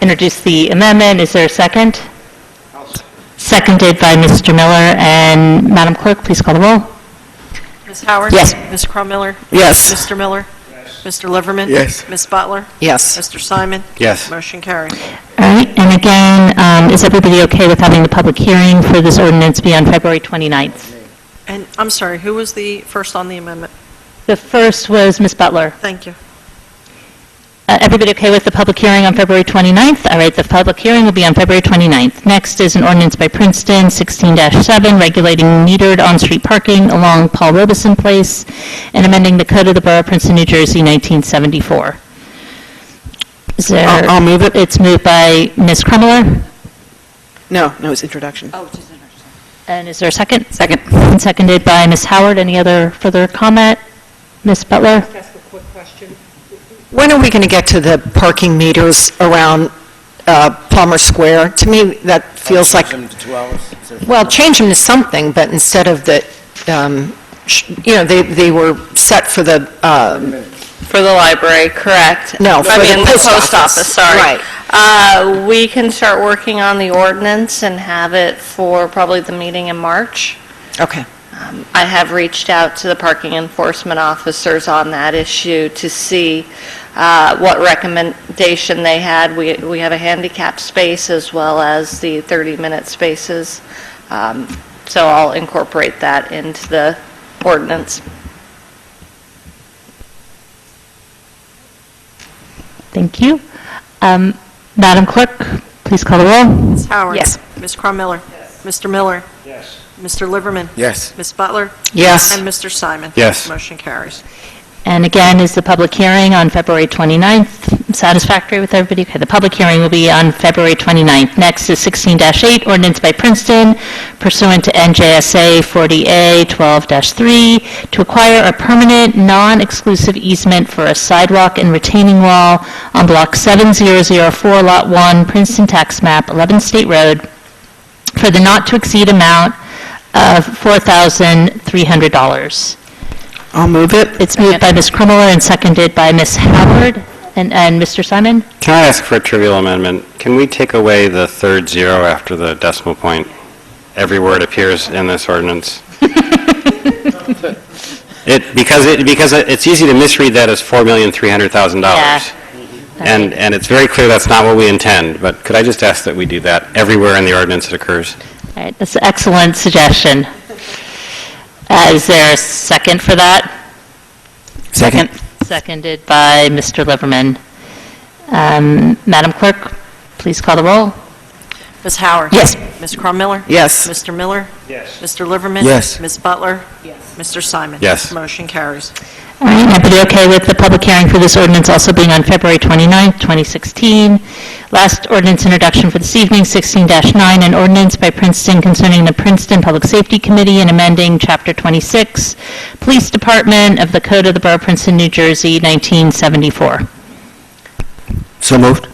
introduced the amendment. Is there a second? Seconded by Mr. Miller. And Madam Clerk, please call the roll. Ms. Howard? Yes. Ms. Crum-Miller? Yes. Mr. Miller? Yes. Mr. Liverman? Yes. Ms. Butler? Yes. Mr. Simon? Yes. Motion carries. All right, and again, is everybody okay with having the public hearing for this ordinance be on February 29th? And I'm sorry, who was the first on the amendment? The first was Ms. Butler. Thank you. Everybody okay with the public hearing on February 29th? All right, the public hearing will be on February 29th. Next is an ordinance by Princeton, 16-7, regulating metered on-street parking along Paul Robeson Place and amending the Code of the Borough of Princeton, New Jersey, 1974. Is there... I'll move it. It's moved by Ms. Crummler. No, it's introduction. Oh, just introduction. And is there a second? Second. And seconded by Ms. Howard. Any other further comment? Ms. Butler? When are we going to get to the parking meters around Palmer Square? To me, that feels like... Change them to 2 hours? Well, change them to something, but instead of the, they were set for the... For the library, correct. No, for the post office. Sorry. Right. We can start working on the ordinance and have it for probably the meeting in March. Okay. I have reached out to the parking enforcement officers on that issue to see what recommendation they had. We have a handicap space as well as the 30-minute spaces. So I'll incorporate that into the ordinance. Thank you. Madam Clerk, please call the roll. Ms. Howard? Yes. Ms. Crum-Miller? Yes. Mr. Miller? Yes. Mr. Liverman? Yes. Ms. Butler? Yes. And Mr. Simon? Yes. Motion carries. And again, is the public hearing on February 29th satisfactory with everybody? Okay, the public hearing will be on February 29th. Next is 16-8, ordinance by Princeton pursuant to NJSA 40A 12-3 to acquire a permanent, non-exclusive easement for a sidewalk and retaining wall on Block 7004, Lot 1, Princeton Tax Map, 11 State Road, for the not-to-exceed amount of $4,300. I'll move it. It's moved by Ms. Krummeler and seconded by Ms. Howard. And Mr. Simon? Can I ask for a trivial amendment? Can we take away the third zero after the decimal point? Every word appears in this ordinance. Because it's easy to misread that as $4,300,000. Yeah. And it's very clear that's not what we intend, but could I just ask that we do that everywhere in the ordinance it occurs? All right, that's an excellent suggestion. Is there a second for that? Second. Seconded by Mr. Liverman. Madam Clerk, please call the roll. Ms. Howard? Yes. Ms. Crum-Miller? Yes. Mr. Miller? Yes. Mr. Liverman? Yes. Ms. Butler? Yes. Mr. Simon? Yes. Motion carries. All right, everybody okay with the public hearing for this ordinance also being on February 29th, 2016? Last ordinance introduction for this evening, 16-9, an ordinance by Princeton concerning the Princeton Public Safety Committee and amending Chapter 26, Police Department of the Code of the Borough of Princeton, New Jersey, 1974. So moved.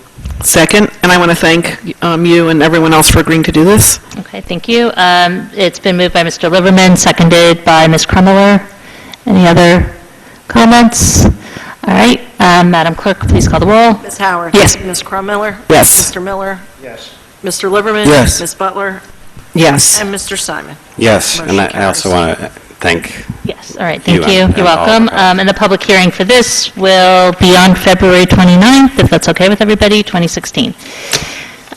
Second, and I want to thank you and everyone else for agreeing to do this. Okay, thank you. It's been moved by Mr. Liverman, seconded by Ms. Krummeler. Any other comments? All right, Madam Clerk, please call the roll. Ms. Howard? Yes. Ms. Crum-Miller? Yes. Mr. Miller? Yes. Mr. Liverman? Yes. Ms. Butler? Yes. And Mr. Simon? Yes, and Motion I also carries. want to thank Yes, all right, thank You you. and You're all welcome. of us. And the public hearing for this will be on February 29th, if that's okay with everybody, 2016.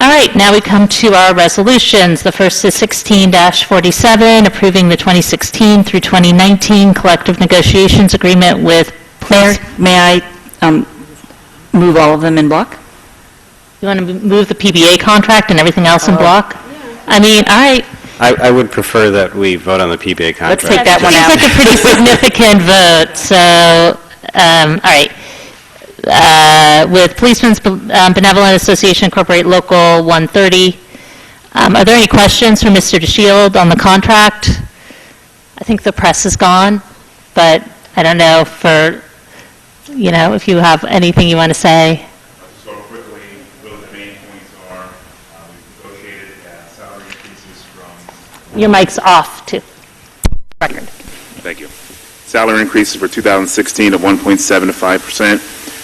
All right, now we come to our resolutions. The first is 16-47, approving the 2016 through 2019 collective negotiations agreement with Mayor, may I move all of them in block? You want to move the PBA contract and everything else in block? I mean, all right. I would prefer that we vote on the PBA contract. take that one out. Seems like a pretty significant vote, so, all right. With Policemen's Benevolent Association Incorporated Local 130, are there any questions for Mr. DeShield on the contract? I think the press is gone, but I don't know if you have anything you want to say. So quickly, those the main points are, we've negotiated salary increases from... Your mic's off, too. Record. Thank you. Salary increases for 2016 of 1.75%,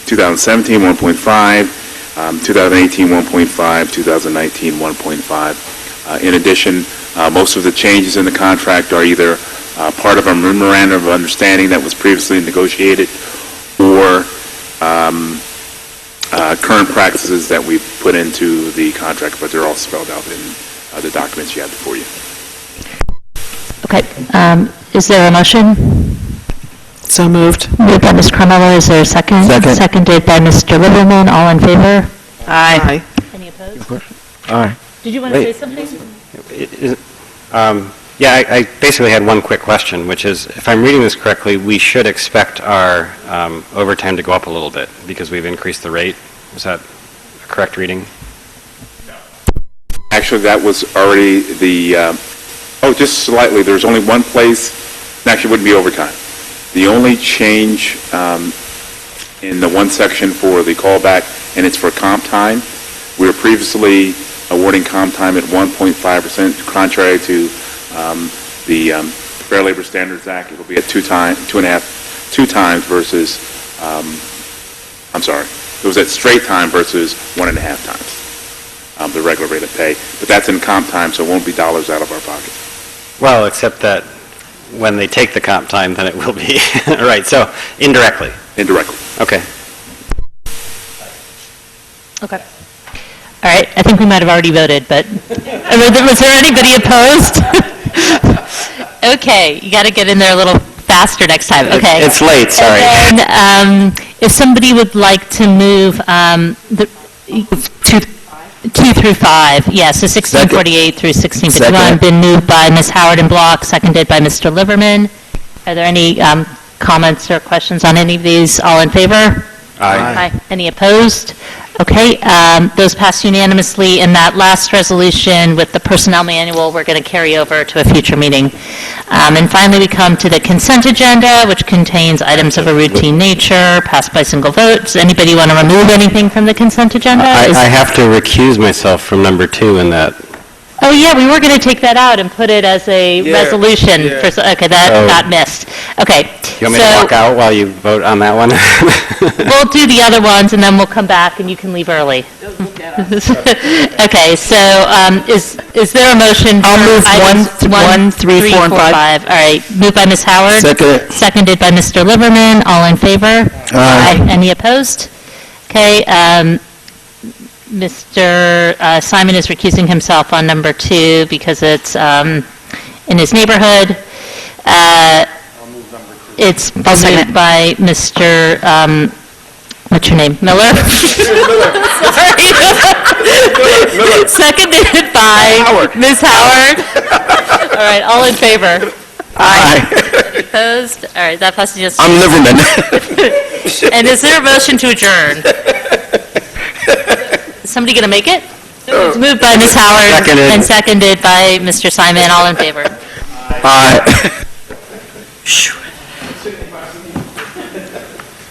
2017 1.5%, 2018 1.5%, 2019 1.5%. In addition, most of the changes in the contract are either part of a memorandum of understanding that was previously negotiated or current practices that we put into the contract, but they're all spelled out in the documents you have before you. Okay, is there a motion? So moved. Moved by Ms. Krummeler, is there a second? Second. Seconded by Mr. Liverman, all in favor? Aye. Any opposed? All right. Did you want to Wait. say something? Yeah, I basically had one quick question, which is, if I'm reading this correctly, we should expect our overtime to go up a little bit because we've increased the rate. Is that a correct reading? Actually, that was already just slightly. There's only one place, it actually wouldn't be overtime. The only change in the one section for the callback, and it's for comp time, we were previously awarding comp time at 1.5%, contrary to the Fair Labor Standards Act. It'll be at two times versus, it was at straight time versus 1.5 times, the regular rate of pay. But that's in comp time, so it won't be dollars out of our pocket. Well, except that when they take the comp time, then it will be. Right, so indirectly. Indirectly. Okay. Okay. All right, I think we might have already voted, but was there anybody opposed? Okay, you got to get in there a little faster next time, okay. It's late, sorry. And then, if somebody would like to move the 2 through 5, yes, so 1648 through 1651, been moved by Ms. Howard and Block, seconded by Mr. Liverman. Are there any comments or questions on any of these? All in favor? Aye. Any opposed? Okay, those passed unanimously. In that last resolution with the personnel manual, we're going to carry over to a future meeting. And finally, we come to the consent agenda, which contains items of a routine nature, passed by single vote. Does anybody want to remove anything from the consent agenda? I have to recuse myself from number 2 in that Oh, yeah, we were going to take that out and put it as a Yeah, resolution. yeah. Okay, that So- got missed. Okay. You want me to walk out while you vote on that one? We'll do the other ones, and then we'll come back, and you can leave early. Okay, so is there a motion? I'll for move items 1, 3, 4, and 5. All right, moved by Ms. Howard. Second. Seconded by Mr. Liverman. All in favor? Aye. Any opposed? Okay, Mr. Simon is recusing himself on number 2 because it's in his neighborhood. It's been moved by Mr., what's your name, Miller? Sorry. Seconded by Ms. Howard. All right, all in favor? Aye. Opposed? All right, that passes just. I'm Liverman. And is there a motion to adjourn? Is somebody going to make it? It's moved by Ms. Howard. Seconded. And seconded by Mr. Simon. All in favor? Aye.